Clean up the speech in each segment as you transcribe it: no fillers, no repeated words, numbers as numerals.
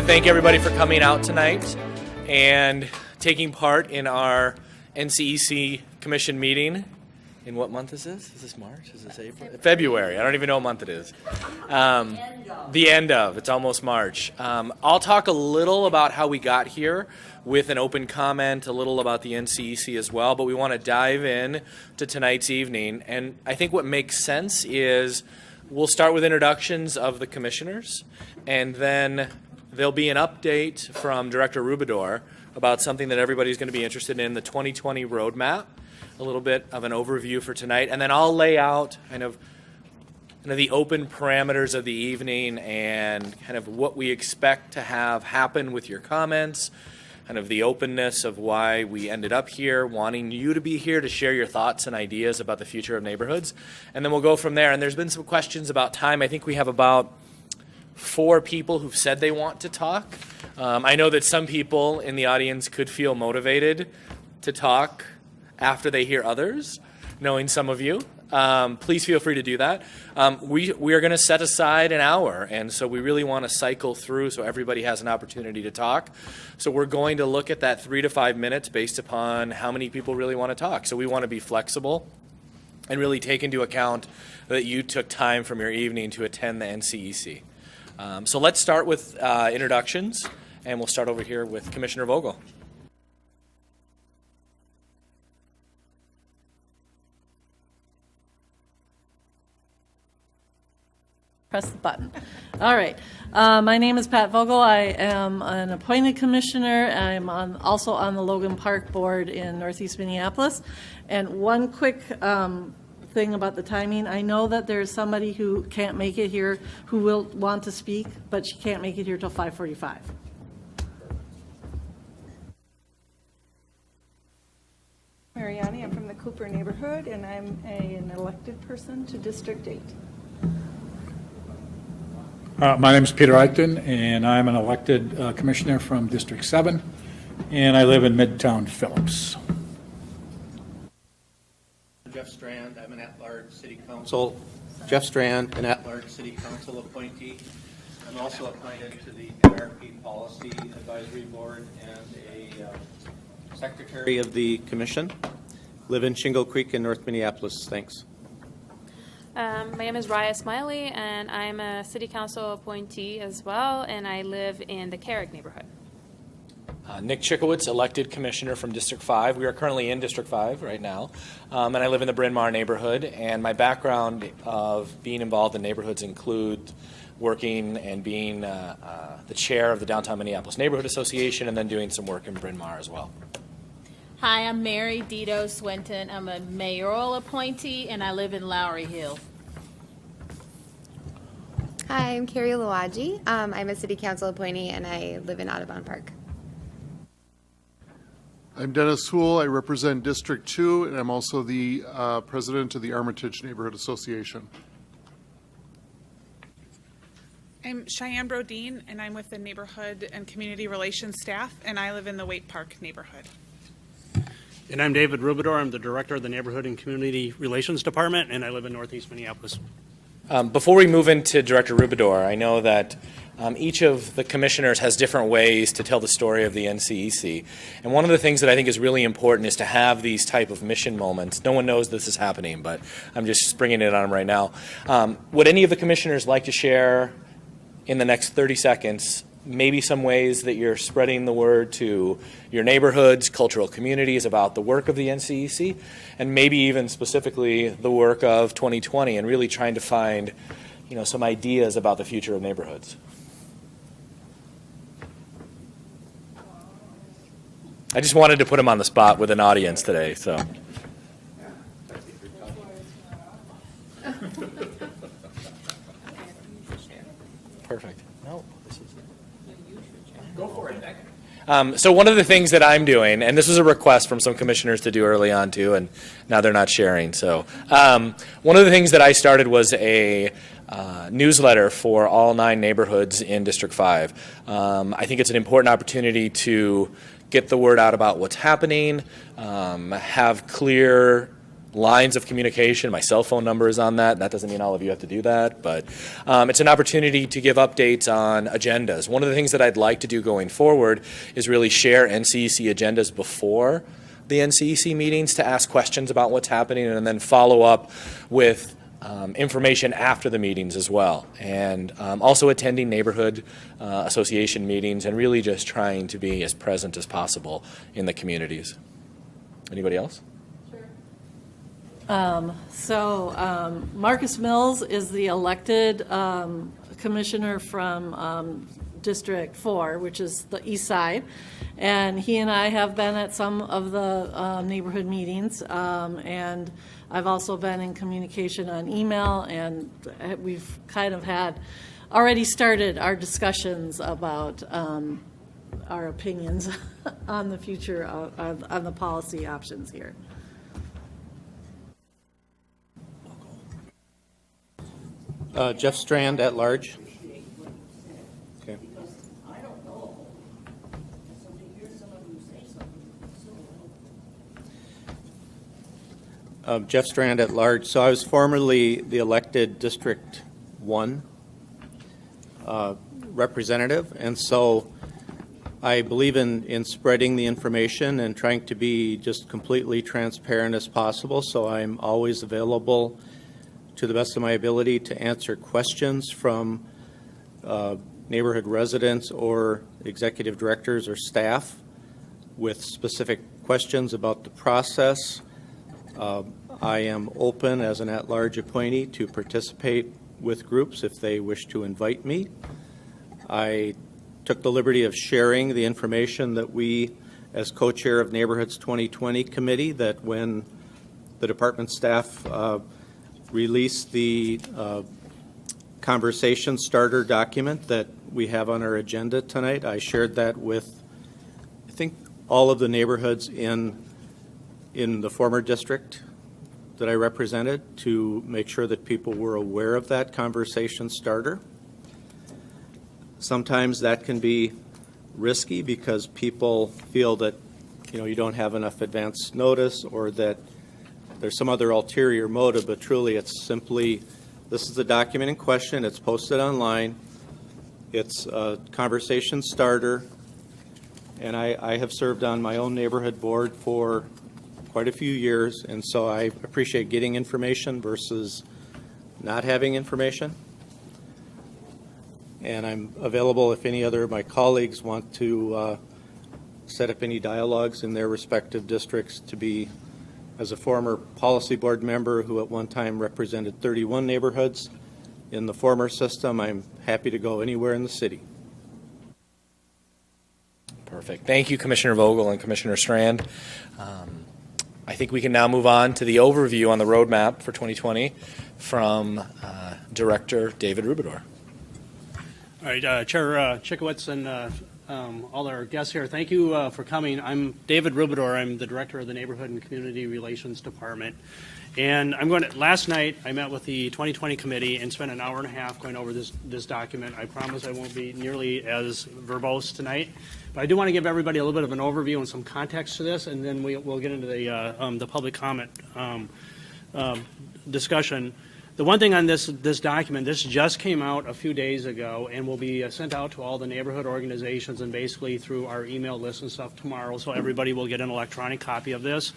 to thank everybody for coming out tonight and taking part in our NCEC Commission meeting. In what month is this? Is this March? Is this April? February. I don't even know what month it is. The end of. It's almost March. I'll talk a little about how we got here with an open comment, a little about the NCEC as well, but we want to dive in to tonight's evening. And I think what makes sense is we'll start with introductions of the commissioners, and then there'll be an update from Director Rubidor about something that everybody's going to be interested in, the 2020 roadmap, a little bit of an overview for tonight, and then I'll lay out kind of the open parameters of the evening and kind of what we expect to have happen with your comments, kind of the openness of why we ended up here, wanting you to be here to share your thoughts and ideas about the future of neighborhoods, and then we'll go from there. And there's been some questions about time. I think we have about 4 people who've said they want to talk. I know that some people in the audience could feel motivated to talk after they hear others, knowing some of you. Please feel free to do that. We are going to set aside an hour, and so we really want to cycle through so everybody has an opportunity to talk. So we're going to look at that 3 to 5 minutes based upon how many people really want to talk. So we want to be flexible and really take into account that you took time from your evening to attend the NCEC. So let's start with introductions, and we'll start over here with Commissioner Vogel. Press the button. All right. My name is Pat Vogel. I am an appointed commissioner. I'm also on the Logan Park Board in Northeast Minneapolis. And one quick thing about the timing. I know that there's somebody who can't make it here who will want to speak, but she can't make it here till 5:45. Mariani, I'm from the Cooper neighborhood, and I'm an elected person to District 8. My name is Peter Eichten, and I'm an elected commissioner from District 7, and I live in Midtown Phillips. Jeff Strand, I'm an at-large city council. Jeff Strand, an at-large city council appointee. I'm also appointed to the NRP Policy Advisory Board and a secretary of the commission. Live in Shingle Creek in North Minneapolis. Thanks. My name is Raya Smiley, and I'm a city council appointee as well, and I live in the Carrick neighborhood. Nick Chickowitz, elected commissioner from District 5. We are currently in District 5 right now, and I live in the Bryn Mawr neighborhood, and my background of being involved in neighborhoods include working and being the chair of the Downtown Minneapolis Neighborhood Association, and then doing some work in Bryn Mawr as well. Hi, I'm Mary Dito Swinton. I'm a mayoral appointee, and I live in Lowry Hill. Hi, I'm Carrie Lawaji. I'm a city council appointee, and I live in Audubon Park. I'm Dennis Houle. I represent District 2, and I'm also the president of the Armitage Neighborhood Association. I'm Cheyenne Brodeen, and I'm with the Neighborhood and Community Relations staff, and I live in the Waite Park neighborhood. And I'm David Rubidor. I'm the director of the Neighborhood and Community Relations Department, and I live in Northeast Minneapolis. Before we move into Director Rubidor, I know that each of the commissioners has different ways to tell the story of the NCEC. And one of the things that I think is really important is to have these type of mission moments. No one knows this is happening, but I'm just springing it on them right now. Would any of the commissioners like to share in the next 30 seconds maybe some ways that you're spreading the word to your neighborhoods, cultural communities about the work of the NCEC, and maybe even specifically the work of 2020 and really trying to find, some ideas about the future of neighborhoods? I just wanted to put him on the spot with an audience today, so. Perfect. No, this is. Go for it. So one of the things that I'm doing, and this was a request from some commissioners to do early on too, and now they're not sharing. So one of the things that I started was a newsletter for all 9 neighborhoods in District 5. I think it's an important opportunity to get the word out about what's happening, have clear lines of communication. My cell phone number is on that. That doesn't mean all of you have to do that, but it's an opportunity to give updates on agendas. One of the things that I'd like to do going forward is really share NCEC agendas before the NCEC meetings to ask questions about what's happening, and then follow up with information after the meetings as well. And also attending neighborhood association meetings and really just trying to be as present as possible in the communities. Anybody else? Marcus Mills is the elected commissioner from District 4, which is the east side. And he and I have been at some of the neighborhood meetings. And I've also been in communication on email, and we've kind of already started our discussions about our opinions on the future, on the policy options here. Jeff Strand at large. Okay. Jeff Strand at large. So I was formerly the elected District 1 representative, and so I believe in spreading the information and trying to be just completely transparent as possible. So I'm always available to the best of my ability to answer questions from neighborhood residents or executive directors or staff with specific questions about the process. I am open as an at-large appointee to participate with groups if they wish to invite me. I took the liberty of sharing the information that we, as co-chair of Neighborhoods 2020 committee, that when the department staff released the conversation starter document that we have on our agenda tonight, I shared that with, I think, all of the neighborhoods in the former district that I represented, to make sure that people were aware of that conversation starter. Sometimes that can be risky because people feel that you don't have enough advance notice, or that there's some other ulterior motive, but truly it's simply, this is the document in question, it's posted online, it's a conversation starter, and I have served on my own neighborhood board for quite a few years, and so I appreciate getting information versus not having information. And I'm available if any other of my colleagues want to set up any dialogues in their respective districts. To be, as a former policy board member who at one time represented 31 neighborhoods in the former system, I'm happy to go anywhere in the city. Perfect. Thank you, Commissioner Vogel and Commissioner Strand. I think we can now move on to the overview on the roadmap for 2020 from Director David Rubidor. All right, Chair Chikowitz and all our guests here, thank you for coming. I'm David Rubidor. I'm the Director of the Neighborhood and Community Relations Department. And last night I met with the 2020 committee and spent an hour and a half going over this document. I promise I won't be nearly as verbose tonight, but I do want to give everybody a little bit of an overview and some context to this, and then we'll get into the public comment discussion. The one thing on this document, this just came out a few days ago and will be sent out to all the neighborhood organizations and basically through our email list and stuff tomorrow, so everybody will get an electronic copy of this.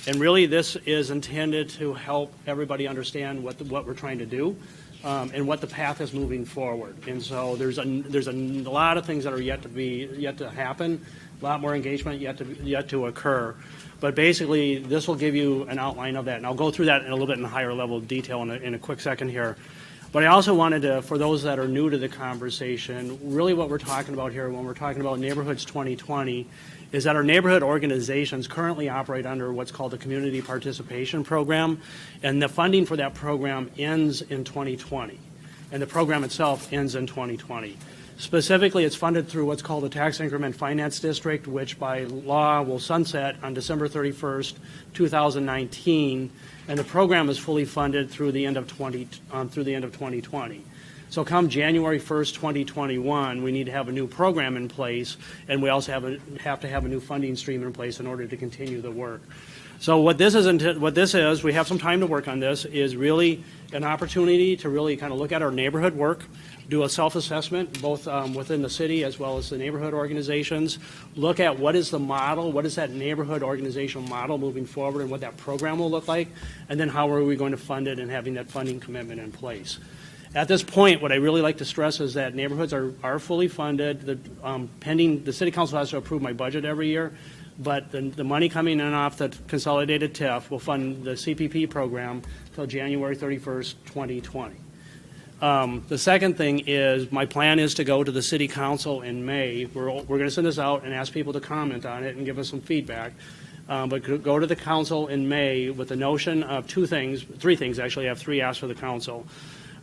And really this is intended to help everybody understand what we're trying to do and what the path is moving forward. And so there's a lot of things that are yet to happen, a lot more engagement yet to occur. But basically, this will give you an outline of that. And I'll go through that in a little bit in higher level detail in a quick second here. But I also wanted to, for those that are new to the conversation, really what we're talking about here when we're talking about Neighborhoods 2020 is that our neighborhood organizations currently operate under what's called the Community Participation Program. And the funding for that program ends in 2020. And the program itself ends in 2020. Specifically, it's funded through what's called the Tax Increment Finance District, which by law will sunset on December 31st, 2019, and the program is fully funded through the end of 2020. So come January 1st, 2021, we need to have a new program in place, and we also have to have a new funding stream in place in order to continue the work. So what this is, we have some time to work on this, is really an opportunity to really kind of look at our neighborhood work, do a self-assessment, both within the city as well as the neighborhood organizations, look at what is the model, what is that neighborhood organizational model moving forward and what that program will look like, and then how are we going to fund it and having that funding commitment in place. At this point, what I really like to stress is that neighborhoods are fully funded. Pending, the city council has to approve my budget every year, but the money coming in off the consolidated TIF will fund the CPP program until January 31st, 2020. The second thing is my plan is to go to the city council in May. We're going to send this out and ask people to comment on it and give us some feedback. But go to the council in May with the notion of three things actually. I have three asks for the council.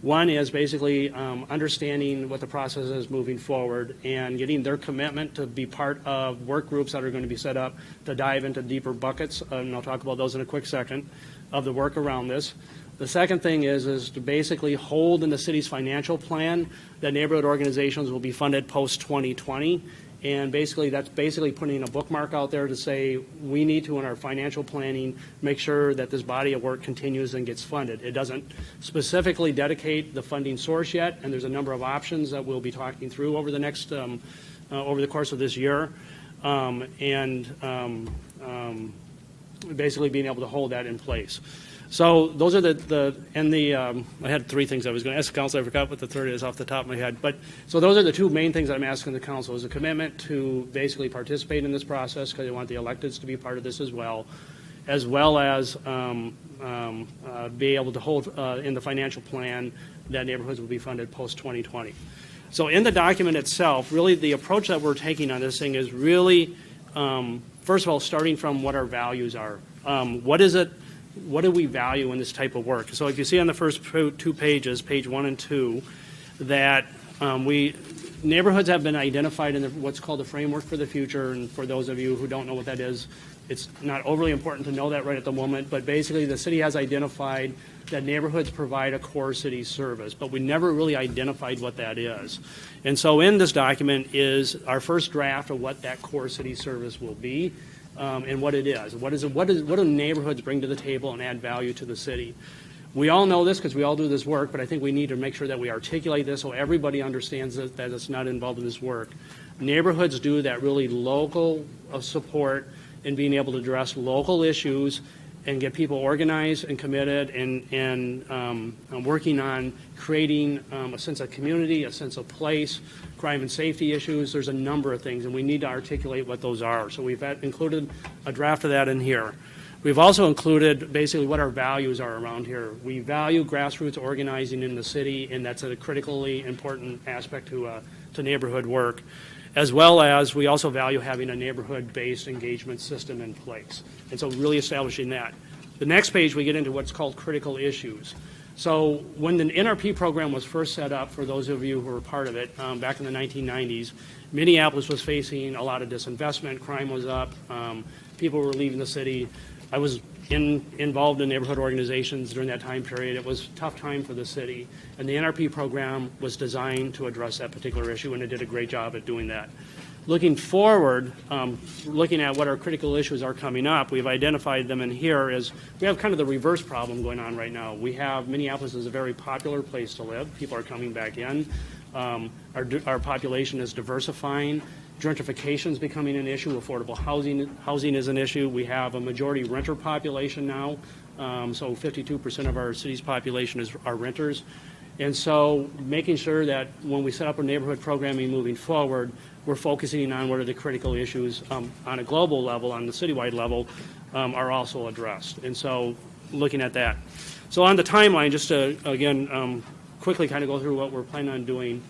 One is basically understanding what the process is moving forward and getting their commitment to be part of work groups that are going to be set up to dive into deeper buckets, and I'll talk about those in a quick second, of the work around this. The second thing is to basically hold in the city's financial plan that neighborhood organizations will be funded post-2020. And basically, that's basically putting a bookmark out there to say we need to, in our financial planning, make sure that this body of work continues and gets funded. It doesn't specifically dedicate the funding source yet, and there's a number of options that we'll be talking through over the next, over the course of this year, basically being able to hold that in place. So those are I had three things I was going to ask the council. I forgot what the third is off the top of my head. But so those are the two main things I'm asking the council, is a commitment to basically participate in this process, because I want the electeds to be part of this as well as be able to hold in the financial plan that neighborhoods will be funded post-2020. So in the document itself, really the approach that we're taking on this thing is really, first of all, starting from what our values are. What do we value in this type of work? So if you see on the first two pages, page 1 and 2, that neighborhoods have been identified in what's called the Framework for the Future. And for those of you who don't know what that is, it's not overly important to know that right at the moment. But basically, the city has identified that neighborhoods provide a core city service, but we never really identified what that is. And so in this document is our first draft of what that core city service will be. And what it is. What do neighborhoods bring to the table and add value to the city? We all know this because we all do this work, but I think we need to make sure that we articulate this so everybody understands that it's not involved in this work. Neighborhoods do that really local support in being able to address local issues and get people organized and committed and working on creating a sense of community, a sense of place, crime and safety issues. There's a number of things, and we need to articulate what those are. So we've included a draft of that in here. We've also included basically what our values are around here. We value grassroots organizing in the city, and that's a critically important aspect to neighborhood work, as well as we also value having a neighborhood-based engagement system in place. And so really establishing that. The next page, we get into what's called critical issues. So when the NRP program was first set up, for those of you who were part of it, back in the 1990s, Minneapolis was facing a lot of disinvestment, crime was up, people were leaving the city. I was involved in neighborhood organizations during that time period. It was a tough time for the city, and the NRP program was designed to address that particular issue, and it did a great job at doing that. Looking forward, looking at what our critical issues are coming up, we've identified them in here as we have kind of the reverse problem going on right now. We have Minneapolis is a very popular place to live. People are coming back in. Our population is diversifying. Gentrification is becoming an issue. Affordable housing is an issue. We have a majority renter population now. So 52% of our city's population are renters. And so making sure that when we set up our neighborhood programming moving forward, we're focusing on what are the critical issues on a global level, on the citywide level, are also addressed. And so looking at that. So on the timeline, just to, again, quickly kind of go through what we're planning on doing.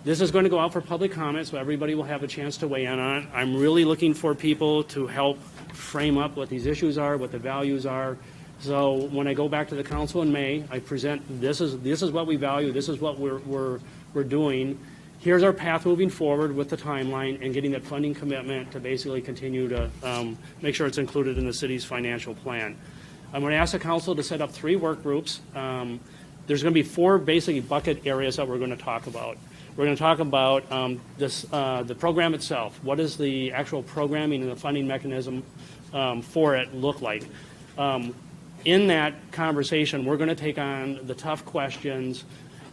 This is going to go out for public comment, so everybody will have a chance to weigh in on it. I'm really looking for people to help frame up what these issues are, what the values are. So when I go back to the council in May, I present this is what we value, this is what we're doing. Here's our path moving forward with the timeline and getting that funding commitment to basically continue to make sure it's included in the city's financial plan. I'm going to ask the council to set up 3 work groups. There's going to be 4 basically bucket areas that we're going to talk about. We're going to talk about the program itself. What is the actual programming and the funding mechanism for it look like? In that conversation, we're going to take on the tough questions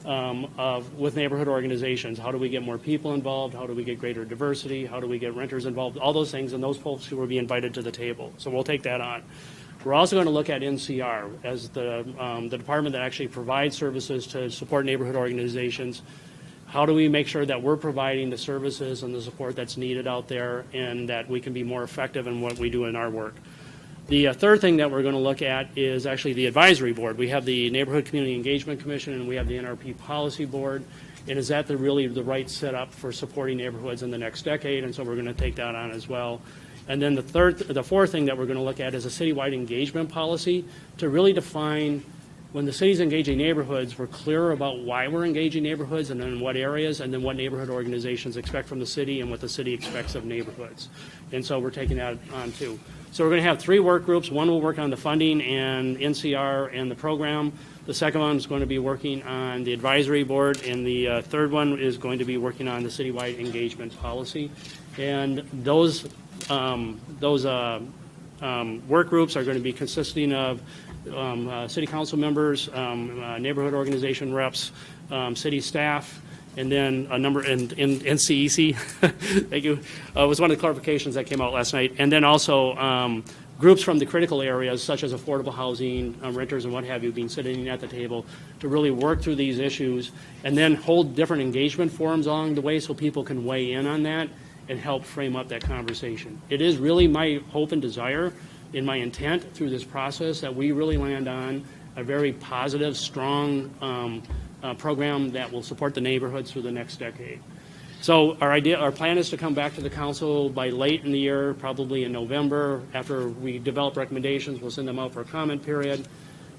with neighborhood organizations. How do we get more people involved? How do we get greater diversity? How do we get renters involved? All those things, and those folks who will be invited to the table. So we'll take that on. We're also going to look at NCR as the department that actually provides services to support neighborhood organizations. How do we make sure that we're providing the services and the support that's needed out there, and that we can be more effective in what we do in our work? The third thing that we're going to look at is actually the advisory board. We have the Neighborhood Community Engagement Commission, and we have the NRP Policy Board. And is that really the right setup for supporting neighborhoods in the next decade? And so we're going to take that on as well. And then the fourth thing that we're going to look at is a citywide engagement policy to really define, when the city's engaging neighborhoods, we're clear about why we're engaging neighborhoods and in what areas, and then what neighborhood organizations expect from the city and what the city expects of neighborhoods. And so we're taking that on too. So we're going to have 3 work groups. One will work on the funding and NCR and the program. The second one is going to be working on the advisory board, and the third one is going to be working on the citywide engagement policy. And those work groups are going to be consisting of city council members, neighborhood organization reps, city staff, and then a number in NCEC. Thank you. Was one of the clarifications that came out last night. And then also groups from the critical areas such as affordable housing, renters and what have you, being sitting at the table to really work through these issues, and then hold different engagement forums along the way so people can weigh in on that and help frame up that conversation. It is really my hope and desire, in my intent through this process, that we really land on a very positive, strong program that will support the neighborhoods through the next decade. So our plan is to come back to the council by late in the year, probably in November. After we develop recommendations, we'll send them out for a comment period.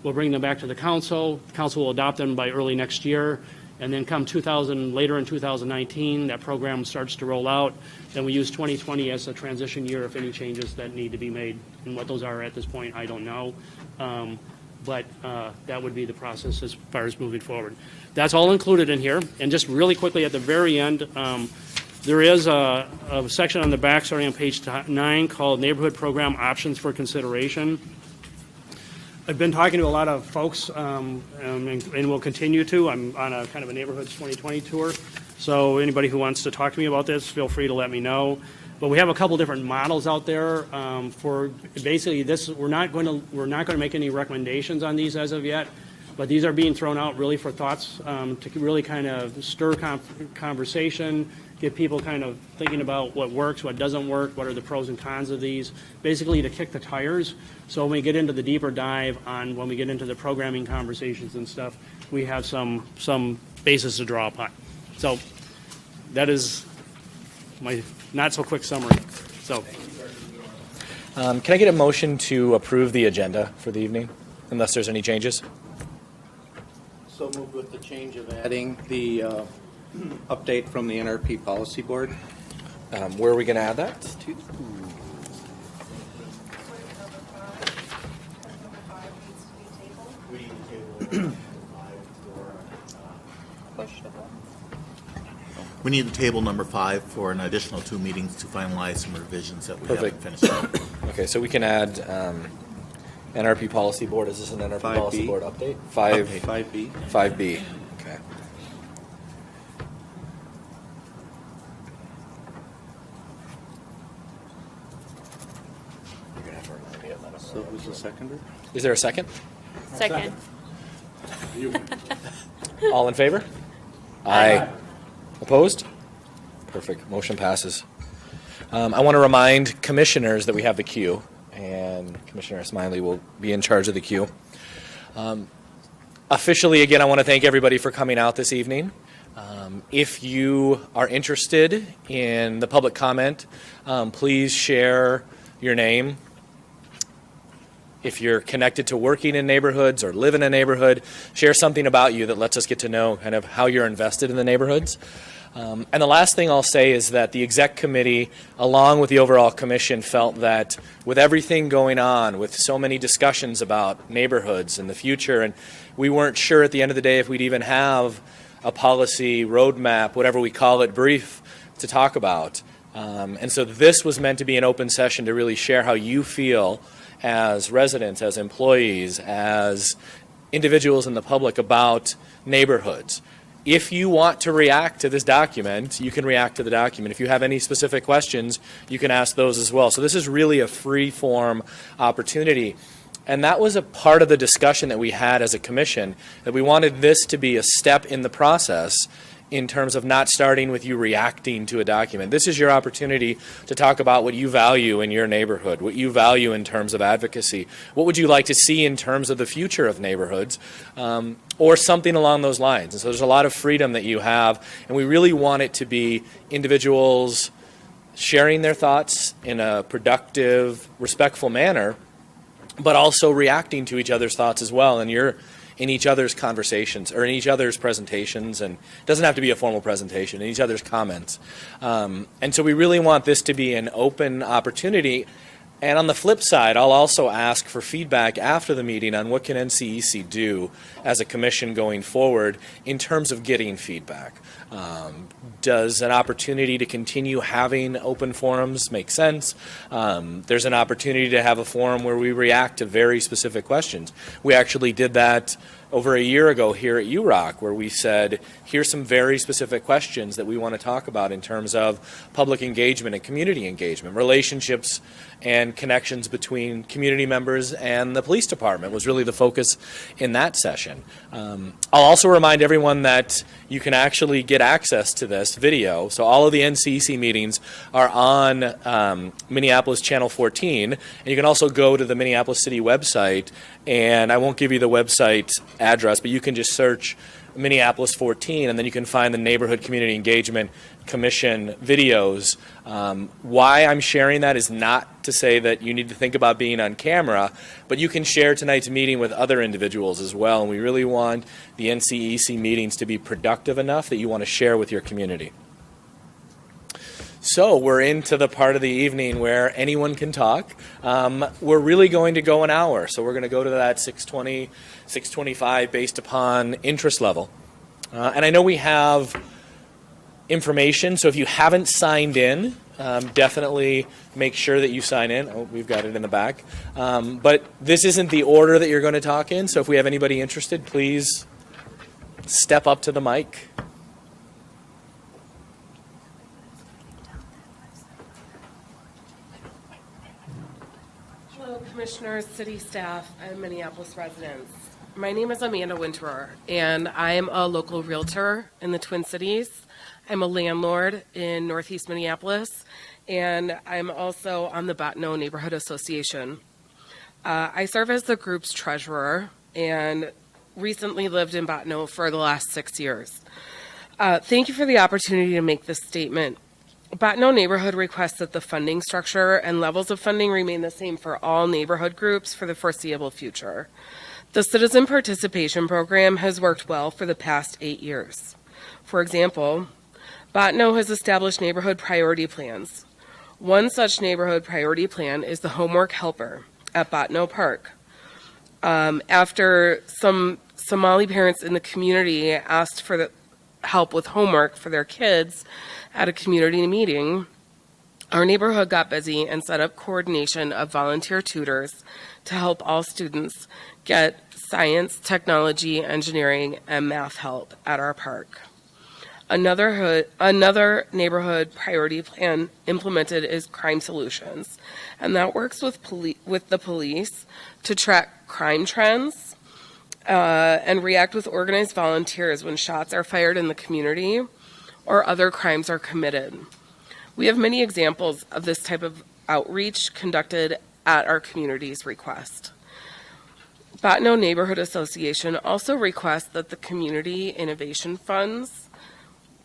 We'll bring them back to the council. Council will adopt them by early next year. And then come later in 2019, that program starts to roll out. Then we use 2020 as a transition year if any changes that need to be made. And what those are at this point, I don't know. But that would be the process as far as moving forward. That's all included in here. And just really quickly at the very end, there is a section on the back starting on page 9 called Neighborhood Program Options for Consideration. I've been talking to a lot of folks and will continue to. I'm on a kind of a Neighborhoods 2020 tour. So anybody who wants to talk to me about this, feel free to let me know. But we have a couple different models out there for basically this. We're not going to make any recommendations on these as of yet, but these are being thrown out really for thoughts to really kind of stir conversation, get people kind of thinking about what works, what doesn't work, what are the pros and cons of these, basically to kick the tires. So when we get into the deeper dive on when we get into the programming conversations and stuff, we have some basis to draw upon. So that is my not so quick summary. So, can I get a motion to approve the agenda for the evening, unless there's any changes? So moved with the change of adding the update from the NRP Policy Board. Where are we going to add that to? We need to table number 5 for an additional 2 meetings to finalize some revisions that we haven't finished. Okay, so we can add NRP Policy Board. Is this an NRP 5B. Policy Board update? 5B. 5B. Okay. You're gonna have to remind me of that. So who's the seconder? Is there a second? Second. All in favor? Aye. Opposed? Perfect. Motion passes. I want to remind commissioners that we have the queue, and Commissioner Smiley will be in charge of the queue. Officially, again, I want to thank everybody for coming out this evening. If you are interested in the public comment, please share your name. If you're connected to working in neighborhoods or live in a neighborhood, share something about you that lets us get to know kind of how you're invested in the neighborhoods. And the last thing I'll say is that the exec committee, along with the overall commission, felt that with everything going on, with so many discussions about neighborhoods and the future, and we weren't sure at the end of the day if we'd even have a policy roadmap, whatever we call it, brief to talk about, And so this was meant to be an open session to really share how you feel as residents, as employees, as individuals in the public about neighborhoods. If you want to react to this document, you can react to the document. If you have any specific questions, you can ask those as well. So this is really a free-form opportunity. And that was a part of the discussion that we had as a commission, that we wanted this to be a step in the process in terms of not starting with you reacting to a document. This is your opportunity to talk about what you value in your neighborhood, what you value in terms of advocacy. What would you like to see in terms of the future of neighborhoods, or something along those lines. And so there's a lot of freedom that you have, and we really want it to be individuals sharing their thoughts in a productive, respectful manner, but also reacting to each other's thoughts as well. And you're in each other's conversations or in each other's presentations, and it doesn't have to be a formal presentation, in each other's comments. And so we really want this to be an open opportunity. And on the flip side, I'll also ask for feedback after the meeting on what can NCEC do as a commission going forward in terms of getting feedback. Does an opportunity to continue having open forums make sense? There's an opportunity to have a forum where we react to very specific questions. We actually did that over a year ago here at UROC, where we said, here's some very specific questions that we want to talk about in terms of public engagement and community engagement. Relationships and connections between community members and the police department was really the focus in that session. I'll also remind everyone that you can actually get access to this video. So all of the NCEC meetings are on Minneapolis Channel 14, and you can also go to the Minneapolis City website, and I won't give you the website address, but you can just search Minneapolis 14, and then you can find the Neighborhood Community Engagement Commission videos. Why I'm sharing that is not to say that you need to think about being on camera, but you can share tonight's meeting with other individuals as well, and we really want the NCEC meetings to be productive enough that you want to share with your community. So we're into the part of the evening where anyone can talk. We're really going to go an hour, so we're going to go to that 6:20, 6:25 based upon interest level. And I know we have information, so if you haven't signed in, definitely make sure that you sign in. Oh, we've got it in the back. But this isn't the order that you're going to talk in, so if we have anybody interested, please step up to the mic. Commissioners, city staff, and Minneapolis residents. My name is Amanda Winterer, and I am a local realtor in the Twin Cities. I'm a landlord in Northeast Minneapolis, and I'm also on the Bottineau Neighborhood Association. I serve as the group's treasurer and recently lived in Bottineau for the last 6 years. Thank you for the opportunity to make this statement. Bottineau Neighborhood requests that the funding structure and levels of funding remain the same for all neighborhood groups for the foreseeable future. The Citizen Participation Program has worked well for the past 8 years. For example, Bottineau has established neighborhood priority plans. One such neighborhood priority plan is the Homework Helper at Bottineau Park. After some Somali parents in the community asked for the help with homework for their kids at a community meeting, our neighborhood got busy and set up coordination of volunteer tutors to help all students get science, technology, engineering, and math help at our park. Another neighborhood priority plan implemented is Crime Solutions, and that works with the police to track crime trends and react with organized volunteers when shots are fired in the community or other crimes are committed. We have many examples of this type of outreach conducted at our community's request. Bottineau Neighborhood Association also requests that the community innovation funds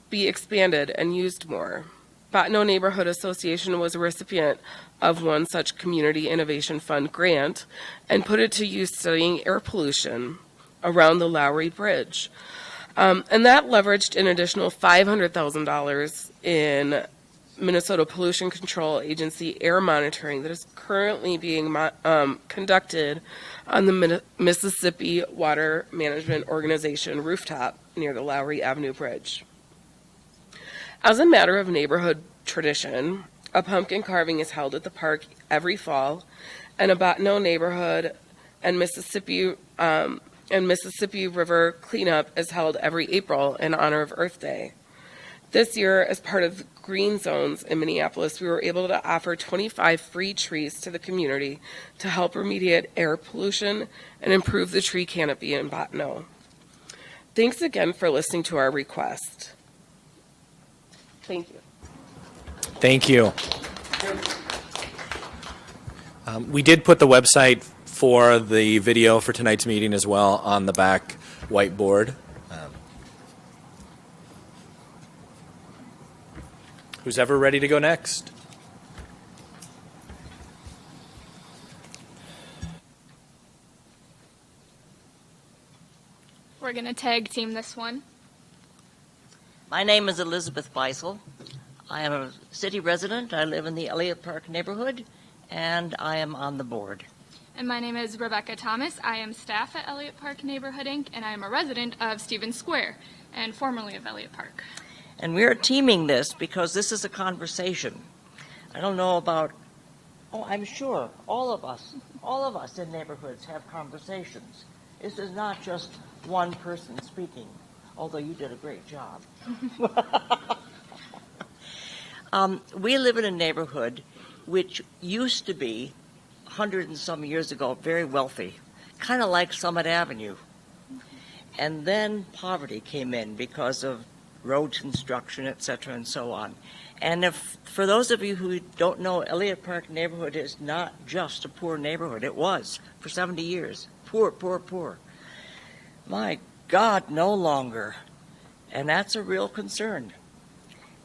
be expanded and used more. Bottineau Neighborhood Association was a recipient of one such community innovation fund grant and put it to use studying air pollution around the Lowry Bridge. And that leveraged an additional $500,000 in Minnesota Pollution Control Agency air monitoring that is currently being conducted on the Mississippi Water Management Organization rooftop near the Lowry Avenue Bridge. As a matter of neighborhood tradition. A pumpkin carving is held at the park every fall, and a Bottineau neighborhood and Mississippi River cleanup is held every April in honor of Earth Day. This year, as part of Green Zones in Minneapolis, we were able to offer 25 free trees to the community to help remediate air pollution and improve the tree canopy in Bottineau. Thanks again for listening to our request. Thank you. Thank you. We did put the website for the video for tonight's meeting as well on the back whiteboard. Who's ever ready to go next? We're going to tag team this one. My name is Elizabeth Beisel. I am a city resident. I live in the Elliott Park neighborhood, and I am on the board. And my name is Rebecca Thomas. I am staff at Elliott Park Neighborhood, Inc., and I am a resident of Stevens Square, and formerly of Elliott Park. And we are teaming this because this is a conversation. I don't know about, I'm sure all of us in neighborhoods have conversations. This is not just one person speaking, although you did a great job. We live in a neighborhood which used to be, 100 and some years ago, very wealthy, kind of like Summit Avenue. And then poverty came in because of road construction, et cetera, and so on. And if, for those of you who don't know, Elliott Park neighborhood is not just a poor neighborhood. It was for 70 years. Poor, poor, poor. My God, no longer. And that's a real concern.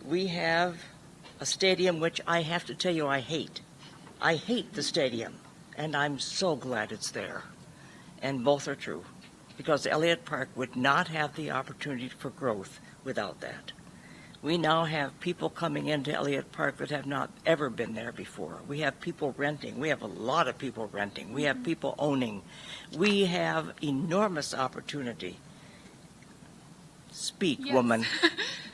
We have a stadium which I have to tell you I hate. I hate the stadium, and I'm so glad it's there. And both are true, because Elliott Park would not have the opportunity for growth without that. We now have people coming into Elliott Park that have not ever been there before. We have people renting. We have a lot of people renting. We have people owning. We have enormous opportunity. Speak, Yes. woman.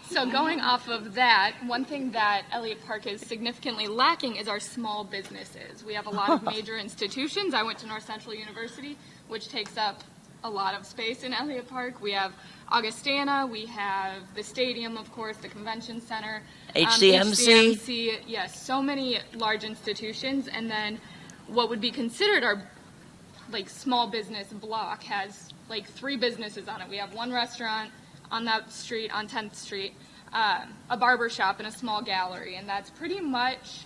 So going off of that, one thing that Elliott Park is significantly lacking is our small businesses. We have a lot of major institutions. I went to North Central University, which takes up a lot of space in Elliott Park. We have Augustana, we have the stadium, of course, the convention center, HCMC. Yes, so many large institutions. And then what would be considered our small business block has 3 businesses on it. We have one restaurant on that street, on 10th Street, a barber shop, and a small gallery. And that's pretty much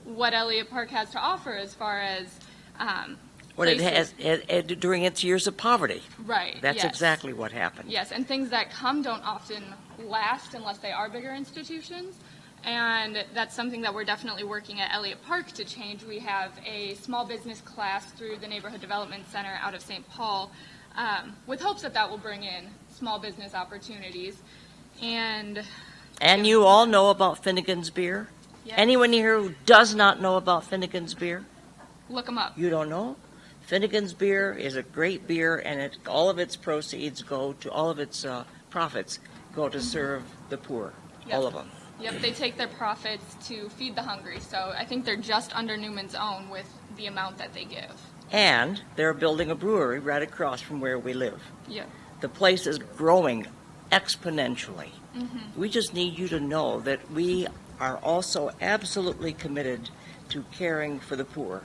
what Elliott Park has to offer as far as What it has during its years of poverty. Right. That's yes. exactly what happened. Yes, and things that come don't often last unless they are bigger institutions. And that's something that we're definitely working at Elliott Park to change. We have a small business class through the Neighborhood Development Center out of St. Paul, with hopes that that will bring in small business opportunities. And you all know about Finnegan's Beer? Yes. Anyone here who does not know about Finnegan's Beer? Look them up. You don't know? Finnegan's Beer is a great beer, and all of its proceeds go to, all of its profits go to serve the poor, Yep. all of them. Yep, they take their profits to feed the hungry. So I think they're just under Newman's Own with the amount that they give. And they're building a brewery right across from where we live. Yep. The place is growing exponentially. Mm-hmm. We just need you to know that we are also absolutely committed to caring for the poor.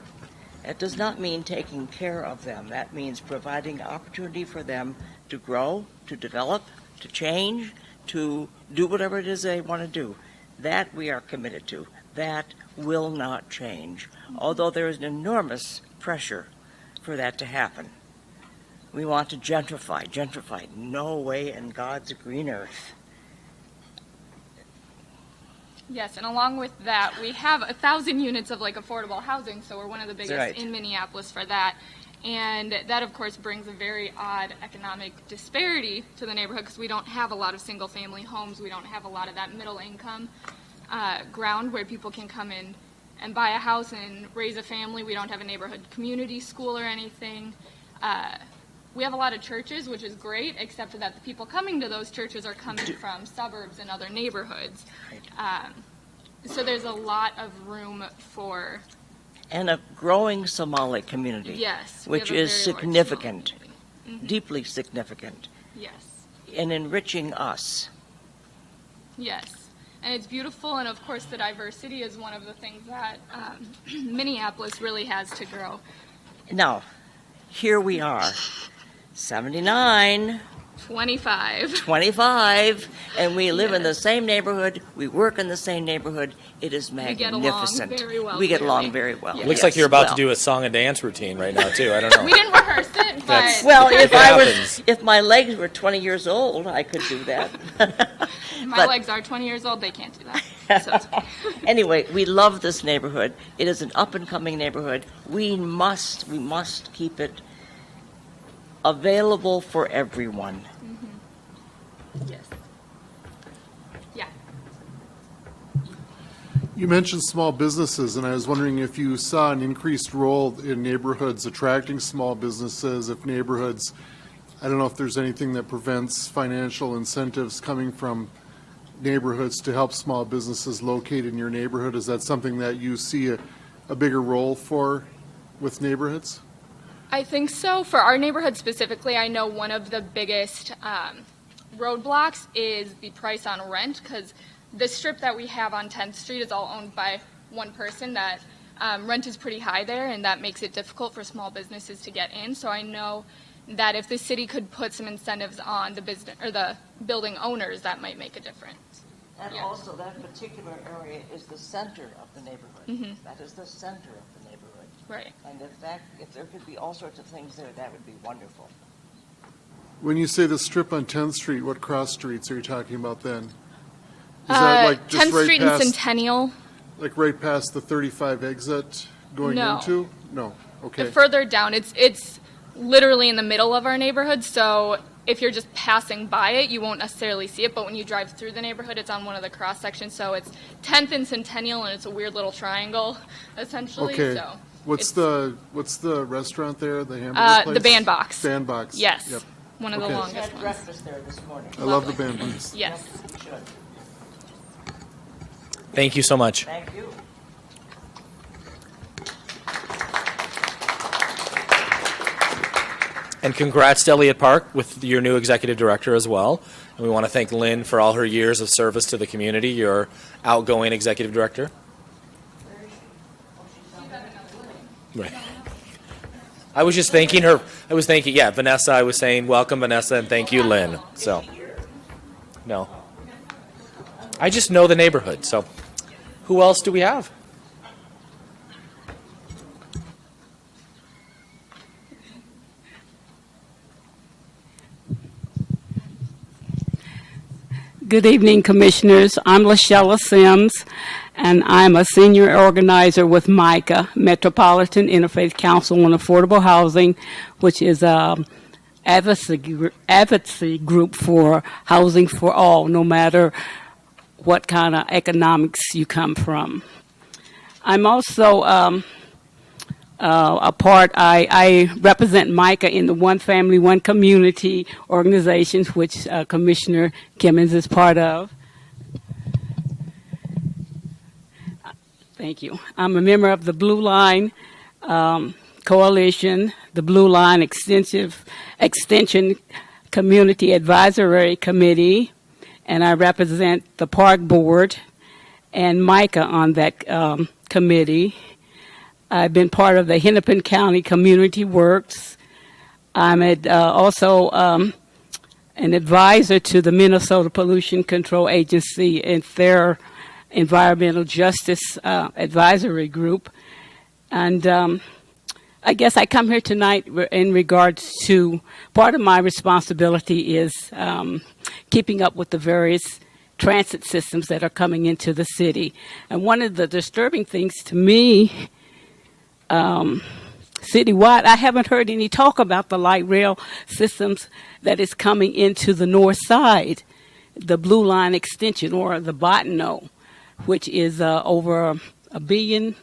That does not mean taking care of them. That means providing opportunity for them to grow, to develop, to change, to do whatever it is they want to do. That we are committed to. That will not change, although there is an enormous pressure for that to happen. We want to gentrify. No way in God's green earth. Yes, and along with that, we have 1,000 units of affordable housing, so we're one of the biggest right. in Minneapolis for that. And that, of course, brings a very odd economic disparity to the neighborhood because we don't have a lot of single-family homes. We don't have a lot of that middle-income ground where people can come in and buy a house and raise a family. We don't have a neighborhood community school or anything. We have a lot of churches, which is great, except for that the people coming to those churches are coming from suburbs and other neighborhoods. So there's a lot of room for. And a growing Somali community. Yes, we Which have a is very large significant, Mhm. deeply significant, Yes. in enriching us. Yes, and it's beautiful, and of course, the diversity is one of the things that Minneapolis really has to grow. Now, here we are, 79, 25, and we live in the same neighborhood, we work in the same neighborhood. It is We get along magnificent. very well, We get clearly. along very well. Looks like you're about to do a song and dance routine right now too. I don't know. We didn't rehearse it, but That's- Well, It happens. if my legs were 20 years old, I could do that. my but- legs are 20 years old. They can't do that. So it's okay. Anyway, we love this neighborhood. It is an up-and-coming neighborhood. We must keep it available for everyone. Yes. Yeah. You mentioned small businesses, and I was wondering if you saw an increased role in neighborhoods attracting small businesses, if neighborhoods, I don't know if there's anything that prevents financial incentives coming from neighborhoods to help small businesses locate in your neighborhood. Is that something that you see a bigger role for with neighborhoods? I think so. For our neighborhood specifically, I know one of the biggest roadblocks is the price on rent, because the strip that we have on 10th Street is all owned by one person. That rent is pretty high there, and that makes it difficult for small businesses to get in. So I know that if the city could put some incentives on the business or the building owners, that might make a difference. And Yeah. also, that particular area is the center of the neighborhood. Mhm. That is the center of the neighborhood. Right. And if there could be all sorts of things there, that would be wonderful. When you say the strip on 10th Street, what cross streets are you talking about then? Is that like just 10th right Street past, and Centennial. like right past the 35 exit going No. into? No. Okay. The further down, it's literally in the middle of our neighborhood, so if you're just passing by it, you won't necessarily see it, but when you drive through the neighborhood, it's on one of the cross sections, so it's 10th and Centennial, and it's a weird little triangle, essentially. Okay. So What's the restaurant there? The hamburger place? the Bandbox. Bandbox. Yes. Yep. One of Okay. the I longest had ones. breakfast there this morning. I love the Bandbox. Yes. You should. Thank you so much. Thank you. And congrats to Elliott Park with your new executive director as well. And we want to thank Lynn for all her years of service to the community, your outgoing executive director. Right. I was just thanking her. I was thanking, Vanessa. I was saying welcome, Vanessa, and thank you, Lynn. So, no. I just know the neighborhood. So, who else do we have? Good evening, Commissioners. I'm LaShella Sims, and I'm a senior organizer with MICA, Metropolitan Interfaith Council on Affordable Housing, which is an advocacy group for housing for all, no matter what kind of economics you come from. I'm also I represent MICA in the One Family, One Community organizations, which Commissioner Kimmons is part of. Thank you. I'm a member of the Blue Line Coalition, the Blue Line Extension Community Advisory Committee, and I represent the Park Board and MICA on that committee. I've been part of the Hennepin County Community Works. I'm also an advisor to the Minnesota Pollution Control Agency and their Environmental Justice Advisory Group. And I guess I come here tonight in regards to part of my responsibility is keeping up with the various transit systems that are coming into the city. And one of the disturbing things to me, citywide, I haven't heard any talk about the light rail systems that is coming into the north side, the Blue Line extension or the Botano, which is over $1 billion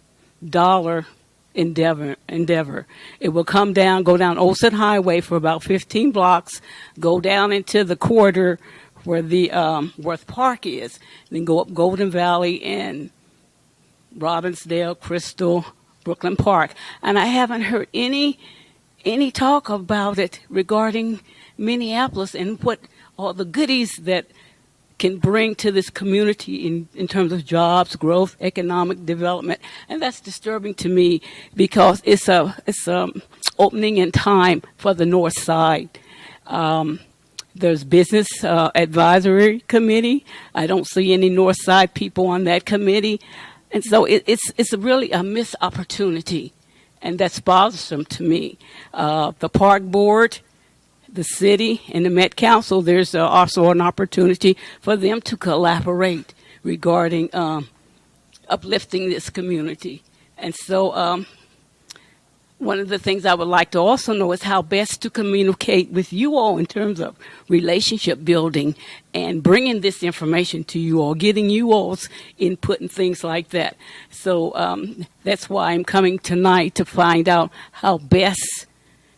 endeavor. It will come down, go down Olsen Highway for about 15 blocks, go down into the corridor where the Worth Park is, then go up Golden Valley and Robbinsdale, Crystal, Brooklyn Park, and I haven't heard any talk about it regarding Minneapolis and what all the goodies that can bring to this community in terms of jobs, growth, economic development, and that's disturbing to me because it's a opening in time for the North Side. There's Business Advisory Committee. I don't see any North Side people on that committee, and so it's really a missed opportunity, and that's bothersome to me. The Park Board, the city, and the Met Council, there's also an opportunity for them to collaborate regarding uplifting this community. And so one of the things I would like to also know is how best to communicate with you all in terms of relationship building and bringing this information to you all, getting you all's input and things like that. So that's why I'm coming tonight to find out how best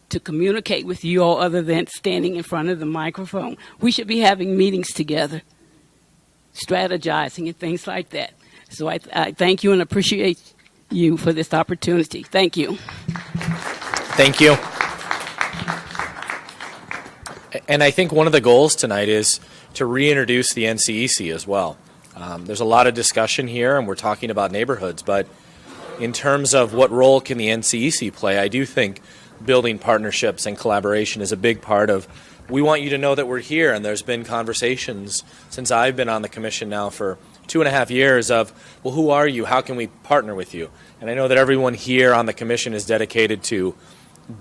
to communicate with you all other than standing in front of the microphone. We should be having meetings together, strategizing and things like that. So I thank you and appreciate you for this opportunity. Thank you. Thank you. And I think one of the goals tonight is to reintroduce the NCEC as well. There's a lot of discussion here, and we're talking about neighborhoods, but in terms of what role can the NCEC play, I do think building partnerships and collaboration is a big part of. We want you to know that we're here, and there's been conversations since I've been on the commission now for 2.5 years of, well, who are you? How can we partner with you? And I know that everyone here on the commission is dedicated to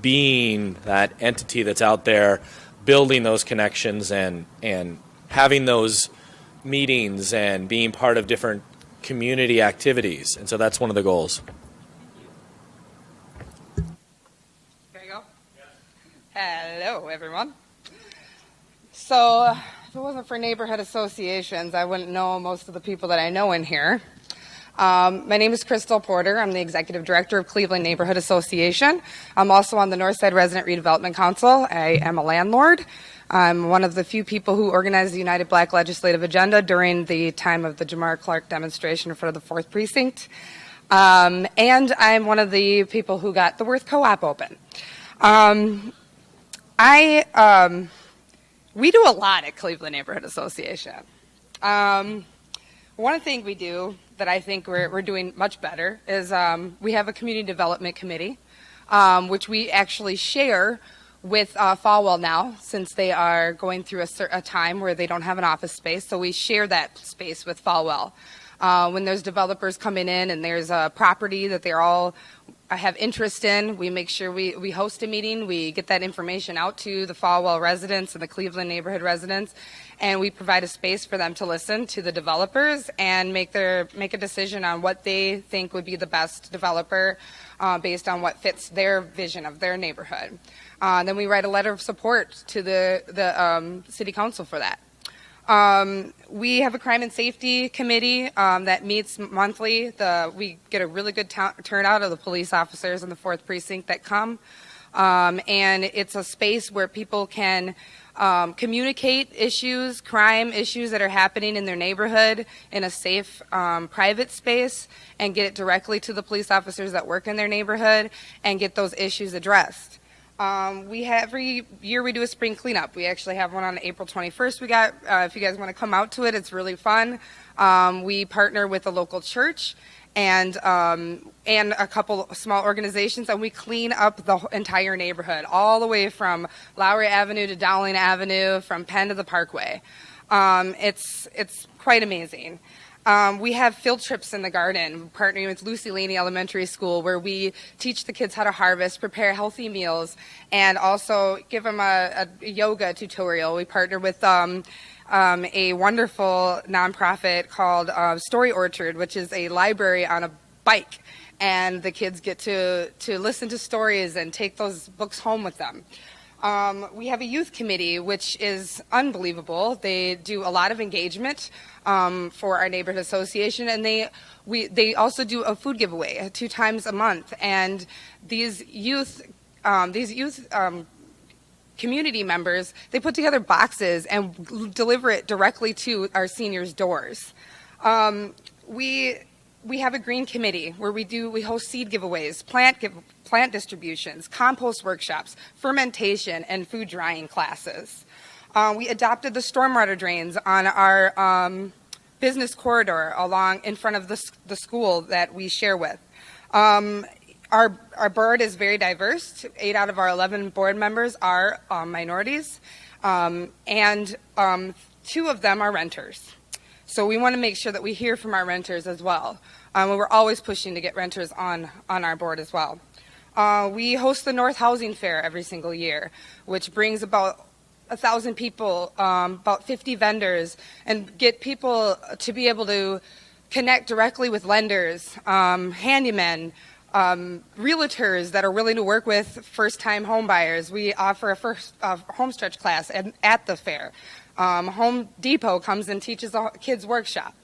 being that entity that's out there, building those connections and having those meetings and being part of different community activities. And so that's one of the goals. Hello, everyone. So, if it wasn't for neighborhood associations, I wouldn't know most of the people that I know in here. My name is Crystal Porter. I'm the Executive Director of Cleveland Neighborhood Association. I'm also on the Northside Resident Redevelopment Council. I am a landlord. I'm one of the few people who organized the United Black Legislative Agenda during the time of the Jamar Clark demonstration for the 4th Precinct. And I'm one of the people who got the Worth Co-op open. We do a lot at Cleveland Neighborhood Association. One thing we do that I think we're doing much better is we have a community development committee, which we actually share with Falwell now, since they are going through a time where they don't have an office space. So we share that space with Falwell. When there's developers coming in and there's a property that they're all have interest in, we make sure we host a meeting, we get that information out to the Falwell residents and the Cleveland neighborhood residents, and we provide a space for them to listen to the developers and make a decision on what they think would be the best developer based on what fits their vision of their neighborhood. Then we write a letter of support to the city council for that. We have a crime and safety committee that meets monthly. We get a really good turnout of the police officers in the 4th Precinct that come. And it's a space where people can communicate issues, crime issues that are happening in their neighborhood in a safe, private space, and get it directly to the police officers that work in their neighborhood and get those issues addressed. Every year we do a spring cleanup. We actually have one on April 21st. We got, if you guys want to come out to it, it's really fun. We partner with a local church and a couple small organizations, and we clean up the entire neighborhood, all the way from Lowry Avenue to Dowling Avenue, from Penn to the Parkway. It's quite amazing. We have field trips in the garden, partnering with Lucy Laney Elementary School, where we teach the kids how to harvest, prepare healthy meals, and also give them a yoga tutorial. We partner with a wonderful nonprofit called Story Orchard, which is a library on a bike, and the kids get to listen to stories and take those books home with them. We have a youth committee, which is unbelievable. They do a lot of engagement for our neighborhood association, and they also do a food giveaway 2 times a month. And these youth community members, they put together boxes and deliver it directly to our seniors' doors. We we have a green committee where we host seed giveaways, plant distributions, compost workshops, fermentation, and food drying classes. We adopted the stormwater drains on our business corridor along in front of the school that we share with. Our board is very diverse. 8 out of our 11 board members are minorities, and 2 of them are renters. So we want to make sure that we hear from our renters as well. We're always pushing to get renters on our board as well. We host the North Housing Fair every single year, which brings about 1,000 people, about 50 vendors, and get people to be able to connect directly with lenders, handymen, realtors that are willing to work with first-time home buyers. We offer a homestretch class at the fair. Home Depot comes and teaches a kids workshop.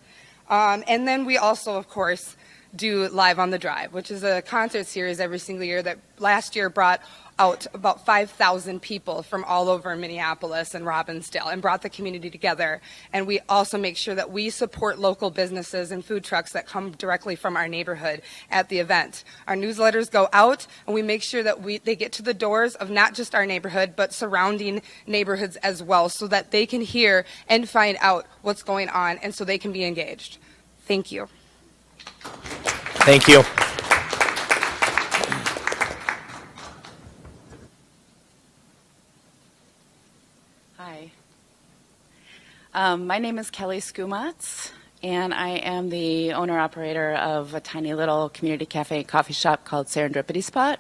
And then we also, of course, do Live on the Drive, which is a concert series every single year that last year brought out about 5,000 people from all over Minneapolis and Robbinsdale and brought the community together. And we also make sure that we support local businesses and food trucks that come directly from our neighborhood at the event. Our newsletters go out, and we make sure that they get to the doors of not just our neighborhood, but surrounding neighborhoods as well, so that they can hear and find out what's going on, and so they can be engaged. Thank you. Thank you. Hi. My name is Kelly Skumatz, and I am the owner-operator of a tiny little community cafe and coffee shop called Serendipity Spot.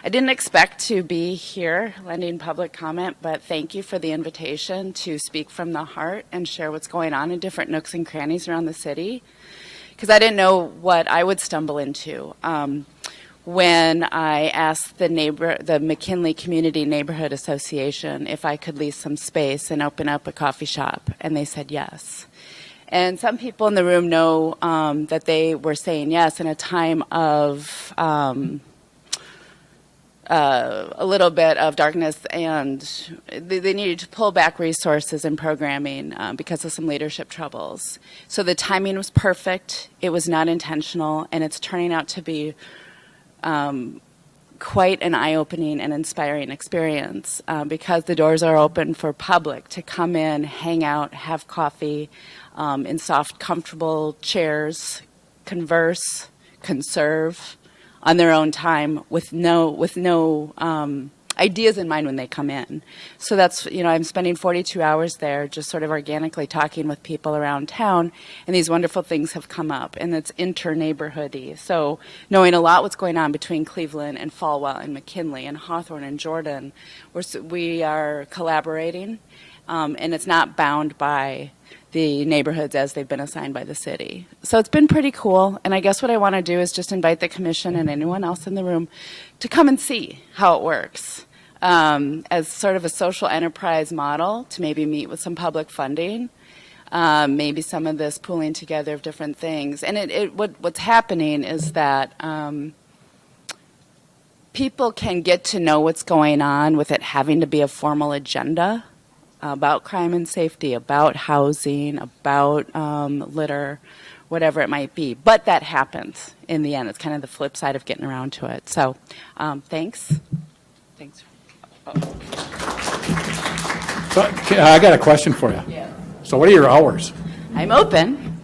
I didn't expect to be here lending public comment, but thank you for the invitation to speak from the heart and share what's going on in different nooks and crannies around the city, because I didn't know what I would stumble into. When I asked the McKinley Community Neighborhood Association if I could lease some space and open up a coffee shop, and they said yes. And some people in the room know that they were saying yes in a time of a little bit of darkness, and they needed to pull back resources and programming because of some leadership troubles. So the timing was perfect, it was not intentional, and it's turning out to be quite an eye-opening and inspiring experience because the doors are open for public to come in, hang out, have coffee in soft, comfortable chairs, converse, conserve on their own time with no ideas in mind when they come in. So that's, I'm spending 42 hours there just sort of organically talking with people around town, and these wonderful things have come up, and it's inter-neighborhoody. So knowing a lot what's going on between Cleveland and Falwell and McKinley and Hawthorne and Jordan, we are collaborating, and it's not bound by the neighborhoods as they've been assigned by the city. So it's been pretty cool, and I guess what I want to do is just invite the commission and anyone else in the room to come and see how it works as sort of a social enterprise model, to maybe meet with some public funding, maybe some of this pooling together of different things. And what's happening is that people can get to know what's going on with it having to be a formal agenda about crime and safety, about housing, about litter, whatever it might be. But that happens in the end. It's kind of the flip side of getting around to it. So thanks. Thanks. So, I got a question for you. Yeah. So what are your hours? I'm open.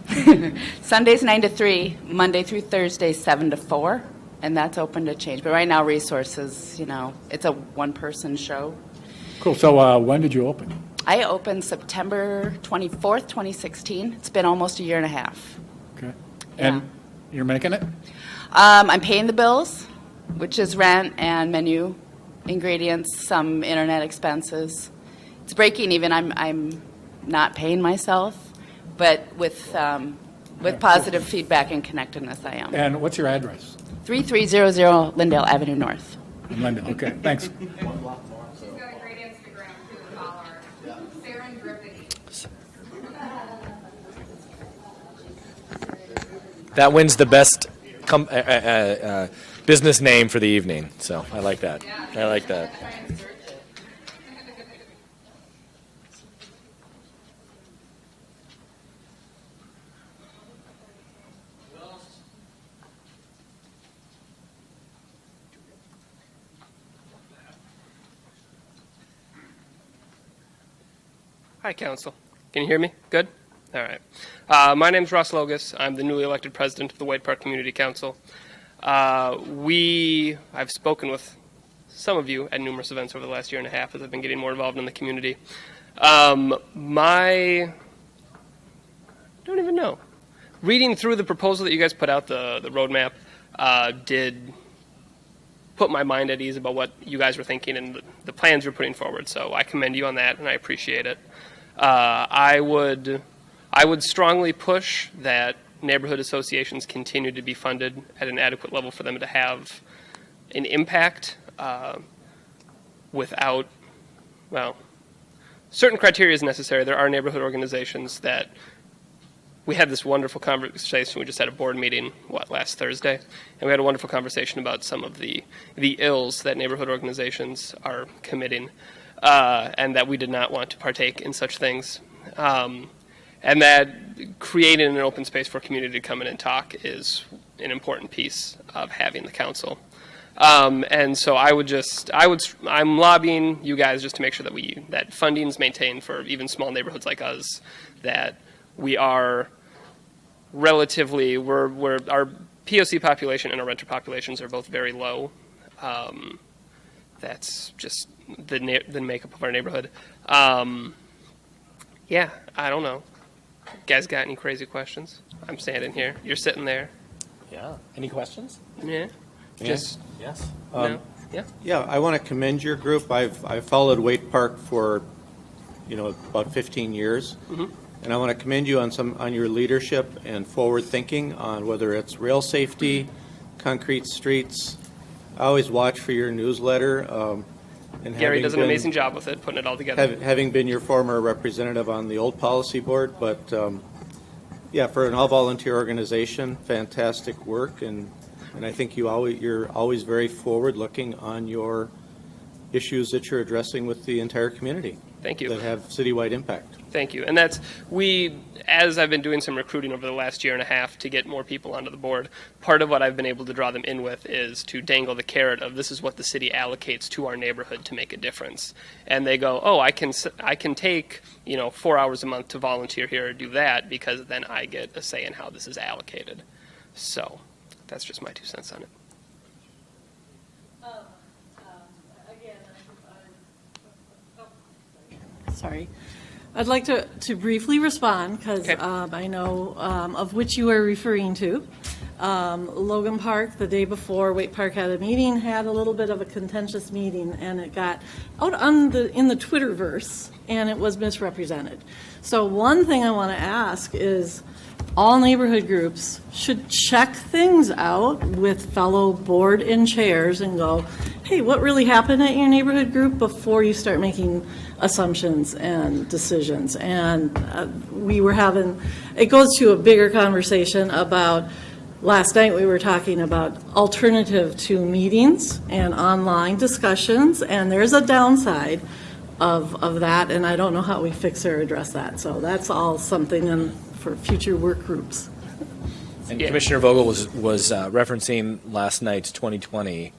Sundays 9 to 3, Monday through Thursday 7 to 4, and that's open to change. But right now, resources, it's a one-person show. Cool. So when did you open? I opened September 24th, 2016. It's been almost a year and a half. Okay. And you're making it? I'm paying the bills, which is rent and menu, ingredients, some internet expenses. It's breaking even. I'm not paying myself, but with positive feedback and connectedness, I am. And what's your address? 3300 Lindale Avenue North. In Lindale. Okay. Thanks. That wins the best business name for the evening. So I like that. I like that. Hi, Council. Can you hear me? Good? All right. My name's Ross Logus. I'm the newly elected president of the White Park Community Council. I've spoken with some of you at numerous events over the last year and a half as I've been getting more involved in the community. I don't even know. Reading through the proposal that you guys put out, the roadmap, did put my mind at ease about what you guys were thinking and the plans you're putting forward. So I commend you on that, and I appreciate it. I would strongly push that neighborhood associations continue to be funded at an adequate level for them to have an impact without, well, certain criteria is necessary. There are neighborhood organizations that we had this wonderful conversation. We just had a board meeting, last Thursday? And we had a wonderful conversation about some of the ills that neighborhood organizations are committing, and that we did not want to partake in such things. And that creating an open space for community to come in and talk is an important piece of having the council. And so I'm lobbying you guys just to make sure that funding is maintained for even small neighborhoods like us, that we are relatively, our POC population and our renter populations are both very low. That's just the makeup of our neighborhood. Yeah, I don't know. You guys got any crazy questions? I'm standing here. You're sitting there. Yeah. Any questions? Yeah. Yes. No? Yeah. Yeah, I want to commend your group. I've followed Waite Park for, about 15 years. Mm-hmm. And I want to commend you on your leadership and forward thinking on whether it's rail safety, concrete streets. I always watch for your newsletter. And Gary does an amazing job with it, putting it all together. Having been your former representative on the old policy board, but yeah, for an all-volunteer organization, fantastic work, and I think you're always very forward-looking on your issues that you're addressing with the entire community. Thank you. That have citywide impact. Thank you. And as I've been doing some recruiting over the last year and a half to get more people onto the board, part of what I've been able to draw them in with is to dangle the carrot of this is what the city allocates to our neighborhood to make a difference. And they go, oh, I can take 4 hours a month to volunteer here or do that because then I get a say in how this is allocated. So that's just my 2 cents on it. Sorry. I'd like to briefly respond because I know of which you are referring to. Logan Park, the day before Waite Park had a meeting, had a little bit of a contentious meeting, and it got out in the Twitterverse, and it was misrepresented. So one thing I want to ask is all neighborhood groups should check things out with fellow board and chairs and go, hey, what really happened at your neighborhood group before you start making assumptions and decisions. And it goes to a bigger conversation about, last night we were talking about alternative to meetings and online discussions, and there's a downside of that, and I don't know how we fix or address that. So that's all something for future work groups. And Commissioner Vogel was referencing last night's 2020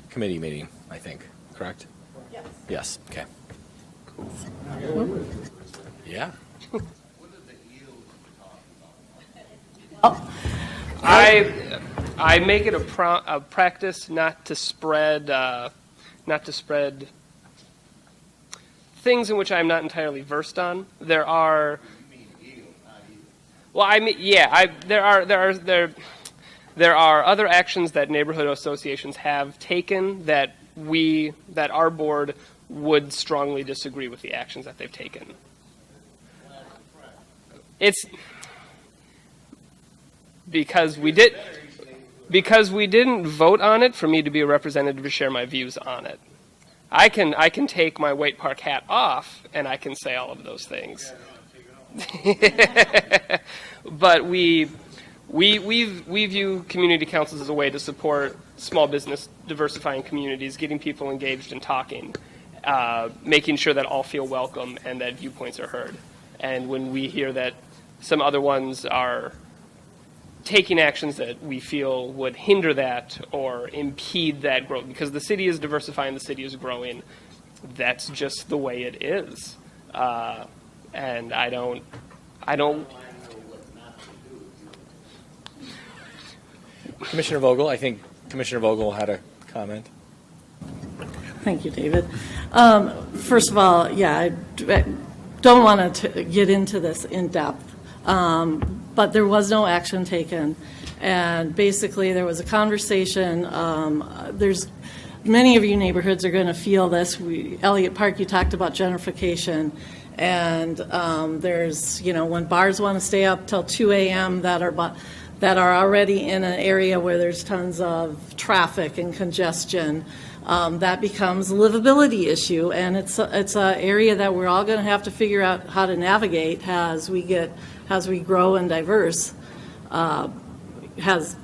committee meeting, I think, correct? Yes. Yes, okay. Cool. Yeah. I make it a practice not to spread things in which I'm not entirely versed on. There are other actions that neighborhood associations have taken that our board would strongly disagree with the actions that they've taken. It's because we didn't vote on it for me to be a representative to share my views on it. I can take my Waite Park hat off and I can say all of those things. But we view community councils as a way to support small business, diversifying communities, getting people engaged and talking, making sure that all feel welcome and that viewpoints are heard. And when we hear that some other ones are taking actions that we feel would hinder that or impede that growth, because the city is diversifying, the city is growing, that's just the way it is. And I don't. Commissioner Vogel, I think Commissioner Vogel had a comment. Thank you, David. First of all, yeah, I don't want to get into this in depth, but there was no action taken. And basically, there was a conversation. There's many of you neighborhoods are going to feel this. Elliott Park, you talked about gentrification. And there's, when bars want to stay up till 2 a.m. that are already in an area where there's tons of traffic and congestion, that becomes a livability issue. And it's an area that we're all going to have to figure out how to navigate as we grow and diverse, as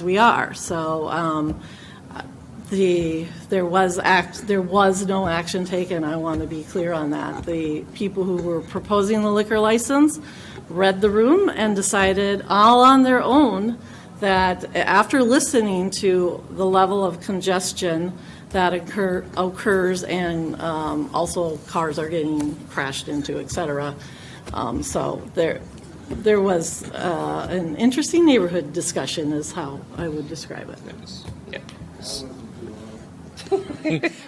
we are. So. There was no action taken. I want to be clear on that. The people who were proposing the liquor license read the room and decided all on their own that after listening to the level of congestion that occurs and also cars are getting crashed into, et cetera. So there was an interesting neighborhood discussion is how I would describe it. Yeah.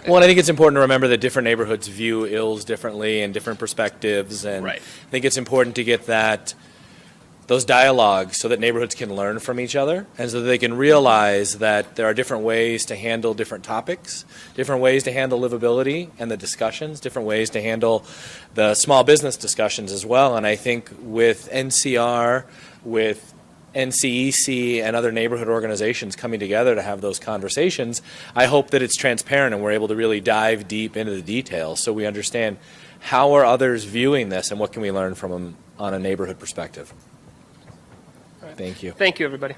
Well, and I think it's important to remember that different neighborhoods view ills differently and different perspectives, and I think it's important to get those dialogues so that neighborhoods can learn from each other and so that they can realize that there are different ways to handle different topics, different ways to handle livability and the discussions, different ways to handle the small business discussions as well. And I think with NCR, with NCEC and other neighborhood organizations coming together to have those conversations, I hope that it's transparent and we're able to really dive deep into the details so we understand how are others viewing this and what can we learn from them on a neighborhood perspective. Thank you. Thank you, everybody.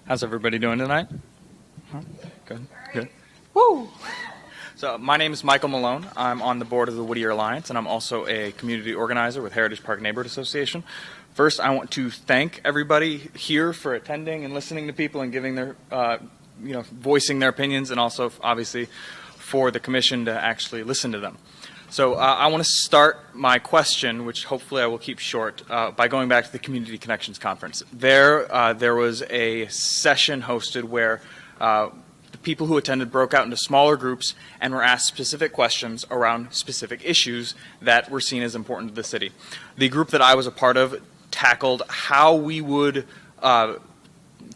How's everybody doing tonight? Good. Woo! So my name is Michael Malone. I'm on the board of the Whittier Alliance, and I'm also a community organizer with Heritage Park Neighborhood Association. First, I want to thank everybody here for attending and listening to people and giving their, voicing their opinions, and also, obviously, for the commission to actually listen to them. So I want to start my question, which hopefully I will keep short, by going back to the Community Connections Conference. There was a session hosted where the people who attended broke out into smaller groups and were asked specific questions around specific issues that were seen as important to the city. The group that I was a part of tackled how we would,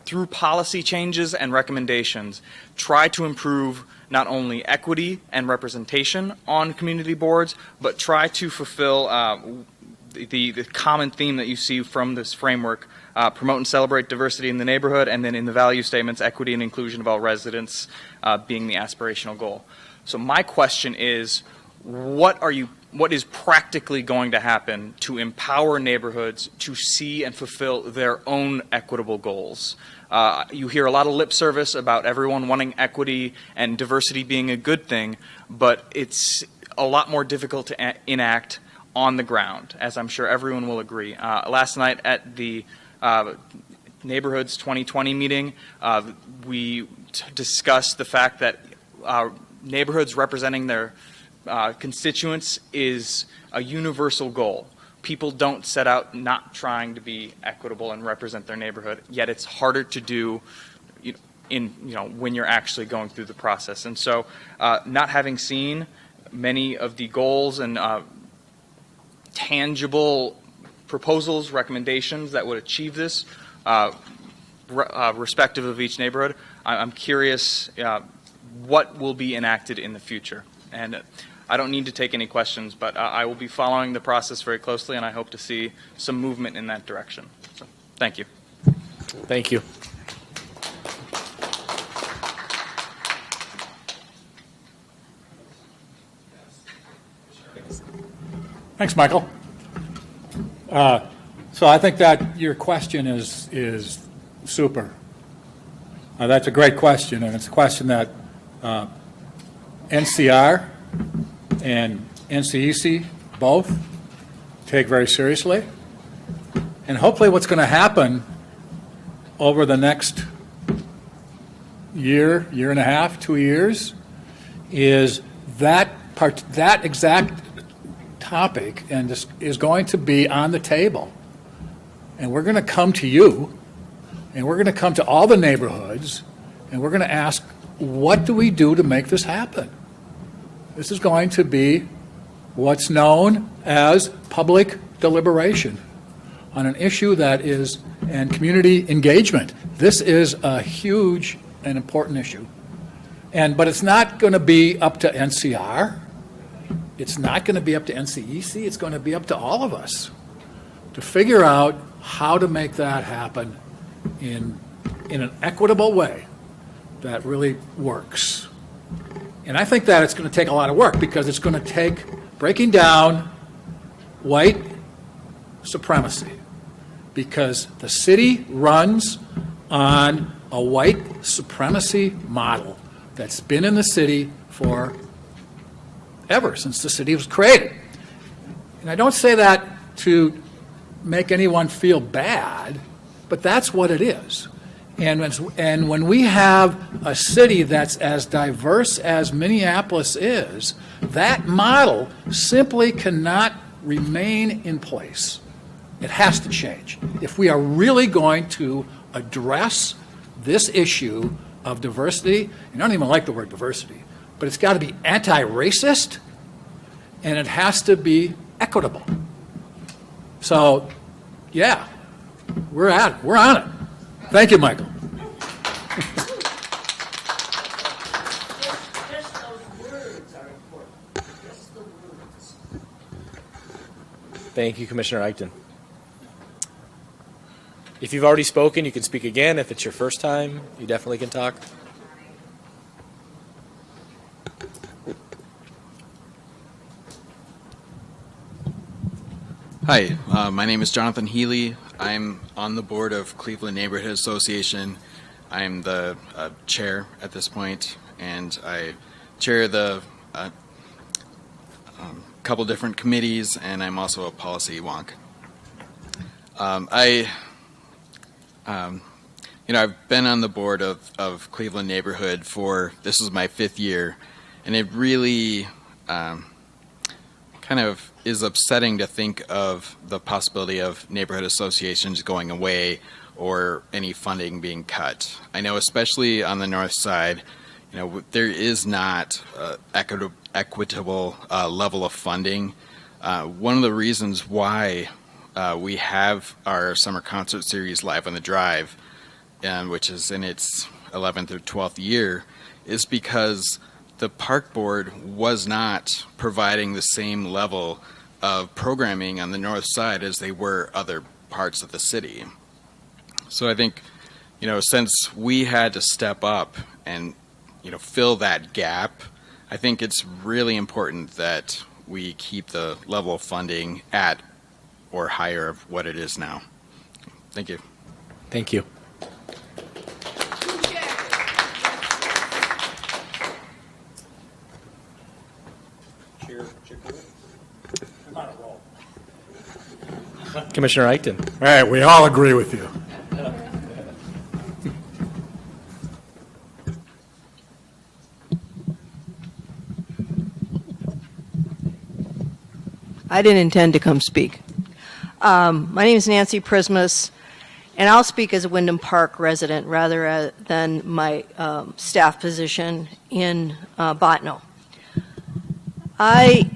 through policy changes and recommendations, try to improve not only equity and representation on community boards, but try to fulfill the common theme that you see from this framework, promote and celebrate diversity in the neighborhood, and then in the value statements, equity and inclusion of all residents being the aspirational goal. So my question is, what is practically going to happen to empower neighborhoods to see and fulfill their own equitable goals? You hear a lot of lip service about everyone wanting equity and diversity being a good thing, but it's a lot more difficult to enact on the ground, as I'm sure everyone will agree. Last night at the Neighborhoods 2020 meeting, we discussed the fact that neighborhoods representing their constituents is a universal goal. People don't set out not trying to be equitable and represent their neighborhood, yet it's harder to do when you're actually going through the process. And so not having seen many of the goals and tangible proposals, recommendations that would achieve this, respective of each neighborhood, I'm curious what will be enacted in the future. And I don't need to take any questions, but I will be following the process very closely, and I hope to see some movement in that direction. So, thank you. Thank you. Thanks, Michael. So I think that your question is super. That's a great question, and it's a question that NCR and NCEC both take very seriously. And hopefully what's going to happen over the next year, year and a half, 2 years, is that exact topic and this is going to be on the table. And we're going to come to you, and we're going to come to all the neighborhoods, and we're going to ask, what do we do to make this happen? This is going to be what's known as public deliberation on an issue that is, and community engagement. This is a huge and important issue. But it's not going to be up to NCR. It's not going to be up to NCEC. It's going to be up to all of us to figure out how to make that happen in an equitable way that really works. And I think that it's going to take a lot of work, because it's going to take breaking down white supremacy, because the city runs on a white supremacy model that's been in the city for ever since the city was created. And I don't say that to make anyone feel bad, but that's what it is. And when we have a city that's as diverse as Minneapolis is, that model simply cannot remain in place. It has to change. If we are really going to address this issue of diversity, and I don't even like the word diversity, but it's got to be anti-racist, and it has to be equitable. So, yeah, we're at it. We're on it. Thank you, Michael. Just those words are important. Just the words. Thank you, Commissioner Eichten. If you've already spoken, you can speak again. If it's your first time, you definitely can talk. Hi, my name is Jonathan Healy. I'm on the board of Cleveland Neighborhood Association. I'm the chair at this point, and I chair the couple different committees, and I'm also a policy wonk. I've been on the board of Cleveland Neighborhood this is my 5th year, and it really kind of is upsetting to think of the possibility of neighborhood associations going away or any funding being cut. I know, especially on the north side, there is not equitable level of funding. One of the reasons why we have our summer concert series Live on the Drive, which is in its 11th or 12th year, is because the park board was not providing the same level of programming on the north side as they were other parts of the city. So I think, since we had to step up and, fill that gap, I think it's really important that we keep the level of funding at or higher of what it is now. Thank you. Thank you. Commissioner Eichten. All right, we all agree with you. I didn't intend to come speak. My name is Nancy Prismas, and I'll speak as a Wyndham Park resident rather than my staff position in Botno. I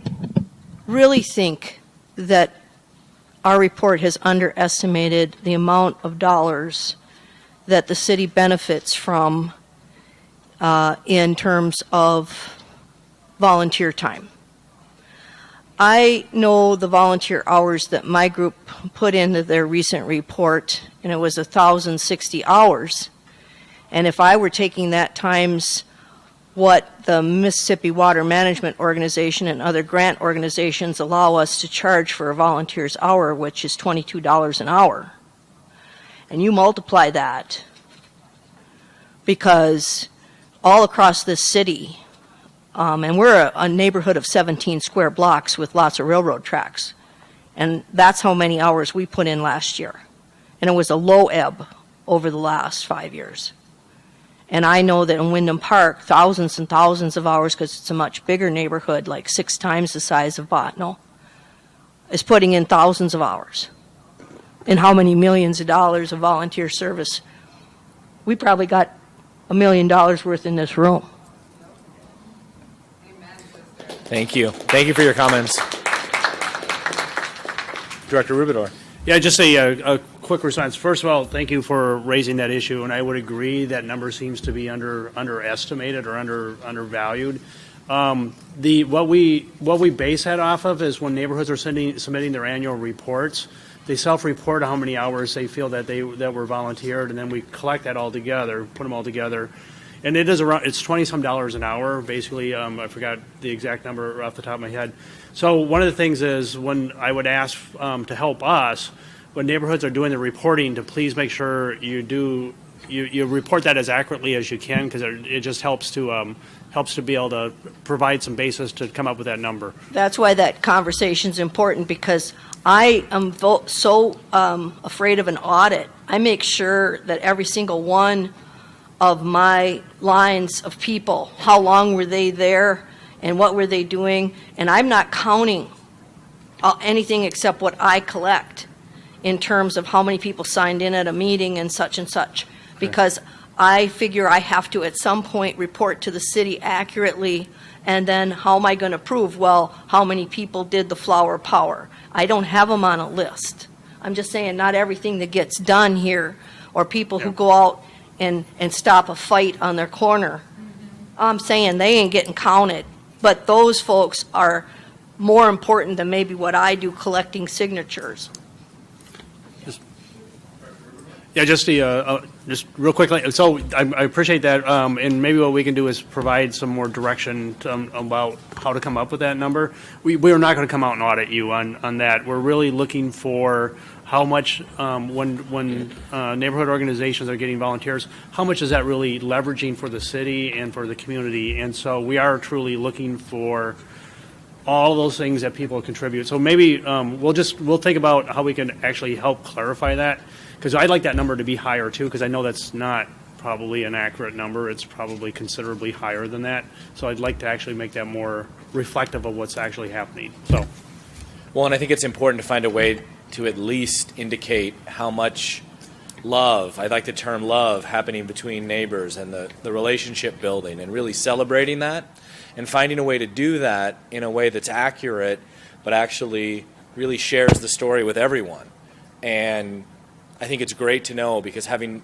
really think that our report has underestimated the amount of dollars that the city benefits from in terms of volunteer time. I know the volunteer hours that my group put into their recent report, and it was 1,060 hours. And if I were taking that times what the Mississippi Water Management Organization and other grant organizations allow us to charge for a volunteer's hour, which is $22 an hour, and you multiply that, because all across this city, and we're a neighborhood of 17 square blocks with lots of railroad tracks. And that's how many hours we put in last year. And it was a low ebb over the last 5 years. And I know that in Wyndham Park, thousands and thousands of hours, because it's a much bigger neighborhood, like 6 times the size of Botno, is putting in thousands of hours. And how many millions of dollars of volunteer service? We probably got $1 million worth in this room. Thank you. Thank you for your comments. Director Rubidor. Yeah, just a quick response. First of all, thank you for raising that issue, and I would agree that number seems to be underestimated or undervalued. What we base that off of is when neighborhoods are submitting their annual reports, they self-report how many hours they feel that were volunteered, and then we collect that all together, put them all together. And it's $20-some an hour, basically. I forgot the exact number off the top of my head. So one of the things is when I would ask to help us, when neighborhoods are doing the reporting, to please make sure you report that as accurately as you can, because it just helps to be able to provide some basis to come up with that number. That's why that conversation's important, because I am so afraid of an audit. I make sure that every single one of my lines of people, how long were they there and what were they doing, and I'm not counting anything except what I collect in terms of how many people signed in at a meeting and such, because I figure I have to at some point report to the city accurately, and then how am I going to prove, well, how many people did the flower power? I don't have them on a list. I'm just saying not everything that gets done here, or people who go out and stop a fight on their corner, I'm saying they ain't getting counted. But those folks are more important than maybe what I do collecting signatures. Yeah, just real quickly. So I appreciate that, and maybe what we can do is provide some more direction about how to come up with that number. We are not going to come out and audit you on that. We're really looking for how much, when neighborhood organizations are getting volunteers, how much is that really leveraging for the city and for the community? And so we are truly looking for all those things that people contribute. So maybe we'll think about how we can actually help clarify that, because I'd like that number to be higher too, because I know that's not probably an accurate number. It's probably considerably higher than that. So I'd like to actually make that more reflective of what's actually happening. So, well, and I think it's important to find a way to at least indicate how much love, I like the term love, happening between neighbors and the relationship building, and really celebrating that and finding a way to do that in a way that's accurate but actually really shares the story with everyone. And I think it's great to know, because having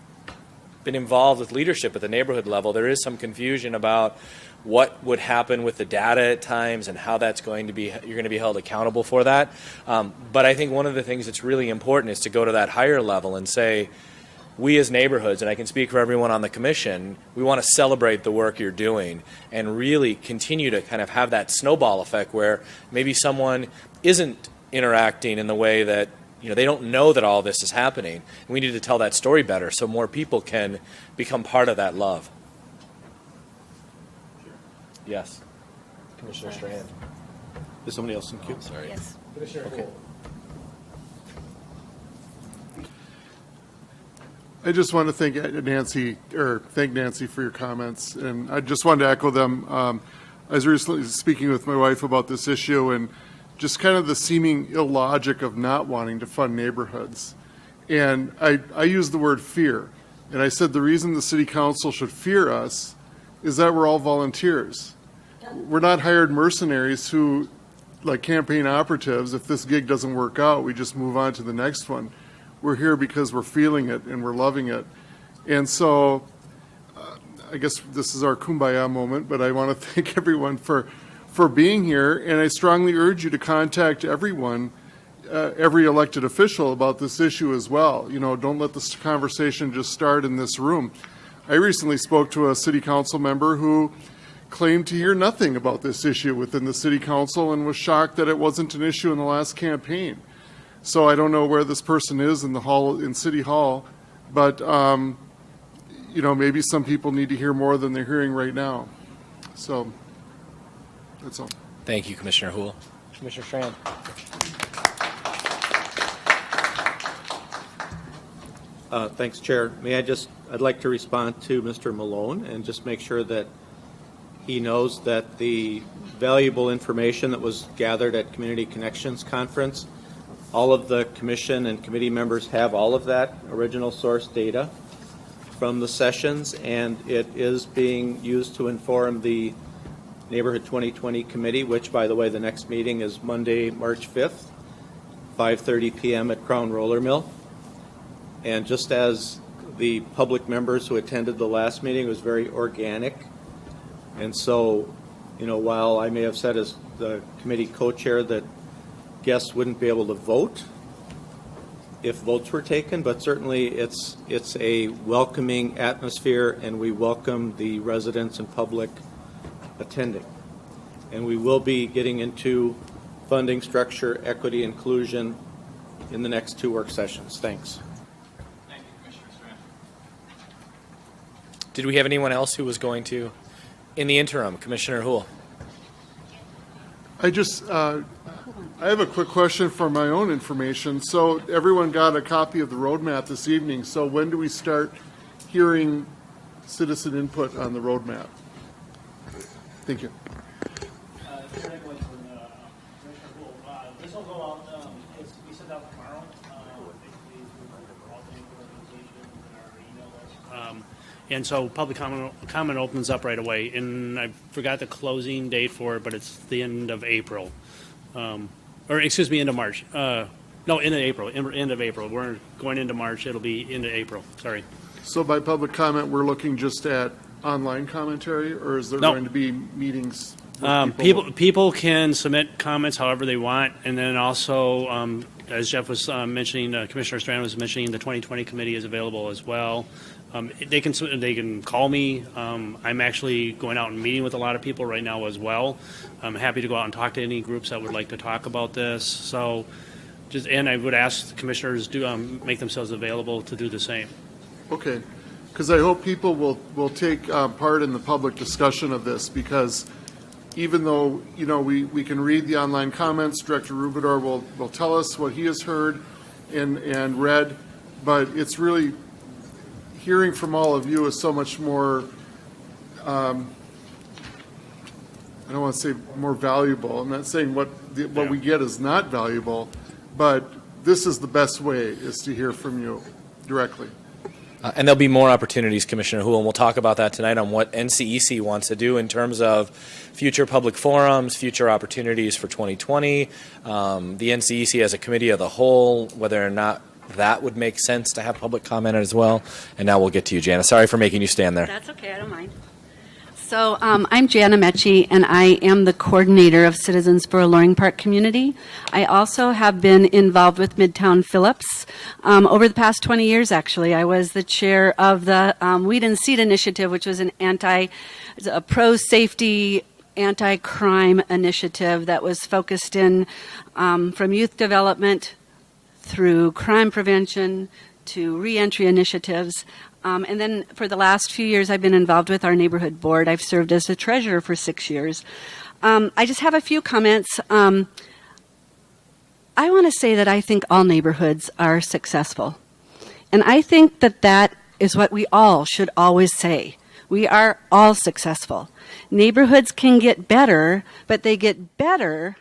been involved with leadership at the neighborhood level, there is some confusion about what would happen with the data at times and how that's going to be, you're going to be held accountable for that. But I think one of the things that's really important is to go to that higher level and say, we as neighborhoods, and I can speak for everyone on the commission, we want to celebrate the work you're doing and really continue to kind of have that snowball effect where maybe someone isn't interacting in the way that, they don't know that all this is happening. We need to tell that story better so more people can become part of that love. Yes. Commissioner Strand. Is somebody else in queue? Sorry. Yes. Commissioner Okay. I just want to thank Nancy for your comments, and I just wanted to echo them. I was recently speaking with my wife about this issue and just kind of the seeming illogic of not wanting to fund neighborhoods. And I used the word fear, and I said the reason the city council should fear us is that we're all volunteers. We're not hired mercenaries who, like campaign operatives, if this gig doesn't work out, we just move on to the next one. We're here because we're feeling it and we're loving it. And so I guess this is our kumbaya moment, but I want to thank everyone for being here. And I strongly urge you to contact everyone, every elected official about this issue as well. Don't let this conversation just start in this room. I recently spoke to a city council member who claimed to hear nothing about this issue within the city council and was shocked that it wasn't an issue in the last campaign. So I don't know where this person is in City Hall, but maybe some people need to hear more than they're hearing right now. So that's all. Thank you, Commissioner Houle. Commissioner Strand. Thanks, Chair. I'd like to respond to Mr. Malone and just make sure that he knows that the valuable information that was gathered at Community Connections Conference, all of the commission and committee members have all of that original source data from the sessions, and it is being used to inform the Neighborhood 2020 Committee, which, by the way, the next meeting is Monday, March 5th, 5:30 p.m. at Crown Roller Mill. And just as the public members who attended the last meeting, it was very organic. And so, while I may have said as the committee co-chair that guests wouldn't be able to vote if votes were taken, but certainly it's a welcoming atmosphere, and we welcome the residents and public attending. And we will be getting into funding structure, equity, inclusion in the next 2 work sessions. Thanks. Thank you, Commissioner Strand. Did we have anyone else who was going to, in the interim, Commissioner Houle? I have a quick question for my own information. So everyone got a copy of the roadmap this evening. So when do we start hearing citizen input on the roadmap? Thank you. This will go out, it's we send out tomorrow, basically through all the organizations and our email list. And so public comment opens up right away, and I forgot the closing date for it, but it's the end of April. Or excuse me, end of March. No, end of April. End of April. We're going into March. It'll be into April. Sorry. So by public comment, we're looking just at online commentary, or is there going to be meetings? With people can submit comments however they want, and then also, as Jeff was mentioning, Commissioner Strand was mentioning, the 2020 committee is available as well. They can call me. I'm actually going out and meeting with a lot of people right now as well. I'm happy to go out and talk to any groups that would like to talk about this. So, and I would ask the commissioners to make themselves available to do the same. Okay, because I hope people will take part in the public discussion of this, because even though we can read the online comments, Director Rubidor will tell us what he has heard and read, but it's really hearing from all of you is so much more, I don't want to say more valuable. I'm not saying what we get is not valuable, but this is the best way, is to hear from you directly. And there'll be more opportunities, Commissioner Houle, and we'll talk about that tonight on what NCEC wants to do in terms of future public forums, future opportunities for 2020, the NCEC as a committee of the whole, whether or not that would make sense to have public comment as well. And now we'll get to you, Jana. Sorry for making you stand there. That's okay, I don't mind. So I'm Jana Mecci, and I am the coordinator of Citizens for a Loring Park Community. I also have been involved with Midtown Phillips over the past 20 years, actually. I was the chair of the Weed and Seed Initiative, which was a pro-safety, anti-crime initiative that was focused in from youth development through crime prevention to reentry initiatives. And then for the last few years, I've been involved with our neighborhood board. I've served as the treasurer for 6 years. I just have a few comments. I want to say that I think all neighborhoods are successful. And I think that that is what we all should always say. We are all successful. Neighborhoods can get better, but they get better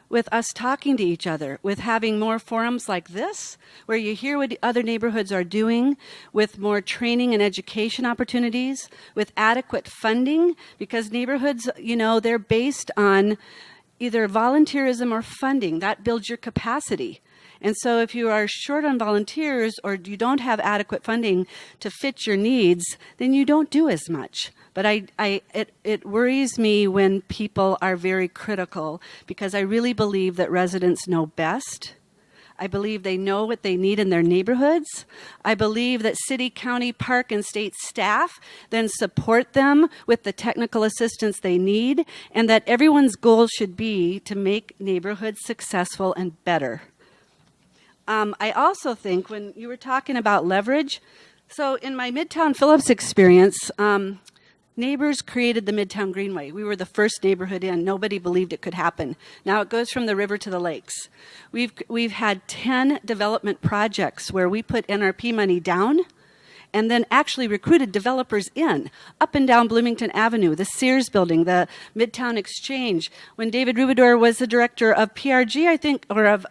with us talking to each other, with having more forums like this, where you hear what other neighborhoods are doing, with more training and education opportunities, with adequate funding, because neighborhoods, they're based on either volunteerism or funding. That builds your capacity. And so if you are short on volunteers or you don't have adequate funding to fit your needs, then you don't do as much. But it worries me when people are very critical, because I really believe that residents know best. I believe they know what they need in their neighborhoods. I believe that city, county, park, and state staff then support them with the technical assistance they need, and that everyone's goal should be to make neighborhoods successful and better. I also think when you were talking about leverage, so in my Midtown Phillips experience, Neighbors created the Midtown Greenway. We were the first neighborhood in. Nobody believed it could happen. Now it goes from the river to the lakes. We've had 10 development projects where we put NRP money down and then actually recruited developers in, up and down Bloomington Avenue, the Sears building, the Midtown Exchange. When David Rubidor was the director of PRG, I think, or of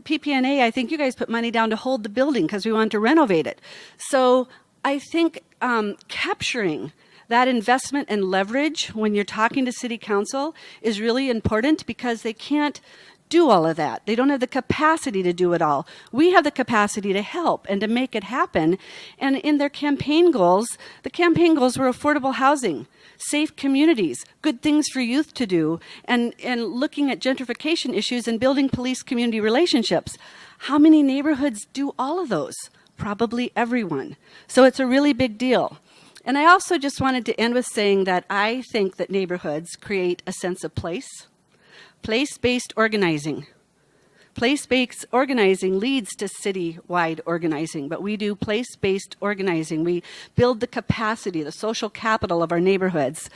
PPNA, I think you guys put money down to hold the building because we wanted to renovate it. So I think capturing that investment and leverage when you're talking to city council is really important because they can't do all of that. They don't have the capacity to do it all. We have the capacity to help and to make it happen. And in their campaign goals, the campaign goals were affordable housing, safe communities, good things for youth to do, and looking at gentrification issues and building police-community relationships. How many neighborhoods do all of those? Probably everyone. So it's a really big deal. And I also just wanted to end with saying that I think that neighborhoods create a sense of place. Place-based organizing. Place-based organizing leads to citywide organizing, but we do place-based organizing. We build the capacity, the social capital of our neighborhoods.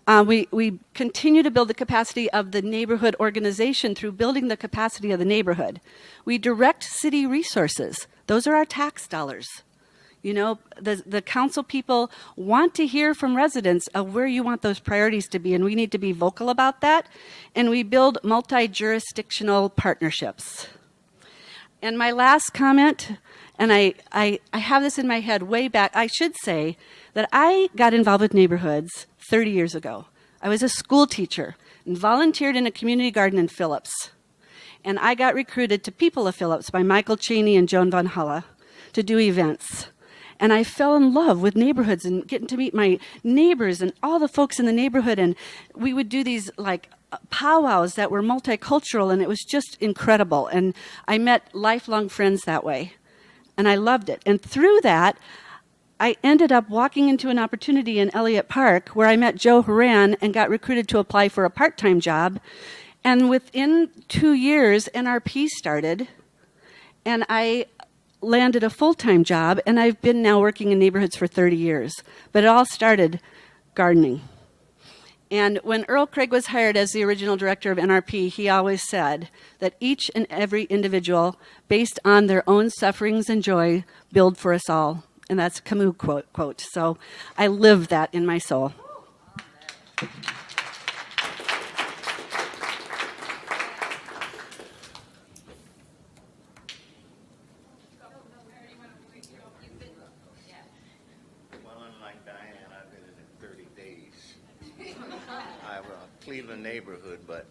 We continue to build the capacity of the neighborhood organization through building the capacity of the neighborhood. We direct city resources. Those are our tax dollars. You know, the council people want to hear from residents of where you want those priorities to be, and we need to be vocal about that. And we build multi-jurisdictional partnerships. And my last comment, and I have this in my head way back, I should say that I got involved with neighborhoods 30 years ago. I was a school teacher and volunteered in a community garden in Phillips. And I got recruited to People of Phillips by Michael Cheney and Joan Van Hulla to do events. And I fell in love with neighborhoods and getting to meet my neighbors and all the folks in the neighborhood. And we would do these like powwows that were multicultural, and it was just incredible. And I met lifelong friends that way. And I loved it. And through that, I ended up walking into an opportunity in Elliott Park where I met Joe Horan and got recruited to apply for a part-time job. And within 2 years, NRP started, and I landed a full-time job, and I've been now working in neighborhoods for 30 years. But it all started gardening. And when Earl Craig was hired as the original director of NRP, he always said that each and every individual, based on their own sufferings and joy, build for us all. And that's a Camus quote. So I live that in my soul. Cleveland neighborhood, but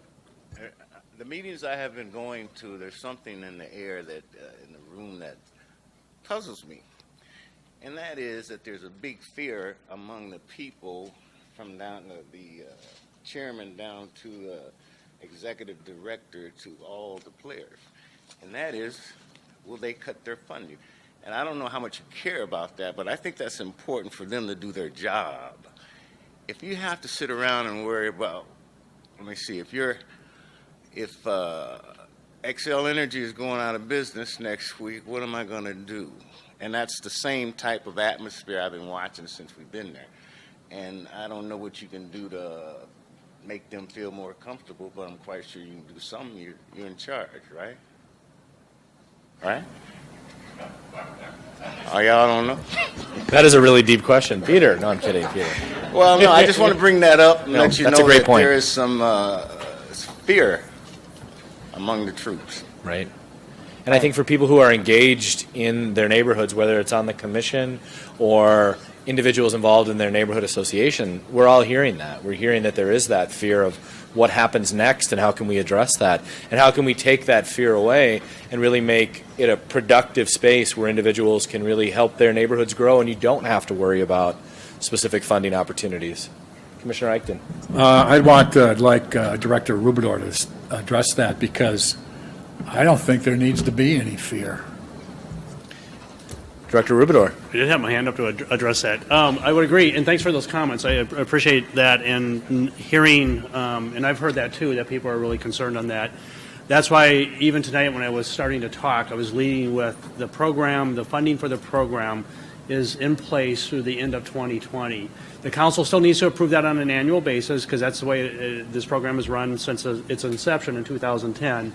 the meetings I have been going to, there's something in the air that in the room that puzzles me, and that is that there's a big fear among the people, from down to the chairman down to the executive director to all the players, and that is, will they cut their funding? And I don't know how much you care about that, but I think that's important for them to do their job. If you have to sit around and worry about, let me see, if Xcel Energy is going out of business next week, what am I going to do? And that's the same type of atmosphere I've been watching since we've been there. And I don't know what you can do to make them feel more comfortable, but I'm quite sure you can do something. You're in charge, right? Right? Oh, y'all don't know? That is a really deep question. Peter. No, I'm kidding, Peter. Well, no, I just want to bring that up and let you know that point. There is some fear among the troops. Right. And I think for people who are engaged in their neighborhoods, whether it's on the commission or individuals involved in their neighborhood association, we're all hearing that. We're hearing that there is that fear of what happens next and how can we address that, and how can we take that fear away and really make it a productive space where individuals can really help their neighborhoods grow and you don't have to worry about specific funding opportunities. Commissioner Eichten. I'd like Director Rubidor to address that, because I don't think there needs to be any fear. Director Rubidor. I did have my hand up to address that. I would agree, and thanks for those comments. I appreciate that, and hearing, and I've heard that too, that people are really concerned on that. That's why even tonight when I was starting to talk, I was leading with the program, the funding for the program, is in place through the end of 2020. The council still needs to approve that on an annual basis because that's the way this program is run since its inception in 2010.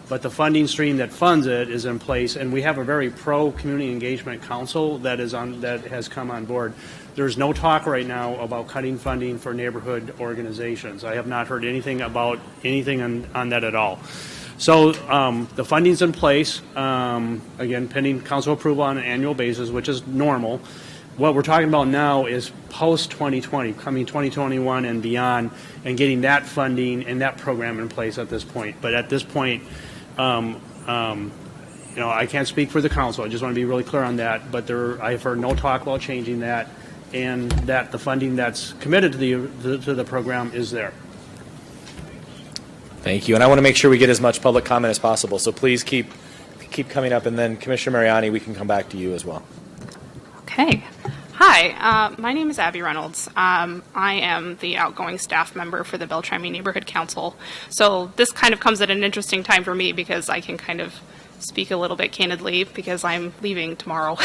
But the funding stream that funds it is in place, and we have a very pro-community engagement council that has come on board. There's no talk right now about cutting funding for neighborhood organizations. I have not heard anything about anything on that at all. So the funding's in place, again, pending council approval on an annual basis, which is normal. What we're talking about now is post-2020, coming 2021 and beyond, and getting that funding and that program in place at this point. But at this point, I can't speak for the council. I just want to be really clear on that. But I've heard no talk about changing that, and that the funding that's committed to the program is there. Thank you. And I want to make sure we get as much public comment as possible. So please keep coming up. And then Commissioner Mariani, we can come back to you as well. Okay. Hi, my name is Abby Reynolds. I am the outgoing staff member for the Beltrami Neighborhood Council. So this kind of comes at an interesting time for me because I can kind of speak a little bit candidly because I'm leaving tomorrow.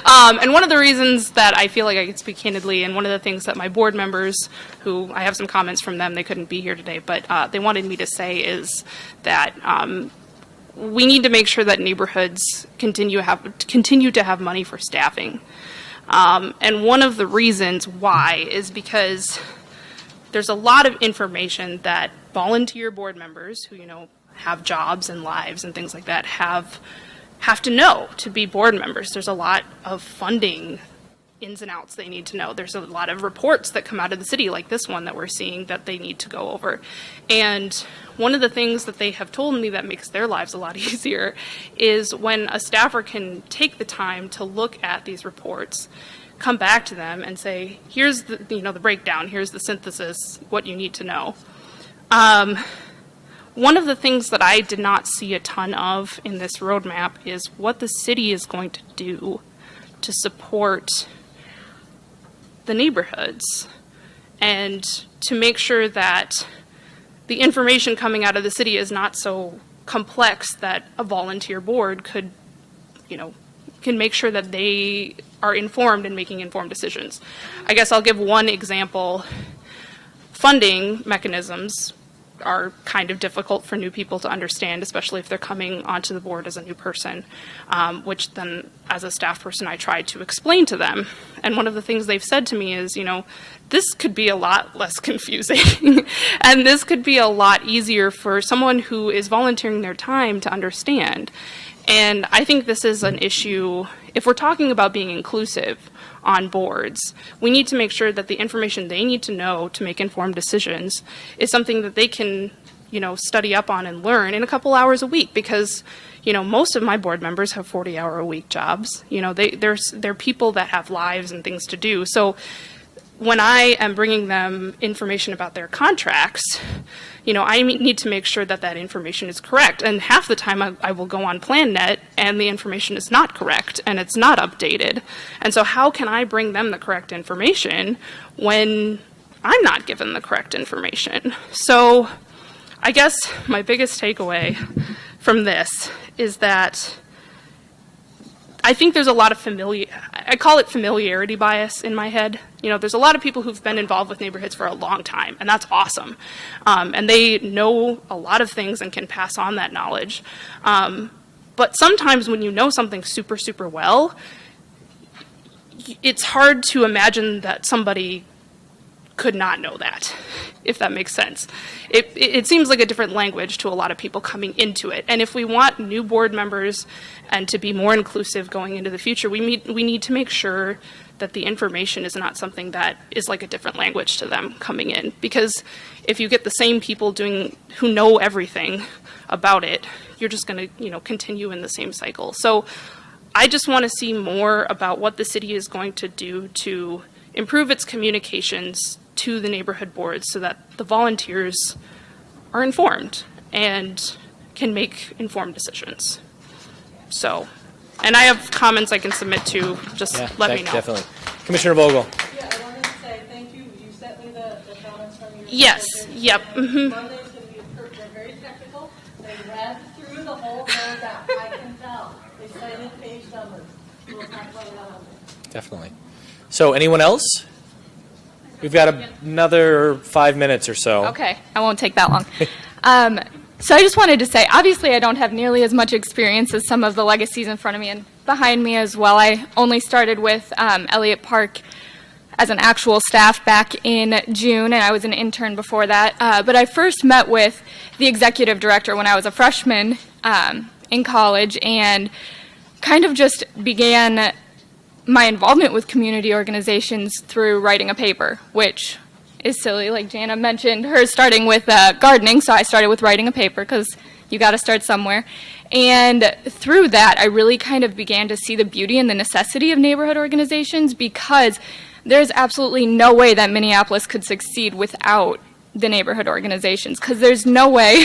And one of the reasons that I feel like I can speak candidly, and one of the things that my board members, who I have some comments from them, they couldn't be here today, but they wanted me to say is that we need to make sure that neighborhoods continue to have money for staffing. And one of the reasons why is because there's a lot of information that volunteer board members who, have jobs and lives and things like that have to know to be board members. There's a lot of funding ins and outs they need to know. There's a lot of reports that come out of the city like this one that we're seeing that they need to go over. And one of the things that they have told me that makes their lives a lot easier is when a staffer can take the time to look at these reports, come back to them and say, here's the, the breakdown, here's the synthesis, what you need to know. One of the things that I did not see a ton of in this roadmap is what the city is going to do to support the neighborhoods and to make sure that the information coming out of the city is not so complex that a volunteer board could, can make sure that they are informed and making informed decisions. I guess I'll give one example. Funding mechanisms are kind of difficult for new people to understand, especially if they're coming onto the board as a new person, which then as a staff person I tried to explain to them. And one of the things they've said to me is, this could be a lot less confusing and this could be a lot easier for someone who is volunteering their time to understand. And I think this is an issue, if we're talking about being inclusive on boards, we need to make sure that the information they need to know to make informed decisions is something that they can, study up on and learn in a couple hours a week because, most of my board members have 40-hour-a-week jobs. They're people that have lives and things to do. So when I am bringing them information about their contracts, I need to make sure that that information is correct. And half the time I will go on PlanNet and the information is not correct and it's not updated. And so how can I bring them the correct information when I'm not given the correct information? So I guess my biggest takeaway from this is that I think there's a lot of I call it familiarity bias in my head. There's a lot of people who've been involved with neighborhoods for a long time, and that's awesome. And they know a lot of things and can pass on that knowledge. But sometimes when you know something super, super well, it's hard to imagine that somebody could not know that, if that makes sense. It seems like a different language to a lot of people coming into it. And if we want new board members and to be more inclusive going into the future, we need to make sure that the information is not something that is like a different language to them coming in. Because if you get the same people who know everything about it, you're just going to continue in the same cycle. So I just want to see more about what the city is going to do to improve its communications to the neighborhood boards so that the volunteers are informed and can make informed decisions. So, and I have comments I can submit to, just let me know. Definitely. Commissioner Vogel. Yeah, I wanted to say thank you. You sent me the comments from your Yes, yep. Mm-hmm. Monday's going to be they're very technical. They read through the whole roadmap. I can tell. They cited page numbers. Definitely. So anyone else? We've got another 5 minutes or so. Okay, I won't take that long. So I just wanted to say, obviously I don't have nearly as much experience as some of the legacies in front of me and behind me as well. I only started with Elliott Park as an actual staff back in June, and I was an intern before that. But I first met with the executive director when I was a freshman in college, and kind of just began my involvement with community organizations through writing a paper, which is silly. Like Jana mentioned, her starting with gardening, so I started with writing a paper because you got to start somewhere. And through that, I really kind of began to see the beauty and the necessity of neighborhood organizations, because there's absolutely no way that Minneapolis could succeed without the neighborhood organizations, because there's no way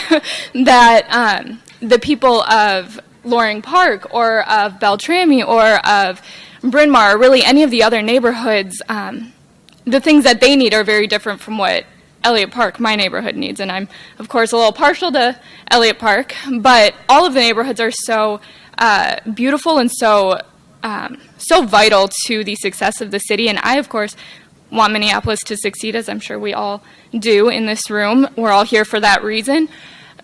that the people of Loring Park or of Beltrami or of Bryn Mawr, or really any of the other neighborhoods, the things that they need are very different from what Elliott Park, my neighborhood, needs. And I'm, of course, a little partial to Elliott Park, but all of the neighborhoods are so beautiful and so vital to the success of the city. And I, of course, want Minneapolis to succeed, as I'm sure we all do in this room. We're all here for that reason.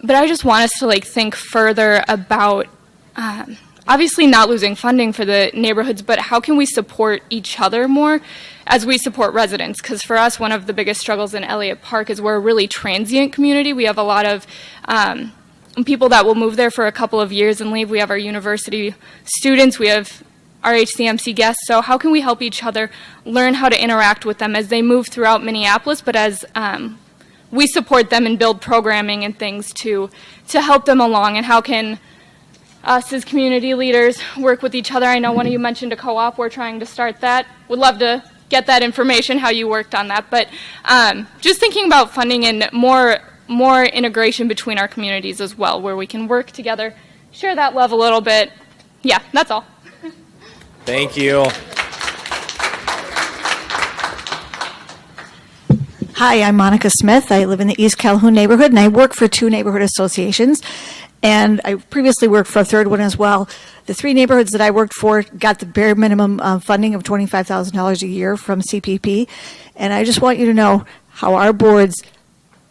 But I just want us to think further about obviously not losing funding for the neighborhoods, but how can we support each other more as we support residents? Because for us, one of the biggest struggles in Elliott Park is we're a really transient community. We have a lot of people that will move there for a couple of years and leave. We have our university students. We have our HCMC guests. So how can we help each other learn how to interact with them as they move throughout Minneapolis, but as we support them and build programming and things to help them along? And how can us as community leaders work with each other? I know one of you mentioned a co-op. We're trying to start that. Would love to get that information, how you worked on that. But just thinking about funding and more integration between our communities as well, where we can work together, share that love a little bit. Yeah, that's all. Thank you. Hi, I'm Monica Smith. I live in the East Calhoun neighborhood, and I work for 2 neighborhood associations. And I previously worked for a third one as well. The 3 neighborhoods that I worked for got the bare minimum funding of $25,000 a year from CPP. And I just want you to know how our boards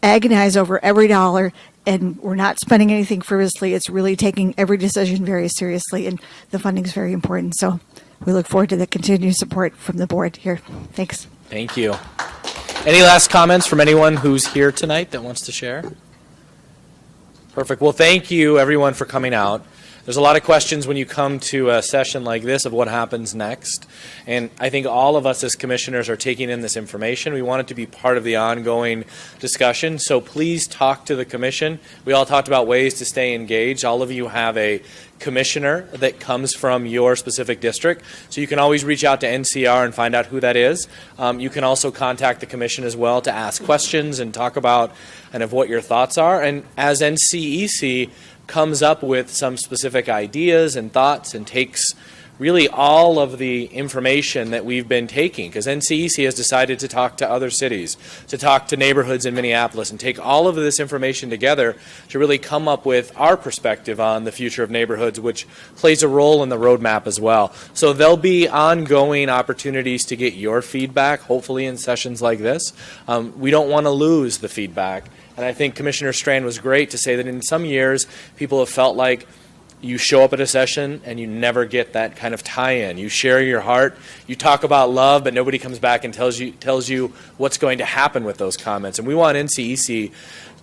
agonize over every dollar, and we're not spending anything frivolously. It's really taking every decision very seriously, and the funding is very important. So we look forward to the continued support from the board here. Thanks. Thank you. Any last comments from anyone who's here tonight that wants to share? Perfect. Well, thank you, everyone, for coming out. There's a lot of questions when you come to a session like this of what happens next. And I think all of us as commissioners are taking in this information. We want it to be part of the ongoing discussion. So please talk to the commission. We all talked about ways to stay engaged. All of you have a commissioner that comes from your specific district. So you can always reach out to NCR and find out who that is. You can also contact the commission as well to ask questions and talk about kind of what your thoughts are. And as NCEC comes up with some specific ideas and thoughts and takes really all of the information that we've been taking, because NCEC has decided to talk to other cities, to talk to neighborhoods in Minneapolis, and take all of this information together to really come up with our perspective on the future of neighborhoods, which plays a role in the roadmap as well. So there'll be ongoing opportunities to get your feedback, hopefully in sessions like this. We don't want to lose the feedback. And I think Commissioner Strand was great to say that in some years, people have felt like you show up at a session and you never get that kind of tie-in. You share your heart, you talk about love, but nobody comes back and tells you what's going to happen with those comments. And we want NCEC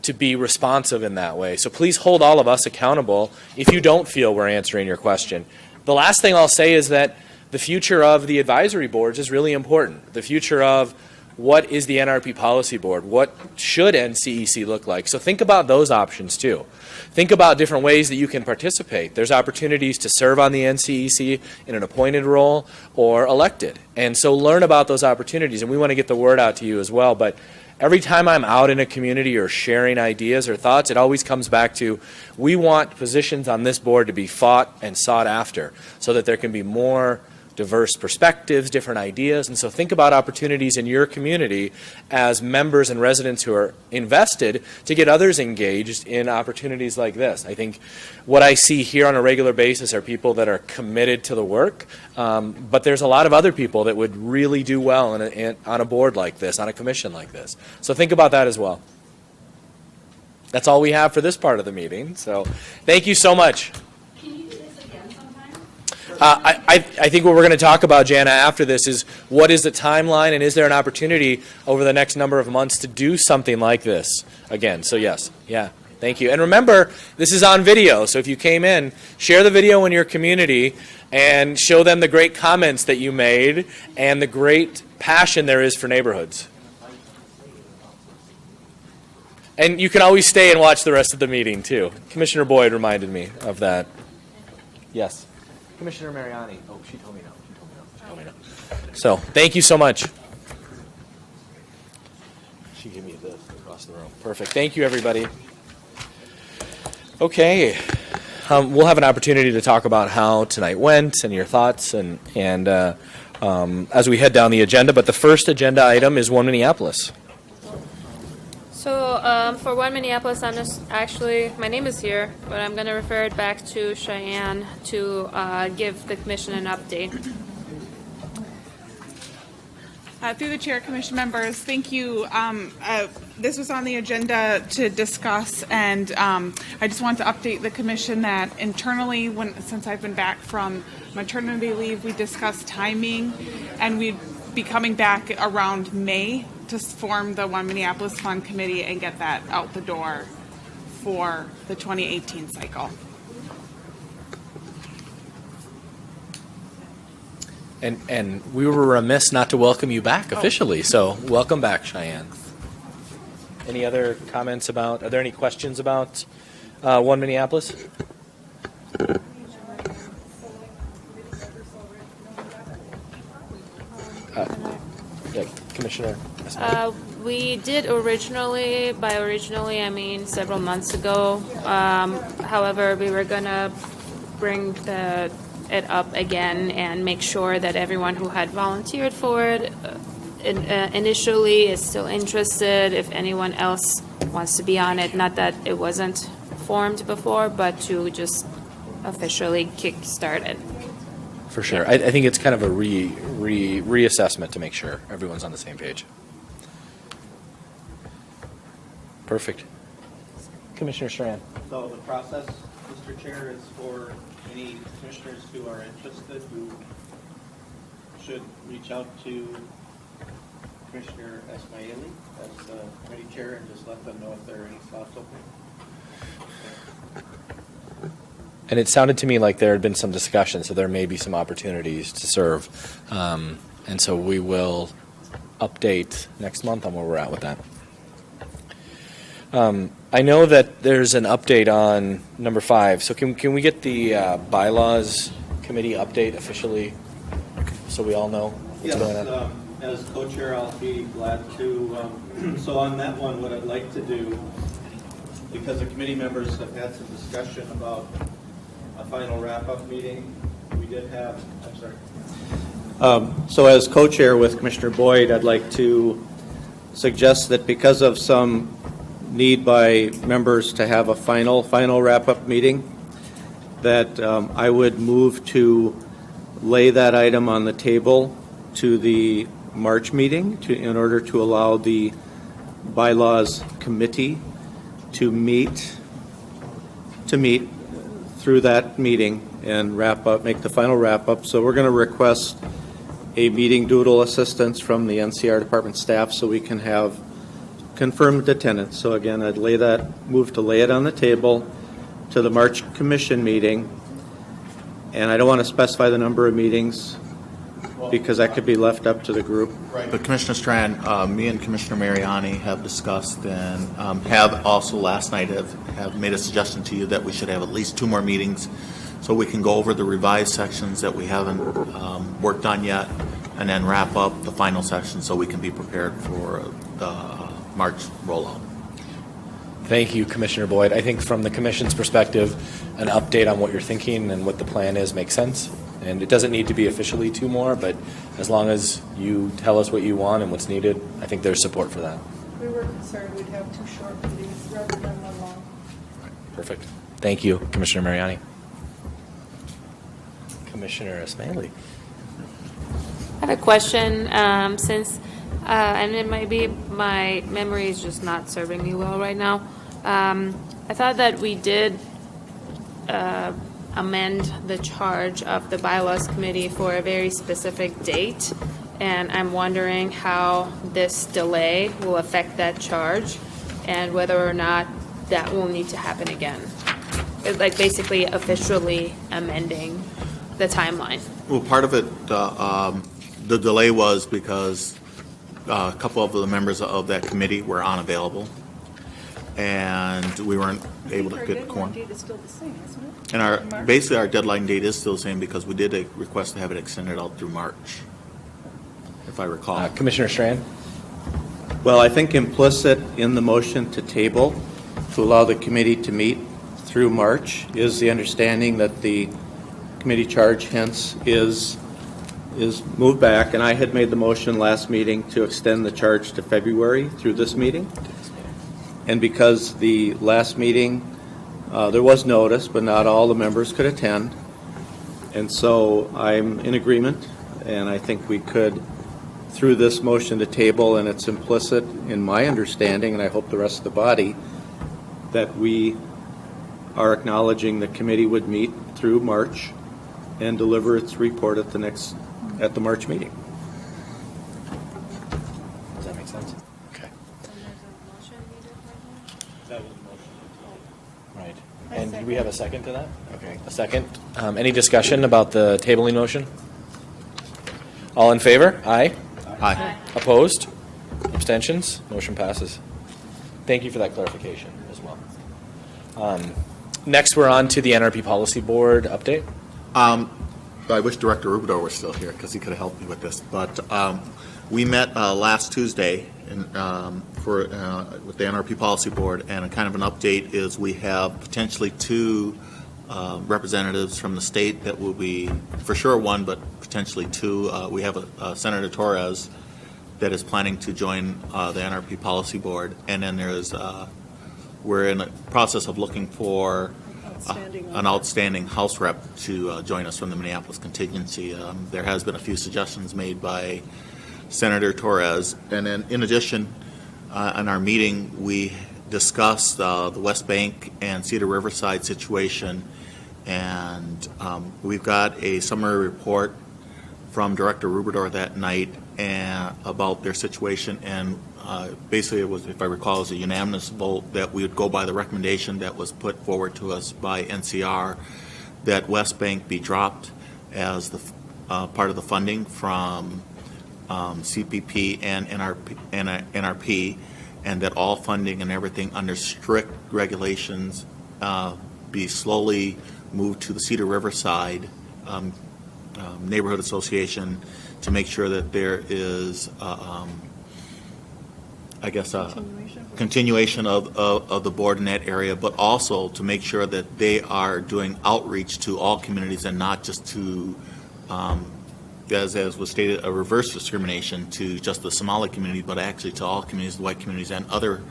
to be responsive in that way. So please hold all of us accountable if you don't feel we're answering your question. The last thing I'll say is that the future of the advisory boards is really important. The future of what is the NRP policy board? What should NCEC look like? So think about those options too. Think about different ways that you can participate. There's opportunities to serve on the NCEC in an appointed role or elected. And so learn about those opportunities. And we want to get the word out to you as well. But every time I'm out in a community or sharing ideas or thoughts, it always comes back to we want positions on this board to be fought and sought after so that there can be more diverse perspectives, different ideas. And so think about opportunities in your community as members and residents who are invested to get others engaged in opportunities like this. I think what I see here on a regular basis are people that are committed to the work, but there's a lot of other people that would really do well on a board like this, on a commission like this. So think about that as well. That's all we have for this part of the meeting. So thank you so much. Can you do this again sometime? I think what we're going to talk about, Jana, after this is what is the timeline and is there an opportunity over the next number of months to do something like this again? So yes, yeah, thank you. And remember, this is on video, so if you came in, share the video in your community and show them the great comments that you made and the great passion there is for neighborhoods. And you can always stay and watch the rest of the meeting, too. Commissioner Boyd reminded me of that. Yes. Commissioner Mariani. Oh, she told me no. She told me no. So, thank you so much. She gave me this across the room. Perfect. Thank you, everybody. Okay. We'll have an opportunity to talk about how tonight went and your thoughts and as we head down the agenda. But the first agenda item is One Minneapolis. So for One Minneapolis, my name is here, but I'm going to refer it back to Cheyenne to give the commission an update. Through the chair, commission members, thank you. This was on the agenda to discuss, and I just want to update the commission that internally, since I've been back from maternity leave, we discussed timing, and we'd be coming back around May to form the One Minneapolis Fund Committee and get that out the door for the 2018 cycle. And we were remiss not to welcome you back officially, so welcome back, Cheyenne. Any other comments are there any questions about One Minneapolis? Yeah, Commissioner. We did originally, by originally I mean several months ago. However, we were going to bring it up again and make sure that everyone who had volunteered for it initially is still interested. If anyone else wants to be on it, not that it wasn't formed before, but to just officially kick-start it. For sure. I think it's kind of a reassessment to make sure everyone's on the same page. Perfect. Commissioner Strand. So the process, Mr. Chair, is for any commissioners who are interested who should reach out to Commissioner Esmaili as the committee chair and just let them know if there are any slots open. And it sounded to me like there had been some discussion, so there may be some opportunities to serve. And so we will update next month on where we're at with that. I know that there's an update on number 5. So can we get the bylaws committee update officially so we all know what's going on? As co-chair, I'll be glad to. So on that one, what I'd like to do, because the committee members have had some discussion about a final wrap-up meeting, we did have, so as co-chair with Commissioner Boyd, I'd like to suggest that because of some need by members to have a final wrap-up meeting, that I would move to lay that item on the table to the March meeting in order to allow the bylaws committee to meet through that meeting and wrap up, make the final wrap up. So we're going to request a meeting doodle assistance from the NCR department staff so we can have confirmed attendance. So again, I'd move to lay it on the table to the March commission meeting. And I don't want to specify the number of meetings because that could be left up to the group. Right. But Commissioner Strand, me and Commissioner Mariani have discussed and have also last night have made a suggestion to you that we should have at least 2 more meetings so we can go over the revised sections that we haven't worked on yet and then wrap up the final section so we can be prepared for the March rollout. Thank you, Commissioner Boyd. I think from the Commission's perspective, an update on what you're thinking and what the plan is makes sense. And it doesn't need to be officially 2 more, but as long as you tell us what you want and what's needed, I think there's support for that. We were concerned we'd have 2 short meetings rather than 1 long. Perfect. Thank you, Commissioner Mariani. Commissioner Ismaili. I have a question, and it might be my memory is just not serving me well right now. I thought that we did amend the charge of the bylaws committee for a very specific date, and I'm wondering how this delay will affect that charge and whether or not that will need to happen again. It's like basically officially amending the timeline. Well, part of it, the delay was because a couple of the members of that committee were unavailable, and we weren't able to get quorum. Date is still the same, isn't it? And basically our deadline date is still the same because we did a request to have it extended out through March, if I recall. Commissioner Strand? Well, I think implicit in the motion to table to allow the committee to meet through March is the understanding that the committee charge hence is moved back, and I had made the motion last meeting to extend the charge to February through this meeting. And because the last meeting, there was notice, but not all the members could attend. And so I'm in agreement, and I think we could, through this motion to table, and it's implicit in my understanding, and I hope the rest of the body, that we are acknowledging the committee would meet through March and deliver its report at the March meeting. Does that make sense? Okay. Right. And do we have a second to that? Okay. A second. Any discussion about the tabling motion? All in favor? Aye. Aye. Opposed? Abstentions? Motion passes. Thank you for that clarification as well. Next, we're on to the NRP Policy Board update. I wish Director Rubidor was still here because he could have helped me with this. But we met last Tuesday with the NRP Policy Board, and a kind of an update is we have potentially 2 representatives from the state that will be, for sure 1, but potentially 2. We have Senator Torres that is planning to join the NRP Policy Board, and then we're in the process of looking for an outstanding House rep to join us from the Minneapolis contingency. There has been a few suggestions made by Senator Torres. And then in addition, in our meeting, we discussed the West Bank and Cedar Riverside situation. And we've got a summary report from Director Rubidor that night about their situation. And basically, it was, if I recall, it was a unanimous vote that we would go by the recommendation that was put forward to us by NCR, that West Bank be dropped as the part of the funding from CPP and NRP, and that all funding and everything under strict regulations be slowly moved to the Cedar Riverside Neighborhood Association to make sure that there is continuation of the board in that area, but also to make sure that they are doing outreach to all communities and not just to, as was stated, a reverse discrimination to just the Somali community, but actually to all communities, the white communities, and other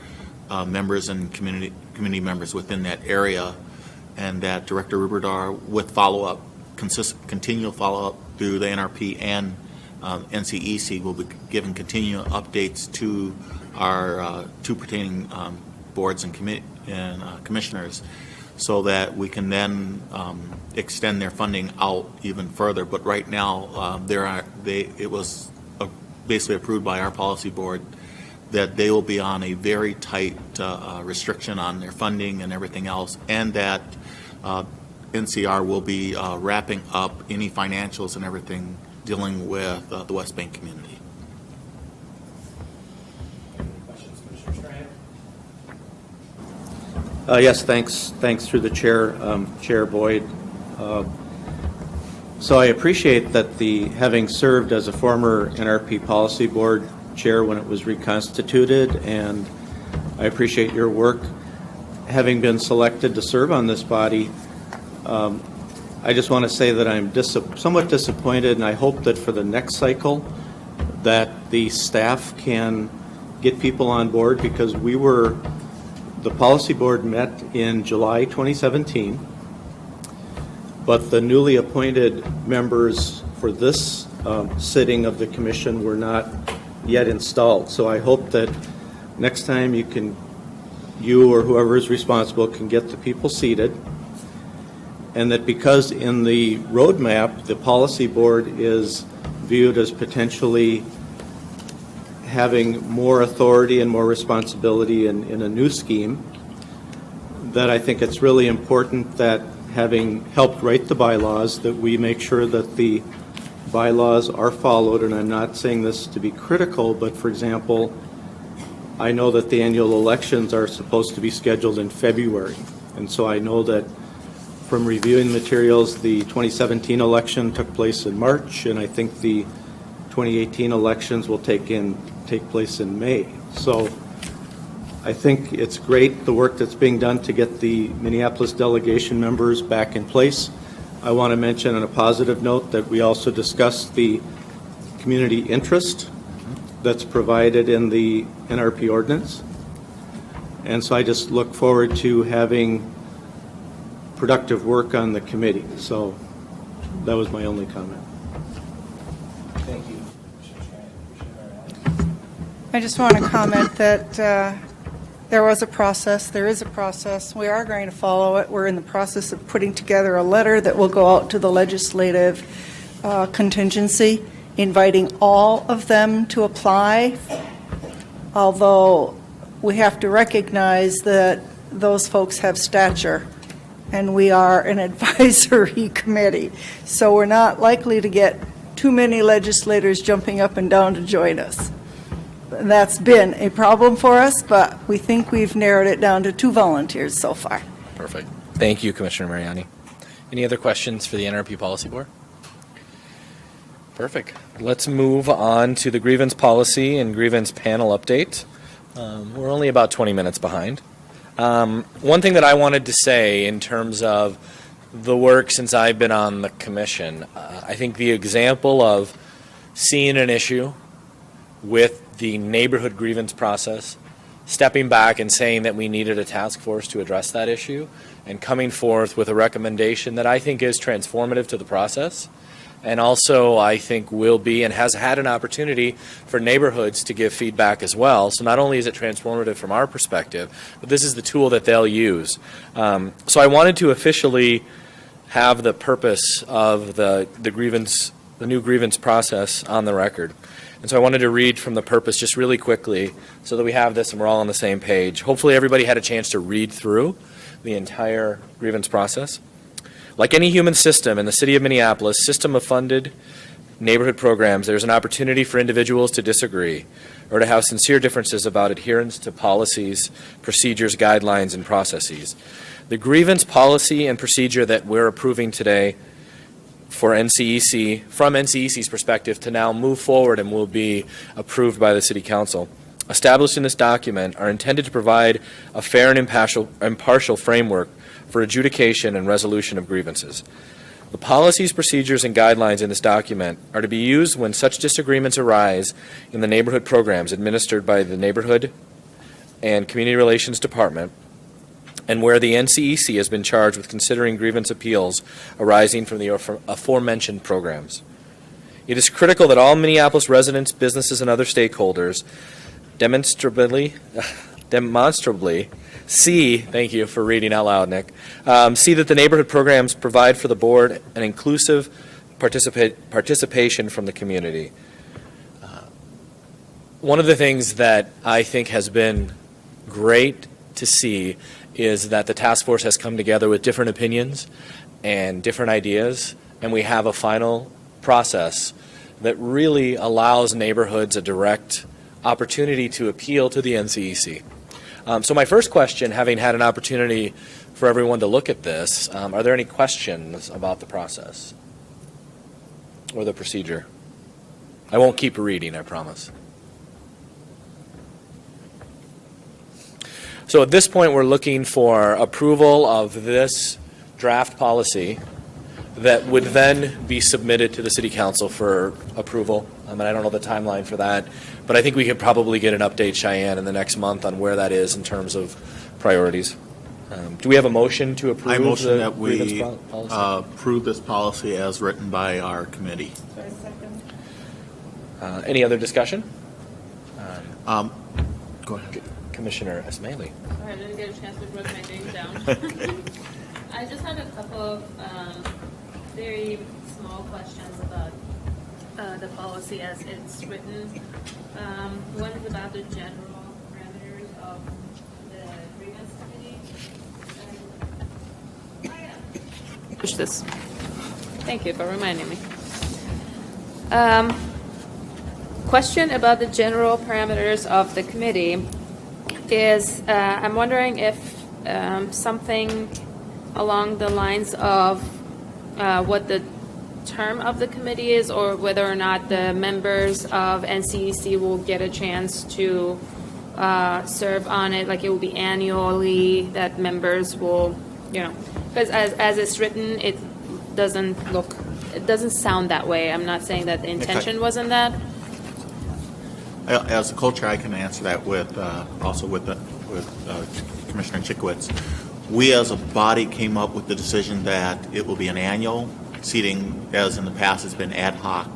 members and community members within that area, and that Director Rubidor, with follow-up, continual follow-up through the NRP and NCEC, will be giving continual updates to our 2 pertaining boards and commissioners, so that we can then extend their funding out even further. But right now, it was basically approved by our policy board that they will be on a very tight restriction on their funding and everything else, and that NCR will be wrapping up any financials and everything dealing with the West Bank community. Yes, thanks through the chair, Chair Boyd. So I appreciate that having served as a former NRP Policy Board chair when it was reconstituted, and I appreciate your work having been selected to serve on this body. I just want to say that I'm somewhat disappointed, and I hope that for the next cycle that the staff can get people on board, because the policy board met in July 2017, but the newly appointed members for this sitting of the commission were not yet installed. So I hope that next time you or whoever is responsible can get the people seated, and that because in the roadmap the policy board is viewed as potentially having more authority and more responsibility in a new scheme, that I think it's really important that, having helped write the bylaws, that we make sure that the bylaws are followed. And I'm not saying this to be critical, but for example, I know that the annual elections are supposed to be scheduled in February. And so I know that from reviewing materials, the 2017 election took place in March, and I think the 2018 elections will take place in May. So I think it's great, the work that's being done to get the Minneapolis delegation members back in place. I want to mention on a positive note that we also discussed the community interest that's provided in the NRP ordinance. And so I just look forward to having productive work on the committee. So that was my only comment. Thank you. I just want to comment that there was a process, there is a process. We are going to follow it. We're in the process of putting together a letter that will go out to the legislative contingency, inviting all of them to apply, although we have to recognize that those folks have stature, and we are an advisory committee. So we're not likely to get too many legislators jumping up and down to join us. That's been a problem for us, but we think we've narrowed it down to 2 volunteers so far. Perfect. Thank you, Commissioner Mariani. Any other questions for the NRP Policy Board? Perfect. Let's move on to the grievance policy and grievance panel update. We're only about 20 minutes behind. One thing that I wanted to say in terms of the work since I've been on the commission, I think the example of seeing an issue with the neighborhood grievance process, stepping back and saying that we needed a task force to address that issue, and coming forth with a recommendation that I think is transformative to the process, and also I think will be and has had an opportunity for neighborhoods to give feedback as well. So not only is it transformative from our perspective, but this is the tool that they'll use. So I wanted to officially have the purpose of the new grievance process on the record. And so I wanted to read from the purpose just really quickly so that we have this and we're all on the same page. Hopefully everybody had a chance to read through the entire grievance process. Like any human system in the city of Minneapolis, system of funded neighborhood programs, there's an opportunity for individuals to disagree or to have sincere differences about adherence to policies, procedures, guidelines, and processes. The grievance policy and procedure that we're approving today for NCEC, from NCEC's perspective, to now move forward and will be approved by the City Council, established in this document, are intended to provide a fair and impartial framework for adjudication and resolution of grievances. The policies, procedures, and guidelines in this document are to be used when such disagreements arise in the neighborhood programs administered by the Neighborhood and Community Relations Department, and where the NCEC has been charged with considering grievance appeals arising from the aforementioned programs. It is critical that all Minneapolis residents, businesses, and other stakeholders demonstrably see, thank you for reading out loud, Nick, see that the neighborhood programs provide for the board an inclusive participation from the community. One of the things that I think has been great to see is that the task force has come together with different opinions and different ideas, and we have a final process that really allows neighborhoods a direct opportunity to appeal to the NCEC. So my first question, having had an opportunity for everyone to look at this, are there any questions about the process or the procedure? I won't keep reading, I promise. So at this point, we're looking for approval of this draft policy that would then be submitted to the City Council for approval. And I don't know the timeline for that, but I think we could probably get an update, Cheyenne, in the next month on where that is in terms of priorities. Do we have a motion to approve? I motion that we grievance policy? approve this policy as written by our committee. Any other discussion? Go ahead. Commissioner Ismaili. Sorry, I didn't get a chance to write my name down. I just had a couple of very small questions about the policy as it's written. One is about the general parameters of the grievance committee. Push this. Thank you for reminding me. Question about the general parameters of the committee is I'm wondering if something along the lines of what the term of the committee is, or whether or not the members of NCEC will get a chance to serve on it, like it will be annually that members will, because as it's written, it doesn't sound that way. I'm not saying that the intention wasn't that. As a co-chair, I can answer that with Commissioner Chikowitz. We as a body came up with the decision that it will be an annual seating, as in the past has been ad hoc,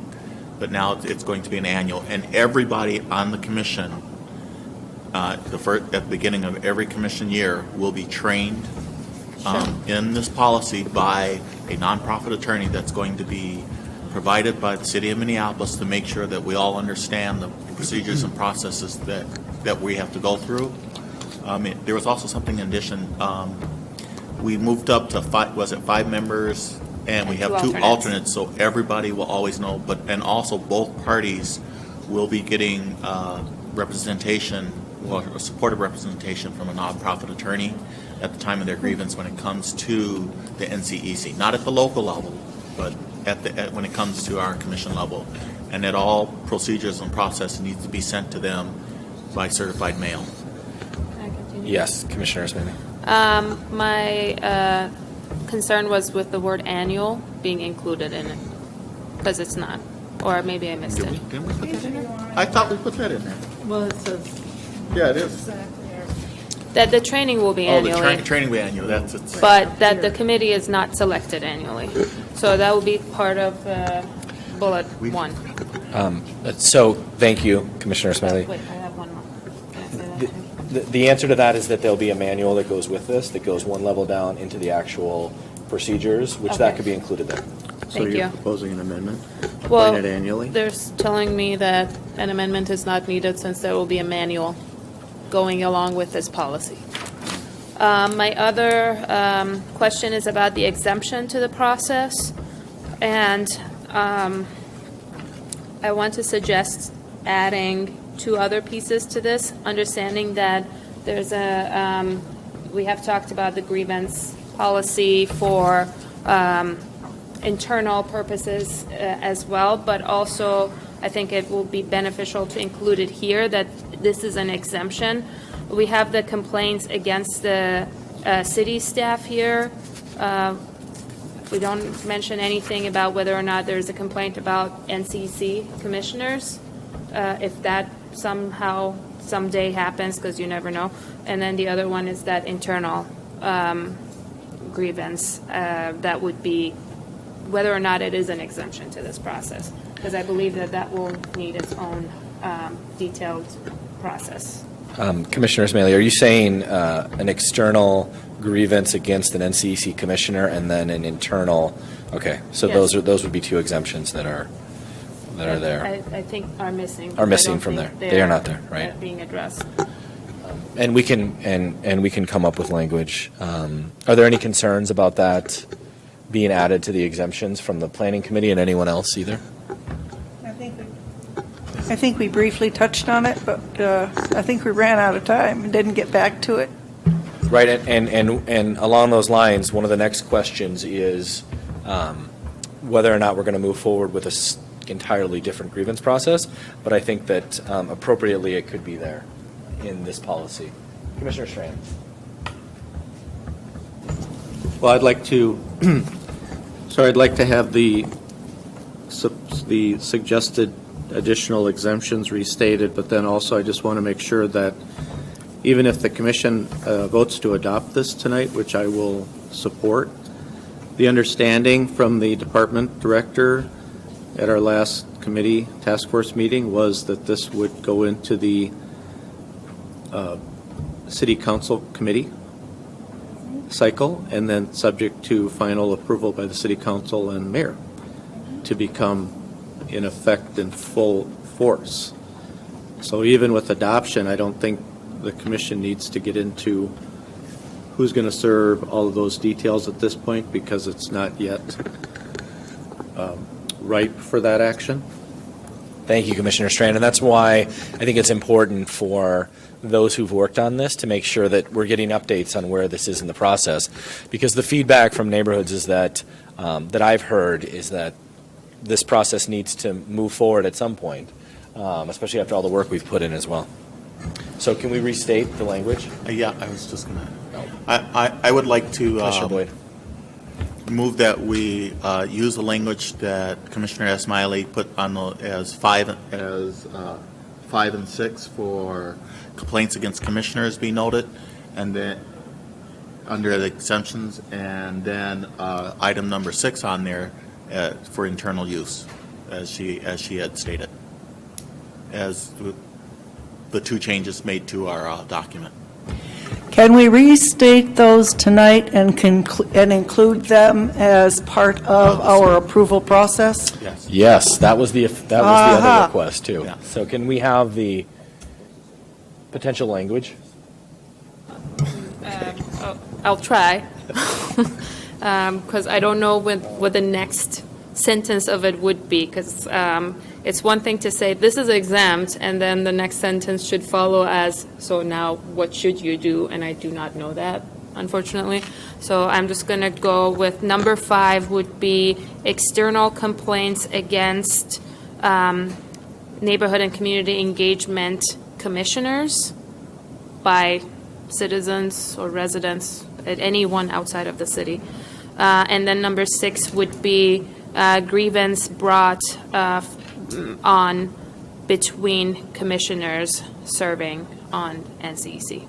but now it's going to be an annual. And everybody on the commission, at the beginning of every commission year, will be trained in this policy by a nonprofit attorney that's going to be provided by the City of Minneapolis to make sure that we all understand the procedures and processes that we have to go through. There was also something in addition. We moved up to 5 members, and we have 2 alternates, so everybody will always know. And also both parties will be getting representation, or supportive representation from a nonprofit attorney at the time of their grievance when it comes to the NCEC, not at the local level, but when it comes to our commission level, and that all procedures and process needs to be sent to them by certified mail. Yes, Commissioner Ismaili. My concern was with the word annual being included in it, because it's not. Or maybe I missed it. Didn't we put that in there? I thought we put that in there. Well, it says. Yeah, it is. That the training will be annually. The training will be annual. That's it. But that the committee is not selected annually. So that will be part of bullet 1. So thank you, Commissioner Ismaili. Wait, I have one more. Can I say that too? The answer to that is that there'll be a manual that goes with this, that goes one level down into the actual procedures, which that could be included there. So Thank you're you. proposing an amendment? Well, Appointed annually? they're telling me that an amendment is not needed since there will be a manual going along with this policy. My other question is about the exemption to the process, and I want to suggest adding 2 other pieces to this, understanding that there's we have talked about the grievance policy for internal purposes as well, but also I think it will be beneficial to include it here that this is an exemption. We have the complaints against the city staff here. We don't mention anything about whether or not there's a complaint about NCEC commissioners. If that somehow someday happens, because you never know. And then the other one is that internal grievance that would be whether or not it is an exemption to this process, because I believe that will need its own detailed process. Commissioner Ismaili, are you saying an external grievance against an NCEC commissioner and then an internal? Okay, so Yes. those would be 2 exemptions that are there. I think are missing. Are missing I don't from think there. They are not there, right? Being addressed. And we can come up with language. Are there any concerns about that being added to the exemptions from the planning committee and anyone else either? I think we briefly touched on it, but I think we ran out of time and didn't get back to it. Right, and along those lines, one of the next questions is whether or not we're going to move forward with an entirely different grievance process, but I think that appropriately it could be there in this policy. Commissioner Strand. Well, I'd like to So I'd like to have the suggested additional exemptions restated, but then also I just want to make sure that even if the commission votes to adopt this tonight, which I will support, the understanding from the department director at our last committee task force meeting was that this would go into the city council committee cycle and then subject to final approval by the city council and mayor to become in effect in full force. So even with adoption, I don't think the commission needs to get into who's going to serve all of those details at this point because it's not yet ripe for that action. Thank you, Commissioner Strand. And that's why I think it's important for those who've worked on this to make sure that we're getting updates on where this is in the process. Because the feedback from neighborhoods is that I've heard is that this process needs to move forward at some point, especially after all the work we've put in as well. So can we restate the language? Yeah, I was just going to. I would like to move that we use the language that Commissioner Esmaili put on as 5 and 6 for complaints against commissioners be noted, and then under the exemptions, and then item number 6 on there for internal use, as she had stated, as the 2 changes made to our document. Can we restate those tonight and include them as part of our approval process? Yes. Yes, that was the other request too. Yeah. So can we have the potential language? I'll try, because I don't know what the next sentence of it would be, because it's one thing to say this is exempt, and then the next sentence should follow as, so now what should you do? And I do not know that, unfortunately. So I'm just going to go with number 5 would be external complaints against neighborhood and community engagement commissioners by citizens or residents at anyone outside of the city. And then number 6 would be grievance brought on between commissioners serving on NCEC.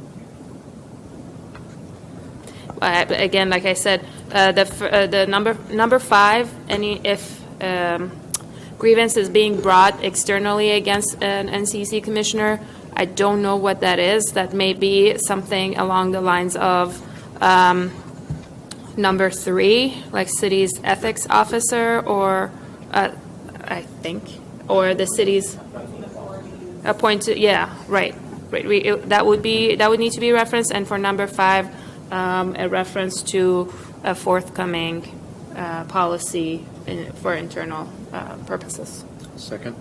Again, like I said, the number 5, if grievance is being brought externally against an NCEC commissioner, I don't know what that is. That may be something along the lines of number 3, like city's ethics officer, or I think, or the city's appointed. Yeah, right. That would need to be referenced. And for number 5, a reference to a forthcoming policy for internal purposes. Second.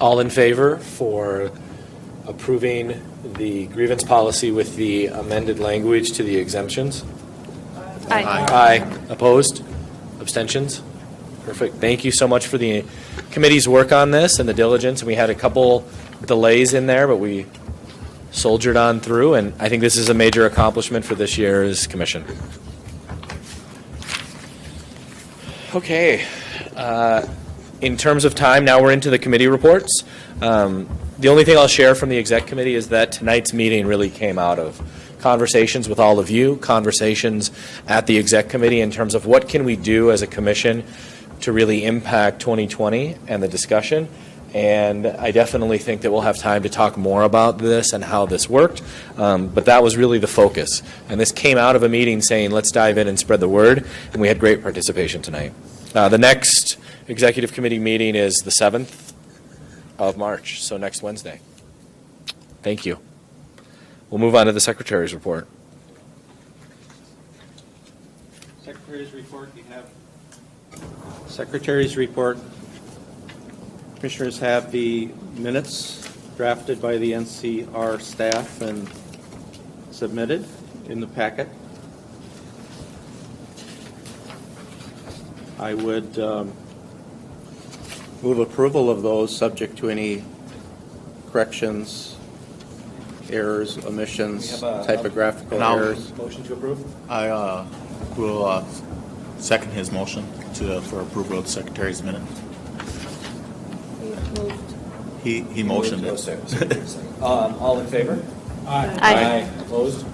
All in favor for approving the grievance policy with the amended language to the exemptions? Aye. Aye. Opposed? Abstentions? Perfect. Thank you so much for the committee's work on this and the diligence. We had a couple delays in there, but we soldiered on through, and I think this is a major accomplishment for this year's commission. Okay. In terms of time, now we're into the committee reports. The only thing I'll share from the exec committee is that tonight's meeting really came out of conversations with all of you, conversations at the exec committee in terms of what can we do as a commission to really impact 2020 and the discussion. And I definitely think that we'll have time to talk more about this and how this worked. But that was really the focus. And this came out of a meeting saying, let's dive in and spread the word. And we had great participation tonight. The next executive committee meeting is the 7th of March, so next Wednesday. Thank you. We'll move on to the Secretary's report. Secretary's report, you have Secretary's report. Commissioners have the minutes drafted by the NCR staff and submitted in the packet. I would move approval of those subject to any corrections errors, omissions, We have a- typographical And I'll- errors. Motion to approve? I will second his motion for approval of the secretary's minutes. He motioned it. All in favor? Aye. Opposed?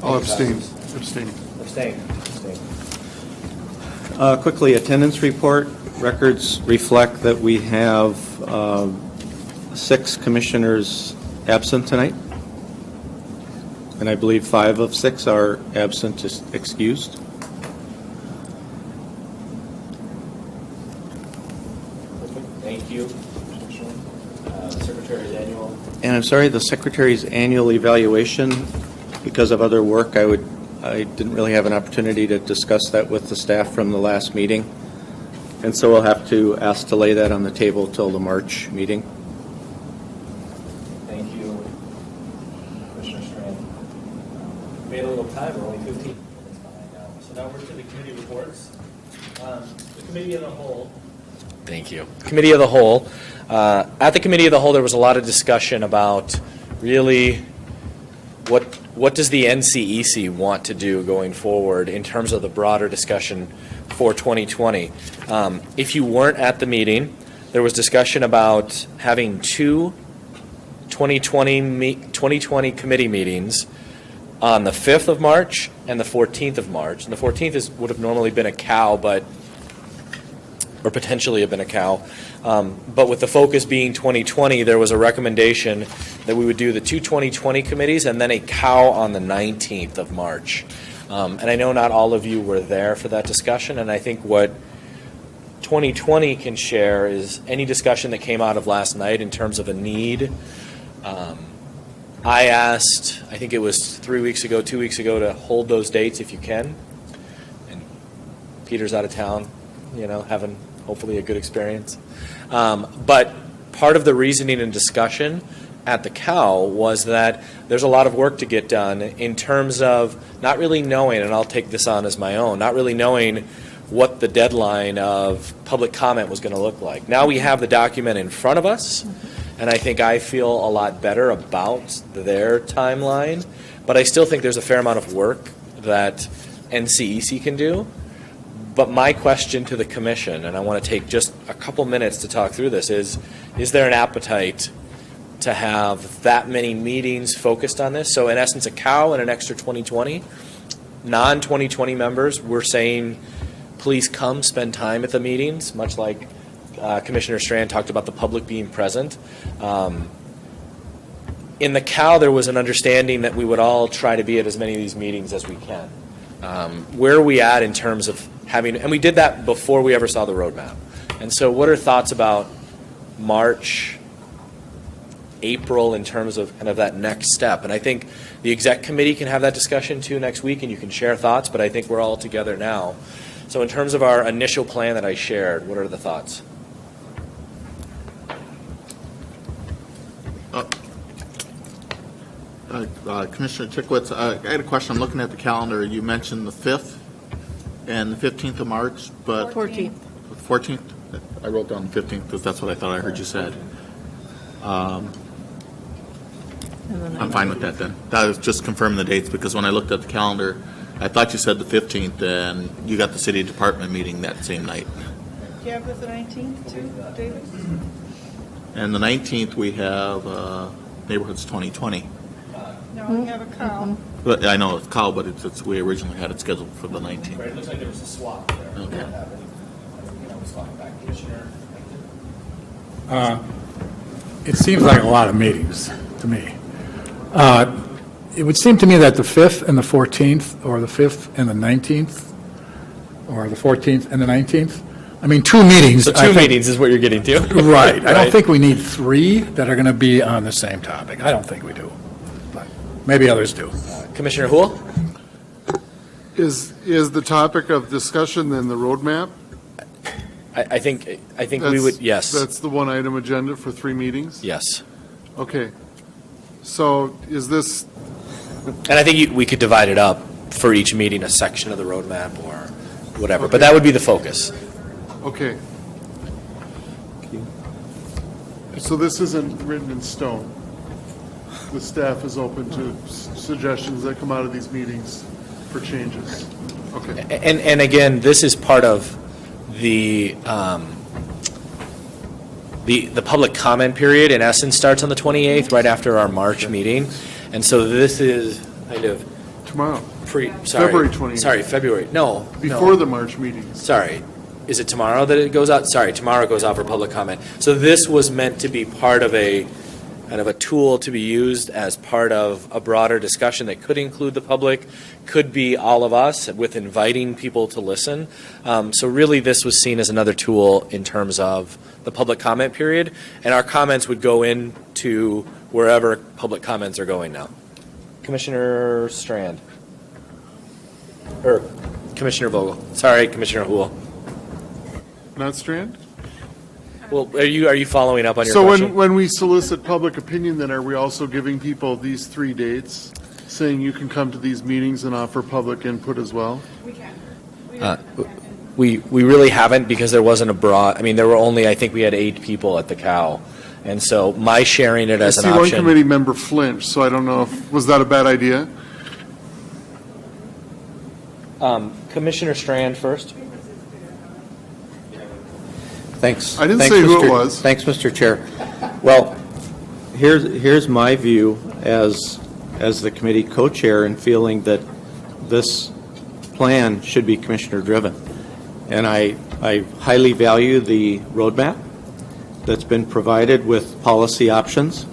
I'll Motion abstain. passes. Abstain. Abstain. Quickly, attendance report. Records reflect that we have 6 commissioners absent tonight. And I believe 5 of 6 are absent, just excused. Thank you. Secretary's annual. And I'm sorry, the secretary's annual evaluation, because of other work, I didn't really have an opportunity to discuss that with the staff from the last meeting. And so we'll have to ask to lay that on the table till the March meeting. Thank you, Commissioner Strand. Made a little time, we're only 15 minutes behind now. So now we're to the committee reports. The committee of the whole. Thank you. Committee of the whole. At the committee of the whole, there was a lot of discussion about really what does the NCEC want to do going forward in terms of the broader discussion for 2020. If you weren't at the meeting, there was discussion about having 2 2020 committee meetings on the 5th of March and the 14th of March. And the 14th would have normally been a cow, or potentially have been a cow. But with the focus being 2020, there was a recommendation that we would do the 2 2020 committees and then a cow on the 19th of March. And I know not all of you were there for that discussion, and I think what 2020 can share is any discussion that came out of last night in terms of a need. I asked, I think it was 2 weeks ago, to hold those dates if you can. And Peter's out of town, having hopefully a good experience. But part of the reasoning and discussion at the cow was that there's a lot of work to get done in terms of not really knowing, and I'll take this on as my own, not really knowing what the deadline of public comment was going to look like. Now we have the document in front of us, and I think I feel a lot better about their timeline, but I still think there's a fair amount of work that NCEC can do. But my question to the commission, and I want to take just a couple minutes to talk through this, is there an appetite to have that many meetings focused on this? So in essence, a cow and an extra 2020. Non-2020 members, we're saying, please come spend time at the meetings, much like Commissioner Strand talked about the public being present. In the cow, there was an understanding that we would all try to be at as many of these meetings as we can. Where are we at in terms of having, and we did that before we ever saw the roadmap. And so what are thoughts about March, April in terms of kind of that next step? And I think the exec committee can have that discussion too next week, and you can share thoughts, but I think we're all together now. So in terms of our initial plan that I shared, what are the thoughts? Commissioner Chickwitz, I had a question. I'm looking at the calendar. You mentioned the 5th and the 15th of March, but 14th. 14th? I wrote down the 15th because that's what I thought I heard you said. I'm fine with that then. That was just confirming the dates because when I looked at the calendar, I thought you said the 15th and you got the city department meeting that same night. Do you have the 19th too, David? And the 19th we have Neighborhoods 2020. No, we have a cow. But I know it's cow, but it's we originally had it scheduled for the 19th. Right, it looks like there was a swap there. Okay. It seems like a lot of meetings to me. It would seem to me that the 5th and the 14th, or the 5th and the 19th, or the 14th and the 19th, I mean, 2 meetings. So 2 meetings is what you're getting to? Right. I don't think we need 3 that are going to be on the same topic. I don't think we do. But maybe others do. Commissioner Houle? Is the topic of discussion then the roadmap? I think we would, yes. That's the one item agenda for 3 meetings? Yes. Okay. So is this, And I think we could divide it up for each meeting, a section of the roadmap or whatever, but that would be the focus. okay. So this isn't written in stone? the staff is open to suggestions that come out of these meetings for changes. Okay. And again, this is part of the public comment period, in essence, starts on the 28th, right after our March meeting. And so this is kind of tomorrow. February 28th. Sorry, February. No. Before the March meetings. Sorry. Is it tomorrow that it goes out? Sorry, tomorrow it goes out for public comment. So this was meant to be part of a kind of a tool to be used as part of a broader discussion that could include the public, could be all of us, with inviting people to listen. So really this was seen as another tool in terms of the public comment period, and our comments would go into wherever public comments are going now. Commissioner Strand. Or Commissioner Vogel. Sorry, Commissioner Houle. Not Strand? Well, are you following up on your question? question? So when we solicit public opinion, then are we also giving people these 3 dates, saying you can come to these meetings and offer public input as well? We can. We really haven't, because there wasn't a broad, I mean, there were only, I think we had 8 people at the COW. And so my sharing it as an option. I see one committee member flinch, so I don't know if, was that a bad idea? Commissioner Strand first. Thanks. I didn't Thanks, say who Mr. it was. Thanks, Mr. Chair. Well, here's my view as the committee co-chair, and feeling that this plan should be commissioner-driven. And I highly value the roadmap that's been provided with policy options,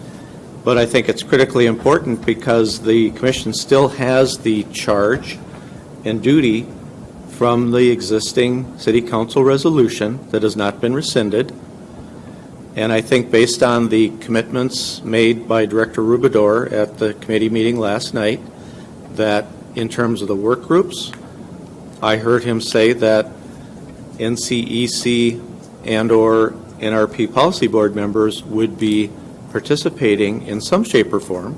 but I think it's critically important because the commission still has the charge and duty from the existing city council resolution that has not been rescinded. And I think based on the commitments made by Director Rubador at the committee meeting last night, that in terms of the work groups, I heard him say that NCEC and or NRP policy board members would be participating in some shape or form.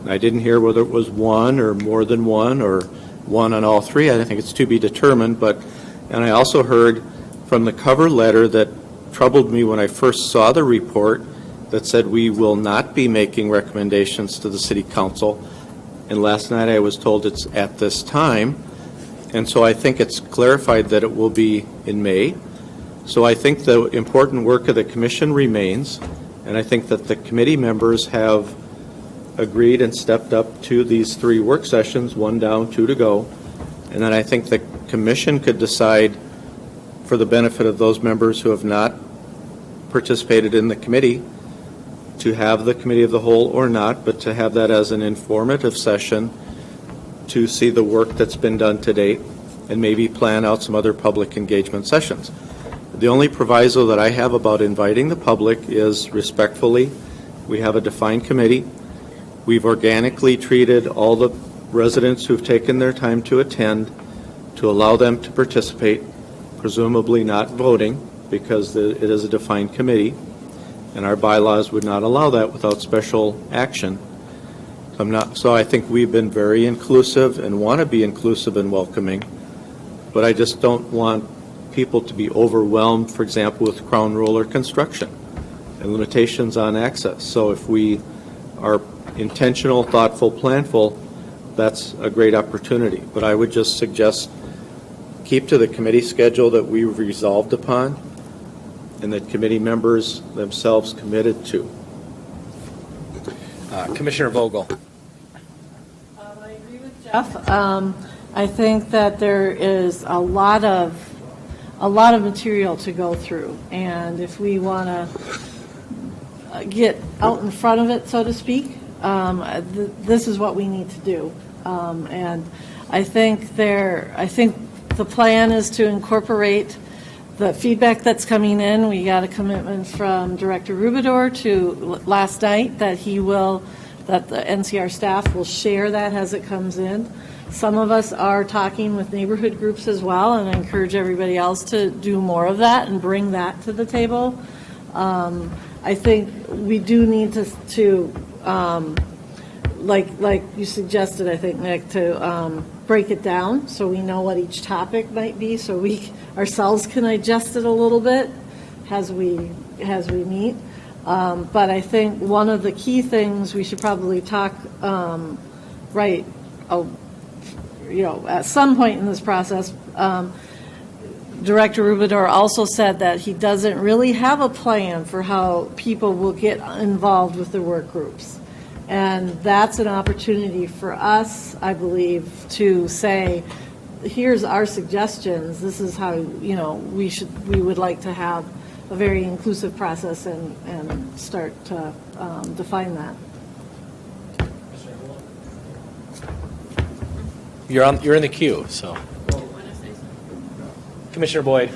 I didn't hear whether it was one or more than one or one on all 3. I think it's to be determined. And I also heard from the cover letter that troubled me when I first saw the report that said we will not be making recommendations to the city council. And last night I was told it's at this time. And so I think it's clarified that it will be in May. So I think the important work of the commission remains, and I think that the committee members have agreed and stepped up to these 3 work sessions, 1 down, 2 to go. And then I think the commission could decide, for the benefit of those members who have not participated in the committee, to have the committee of the whole or not, but to have that as an informative session to see the work that's been done to date and maybe plan out some other public engagement sessions. The only proviso that I have about inviting the public is, respectfully, we have a defined committee. We've organically treated all the residents who've taken their time to attend to allow them to participate, presumably not voting, because it is a defined committee, and our bylaws would not allow that without special action. So I think we've been very inclusive and want to be inclusive and welcoming, but I just don't want people to be overwhelmed, for example, with crown roller construction and limitations on access. So if we are intentional, thoughtful, planful, that's a great opportunity. But I would just suggest keep to the committee schedule that we've resolved upon and that committee members themselves committed to. Commissioner Vogel. I agree with Jeff. I think that there is a lot of material to go through, and if we want to get out in front of it, so to speak, this is what we need to do. And I think the plan is to incorporate the feedback that's coming in. We got a commitment from Director Rubador last night that that the NCR staff will share that as it comes in. Some of us are talking with neighborhood groups as well, and I encourage everybody else to do more of that and bring that to the table. I think we do need to like you suggested, I think, Nick, to break it down so we know what each topic might be, so we ourselves can adjust it a little bit as we meet. But I think one of the key things we should probably talk, at some point in this process, Director Rubidor also said that he doesn't really have a plan for how people will get involved with the work groups. And that's an opportunity for us, I believe, to say, here's our suggestions. This is how, we would like to have a very inclusive process and start to define that. You're in the queue, so. Commissioner Boyd.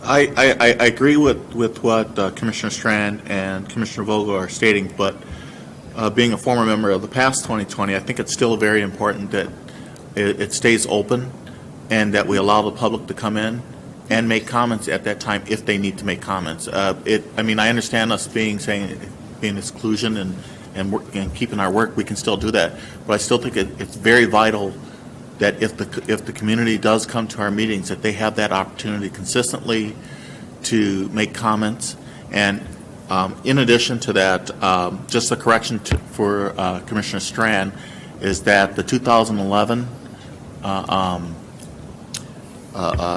I agree with what Commissioner Strand and Commissioner Vogel are stating, but being a former member of the past 2020, I think it's still very important that it stays open and that we allow the public to come in and make comments at that time if they need to make comments. I understand us being exclusion and keeping our work, we can still do that, but I still think it's very vital that if the community does come to our meetings, that they have that opportunity consistently to make comments. And in addition to that, just a correction for Commissioner Strand is that the 2011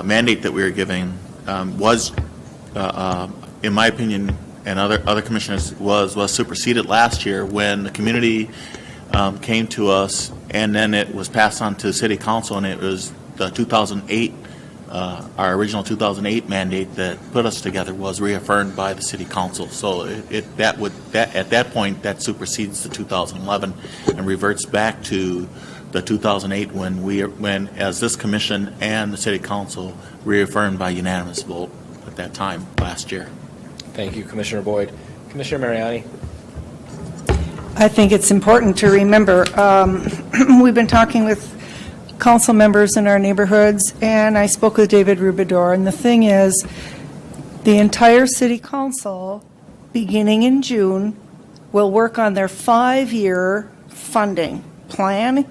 mandate that we were giving was, in my opinion, and other commissioners, was superseded last year when the community came to us, and then it was passed on to City Council, and it was the 2008, our original 2008 mandate that put us together was reaffirmed by the City Council. So at that point, that supersedes the 2011 and reverts back to the 2008 when as this commission and the City Council reaffirmed by unanimous vote at that time last year. Thank you, Commissioner Boyd. Commissioner Mariani. I think it's important to remember, we've been talking with council members in our neighborhoods, and I spoke with David Rubidor, and the thing is, the entire city council, beginning in June, will work on their 5-year funding plan,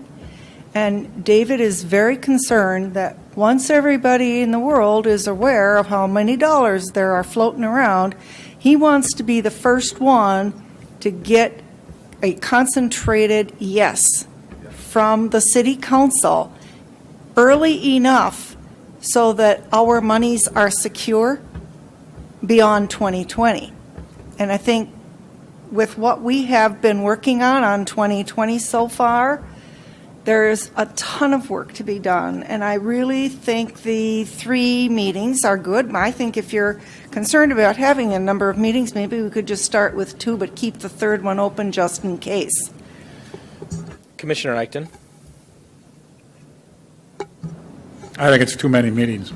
and David is very concerned that once everybody in the world is aware of how many dollars there are floating around, he wants to be the first one to get a concentrated yes from the city council early enough so that our monies are secure beyond 2020. And I think with what we have been working on 2020 so far, there's a ton of work to be done, and I really think the 3 meetings are good. I think if you're concerned about having a number of meetings, maybe we could just start with 2, but keep the 3rd one open just in case. Commissioner Eichten. I think it's too many meetings.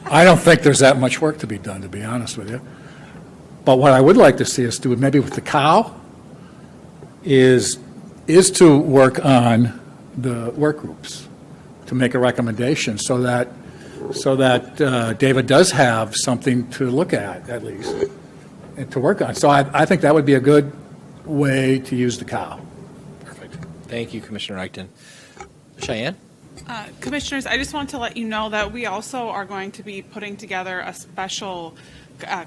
I don't think there's that much work to be done, to be honest with you. But what I would like to see us do, maybe with the cow, is to work on the work groups, to make a recommendation so that David does have something to look at least, and to work on. So I think that would be a good way to use the cow. Perfect. Thank you, Commissioner Eichten. Cheyenne? Commissioners, I just want to let you know that we also are going to be putting together a special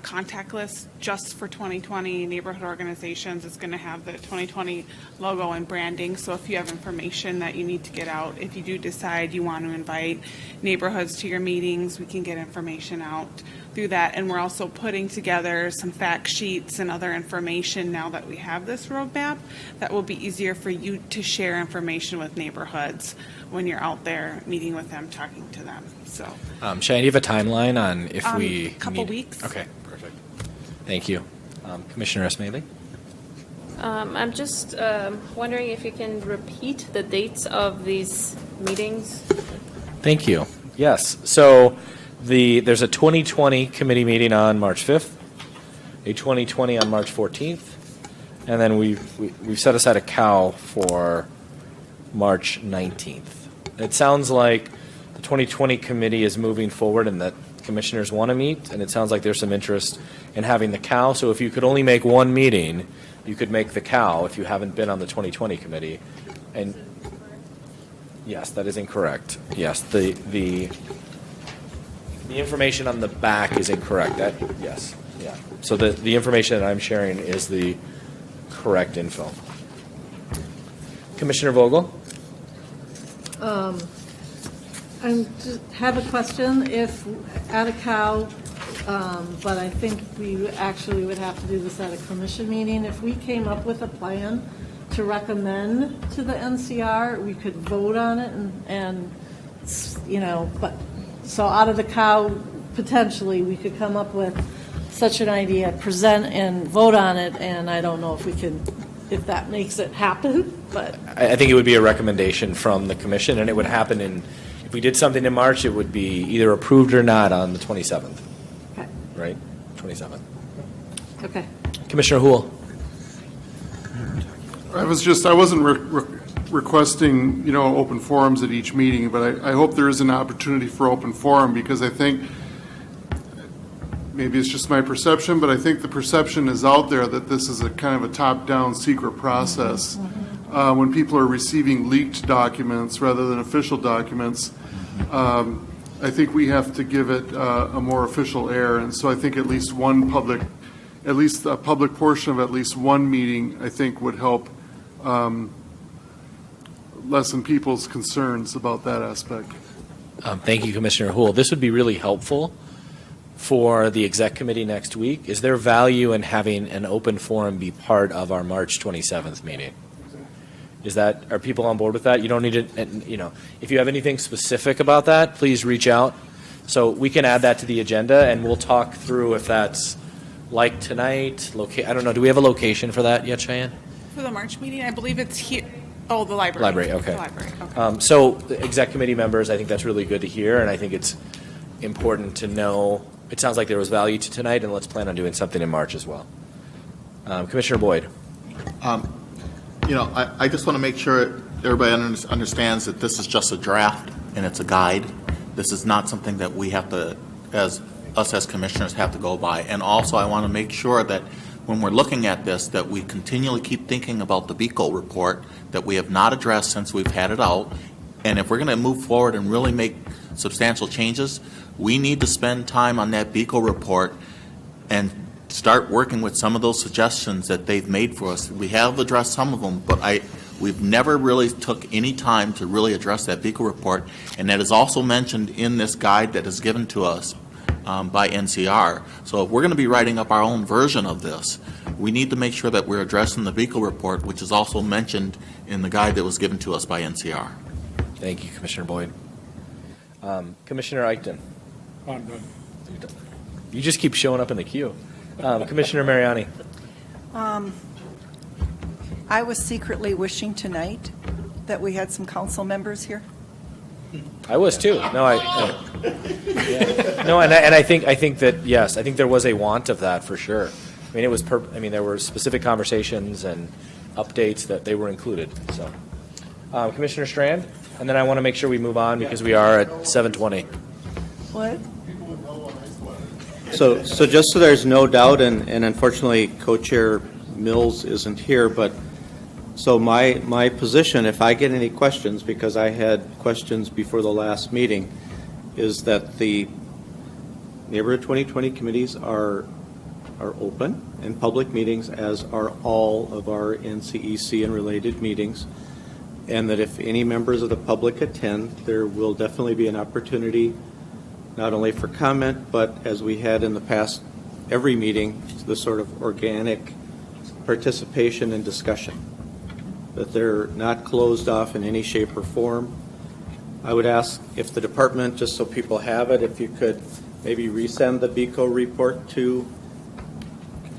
contact list just for 2020 neighborhood organizations. It's going to have the 2020 logo and branding. So if you have information that you need to get out, if you do decide you want to invite neighborhoods to your meetings, we can get information out through that. And we're also putting together some fact sheets and other information now that we have this roadmap that will be easier for you to share information with neighborhoods when you're out there meeting with them, talking to them. So, Cheyenne, do you have a timeline on if we a couple weeks? Okay, perfect. Thank you. Commissioner Esmaili? I'm just wondering if you can repeat the dates of these meetings. Thank you. Yes. So there's a 2020 committee meeting on March 5th, a 2020 on March 14th, and then we've set aside a cow for March 19th. It sounds like the 2020 committee is moving forward and that commissioners want to meet, and it sounds like there's some interest in having the cow. So if you could only make one meeting, you could make the cow if you haven't been on the 2020 committee. And yes, that is incorrect. Yes, the information on the back is incorrect. Yes. Yeah. So the information that I'm sharing is the correct info. Commissioner Vogel? I just have a question. If at a cow, but I think we actually would have to do this at a commission meeting. If we came up with a plan to recommend to the NCR, we could vote on it and but so out of the cow, potentially we could come up with such an idea, present and vote on it, and I don't know if that makes it happen, but. I think it would be a recommendation from the commission, and it would happen if we did something in March, it would be either approved or not on the 27th. Okay. Right? 27th. Okay. Commissioner Houle. I wasn't requesting, open forums at each meeting, but I hope there is an opportunity for open forum, because I think, maybe it's just my perception, but I think the perception is out there that this is a kind of a top-down secret process. When people are receiving leaked documents rather than official documents, I think we have to give it a more official air. And so I think at least a public portion of at least one meeting, I think, would help lessen people's concerns about that aspect. Thank you, Commissioner Houle. This would be really helpful for the exec committee next week. Is there value in having an open forum be part of our March 27th meeting? Are people on board with that? You don't need to, if you have anything specific about that, please reach out. So we can add that to the agenda, and we'll talk through if that's like tonight. I don't know. Do we have a location for that yet, Cheyenne? For the March meeting, I believe it's here. Oh, the library. Library, okay. The library, okay. So the exec committee members, I think that's really good to hear, and I think it's important to know. It sounds like there was value to tonight, and let's plan on doing something in March as well. Commissioner Boyd. I just want to make sure everybody understands that this is just a draft and it's a guide. This is not something that we have to, as commissioners, have to go by. And also, I want to make sure that when we're looking at this, that we continually keep thinking about the BECO report that we have not addressed since we've had it out. And if we're going to move forward and really make substantial changes, we need to spend time on that BECO report and start working with some of those suggestions that they've made for us. We have addressed some of them, but we've never really took any time to really address that BECO report, and that is also mentioned in this guide that is given to us by NCR. So if we're going to be writing up our own version of this, we need to make sure that we're addressing the BECO report, which is also mentioned in the guide that was given to us by NCR. Thank you, Commissioner Boyd. Commissioner Eichten. I'm done. You just keep showing up in the queue. Commissioner Mariani. I was secretly wishing tonight that we had some council members here. I was too. No, and I think that yes, I think there was a want of that for sure. I mean, there were specific conversations and updates that they were included. So, Commissioner Strand, and then I want to make sure we move on because we are at 7:20. What? So just so there's no doubt, and unfortunately Co-Chair Mills isn't here, but so my position, if I get any questions, because I had questions before the last meeting, is that the Neighborhood 2020 committees are open in public meetings, as are all of our NCEC and related meetings, and that if any members of the public attend, there will definitely be an opportunity not only for comment, but as we had in the past, every meeting, the sort of organic participation and discussion, that they're not closed off in any shape or form. I would ask if the department, just so people have it, if you could maybe resend the BECO report to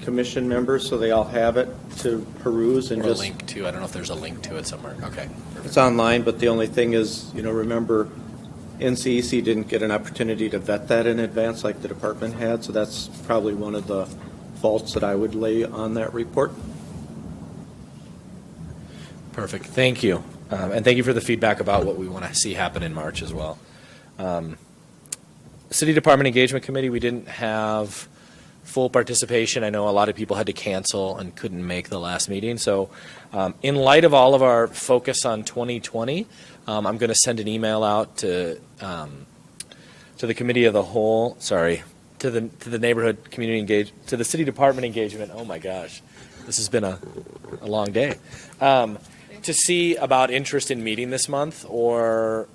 commission members so they all have it to peruse and Or just a link to. I don't know if there's a link to it somewhere. Okay. It's online, but the only thing is, remember, NCEC didn't get an opportunity to vet that in advance like the department had, so that's probably one of the faults that I would lay on that report. Perfect. Thank you. And thank you for the feedback about what we want to see happen in March as well. City Department Engagement Committee, we didn't have full participation. I know a lot of people had to cancel and couldn't make the last meeting. So in light of all of our focus on 2020, I'm going to send an email out to the committee of the whole. Sorry, to the neighborhood community to the city department engagement. Oh my gosh, this has been a long day. To see about interest in meeting this month or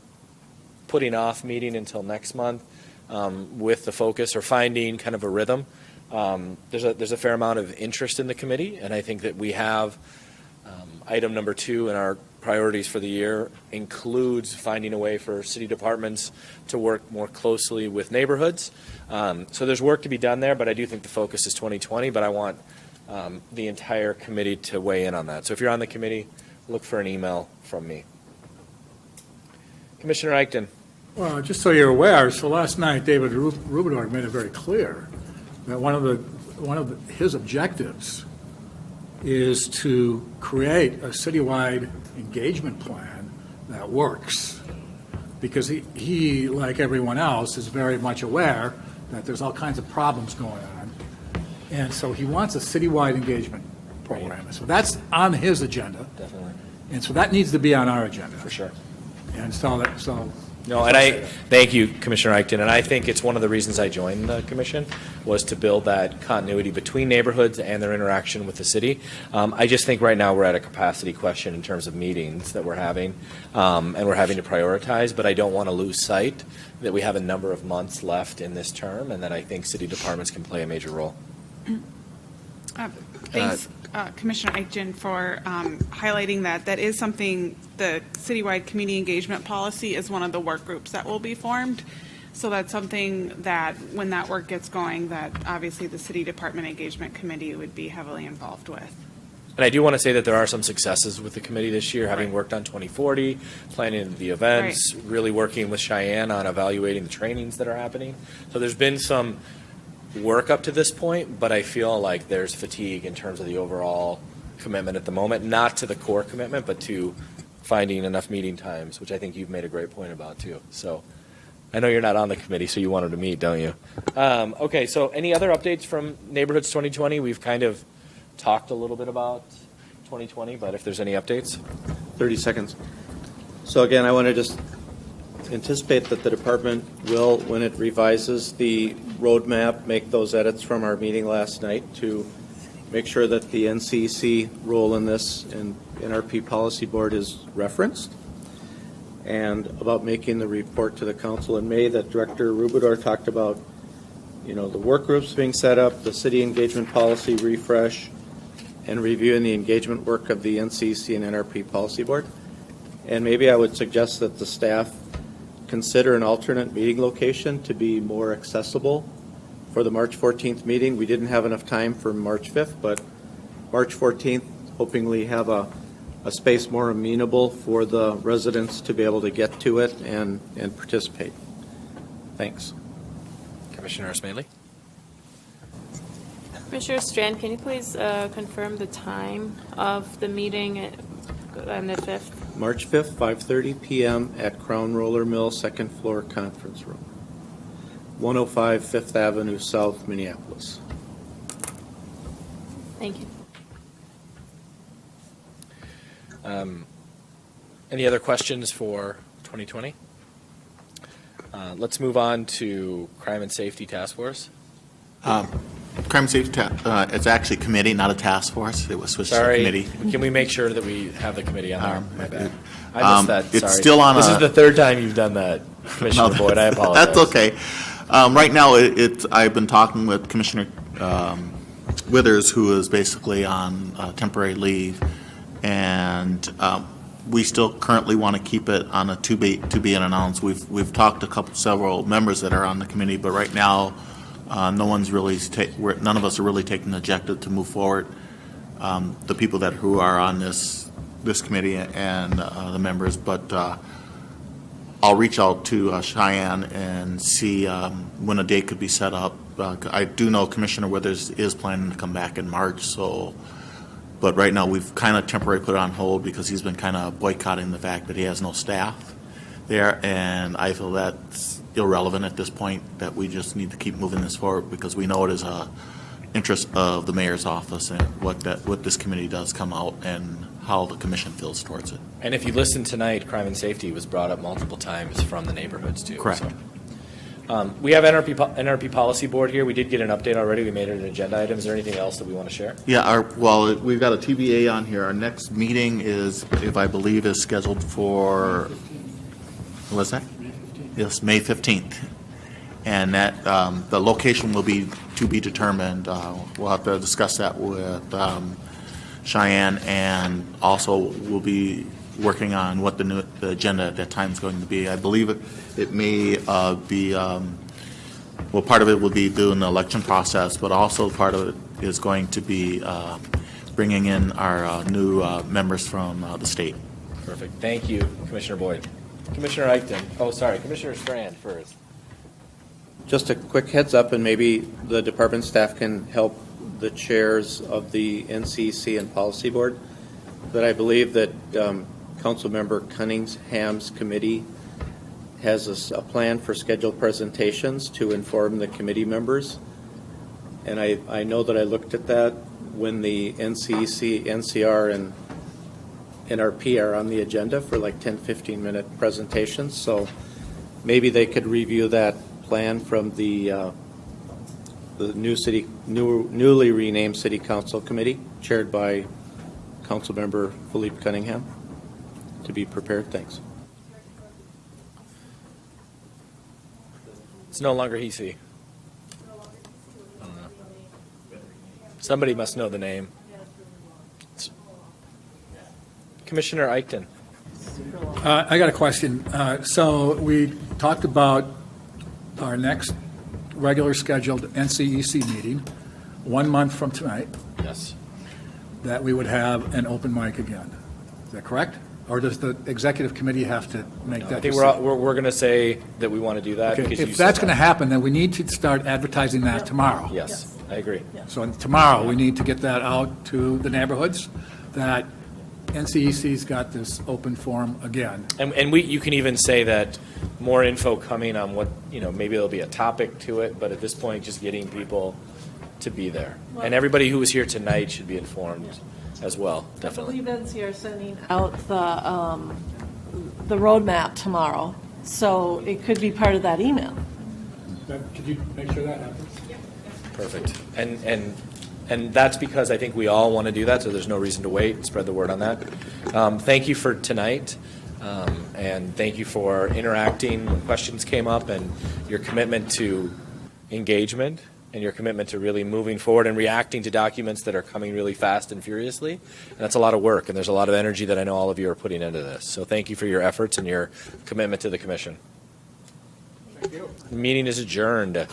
putting off meeting until next month with the focus or finding kind of a rhythm. There's a fair amount of interest in the committee, and I think that we have item number 2 in our priorities for the year includes finding a way for city departments to work more closely with neighborhoods. So there's work to be done there, but I do think the focus is 2020, but I want the entire committee to weigh in on that. So if you're on the committee, look for an email from me. Commissioner Eichten. Well, just so you're aware, so last night David Rubidor made it very clear that one of his objectives is to create a citywide engagement plan that works. Because he, like everyone else, is very much aware that there's all kinds of problems going on. And so he wants a citywide engagement program. Right. So that's on his agenda. Definitely. And so that needs to be on our agenda. For sure. And so no, and I thank you, Commissioner Eichten, and I think it's one of the reasons I joined the commission was to build that continuity between neighborhoods and their interaction with the city. I just think right now we're at a capacity question in terms of meetings that we're having, and we're having to prioritize, but I don't want to lose sight that we have a number of months left in this term and that I think city departments can play a major role. Thanks, Commissioner Eichen, for highlighting that. That is something, the citywide community engagement policy is one of the work groups that will be formed. So that's something that when that work gets going, that obviously the City Department Engagement Committee would be heavily involved with. And I do want to say that there are some successes with the committee this year, having worked on 2040, planning the events, really working with Cheyenne on evaluating the trainings that are happening. So there's been some work up to this point, but I feel like there's fatigue in terms of the overall commitment at the moment, not to the core commitment, but to finding enough meeting times, which I think you've made a great point about too. So I know you're not on the committee, so you wanted to meet, don't you? Okay, so any other updates from Neighborhoods 2020? We've kind of talked a little bit about 2020, but if there's any updates? 30 seconds. So again, I want to just anticipate that the department will, when it revises the roadmap, make those edits from our meeting last night to make sure that the NCEC role in this and NRP policy board is referenced, and about making the report to the council in May that Director Rubidor talked about, the work groups being set up, the city engagement policy refresh, and reviewing the engagement work of the NCEC and NRP policy board. And maybe I would suggest that the staff consider an alternate meeting location to be more accessible for the March 14th meeting. We didn't have enough time for March 5th, but March 14th, hopingly have a space more amenable for the residents to be able to get to it and participate. Thanks. Commissioner Smaley. Commissioner Strand, can you please confirm the time of the meeting on the 5th? March 5th, 5:30 p.m. at Crown Roller Mill, second floor conference room, 105 5th Avenue South, Minneapolis. Thank you. Any other questions for 2020? Let's move on to Crime and Safety Task Force. Crime and Safety, it's actually a committee, not a task force. It was switched to a committee. Can we make sure that we have the committee on there? My bad. I missed that. It's Sorry. still on. This is the third time you've done that, Commissioner Boyd. I apologize. That's okay. Right now, I've been talking with Commissioner Withers, who is basically on temporary leave, and we still currently want to keep it on a to be announced. We've talked to several members that are on the committee, but right now, none of us are really taking the objective to move forward. The people who are on this committee and the members, but I'll reach out to Cheyenne and see when a date could be set up. I do know Commissioner Withers is planning to come back in March, but right now we've kind of temporarily put it on hold because he's been kind of boycotting the fact that he has no staff there, and I feel that's irrelevant at this point, that we just need to keep moving this forward because we know it is a interest of the mayor's office and what this committee does come out and how the commission feels towards it. And if you listen tonight, crime and safety was brought up multiple times from the neighborhoods too. Correct. We have NRP Policy Board here. We did get an update already. We made it an agenda item. Is there anything else that we want to share? Yeah, well, we've got a TBA on here. Our next meeting is, if I believe, is scheduled for, what's that? Yes, May 15th. And that, the location will be to be determined. We'll have to discuss that with Cheyenne, and also we'll be working on what the agenda at that time is going to be. I believe it may be, well, part of it will be doing the election process, but also part of it is going to be bringing in our new members from the state. Perfect. Thank you, Commissioner Boyd. Commissioner Eichten. Oh, sorry, Commissioner Strand first. Just a quick heads up, and maybe the department staff can help the chairs of the NCEC and Policy Board, that I believe that Councilmember Cunningham's committee has a plan for scheduled presentations to inform the committee members. And I know that I looked at that when the NCEC, NCR, and NRP are on the agenda for like 10, 15-minute presentations. So maybe they could review that plan from the newly renamed City Council Committee, chaired by Councilmember Philippe Cunningham, to be prepared. Thanks. It's no longer HEC. Somebody must know the name. Commissioner Eichten. I got a question. So we talked about our next regular scheduled NCEC meeting 1 month from tonight. Yes. That we would have an open mic again. Is that correct? Or does the executive committee have to make that I think decision? we're going to say that we want to do that. Okay. Because If that's going to happen, then we need to start advertising that tomorrow. Yes, I agree. So tomorrow, we need to get that out to the neighborhoods, that NCEC's got this open forum again. And you can even say that more info coming on what, maybe there'll be a topic to it, but at this point, just getting people to be there. And everybody who was here tonight should be informed as well, definitely. I believe NCR are sending out the roadmap tomorrow, so it could be part of that email. Could you make sure that happens? Perfect. And that's because I think we all want to do that, so there's no reason to wait. Spread the word on that. Thank you for tonight, and thank you for interacting when questions came up, and your commitment to engagement, and your commitment to really moving forward and reacting to documents that are coming really fast and furiously. And that's a lot of work, and there's a lot of energy that I know all of you are putting into this. So thank you for your efforts and your commitment to the commission. Thank you. The meeting is adjourned.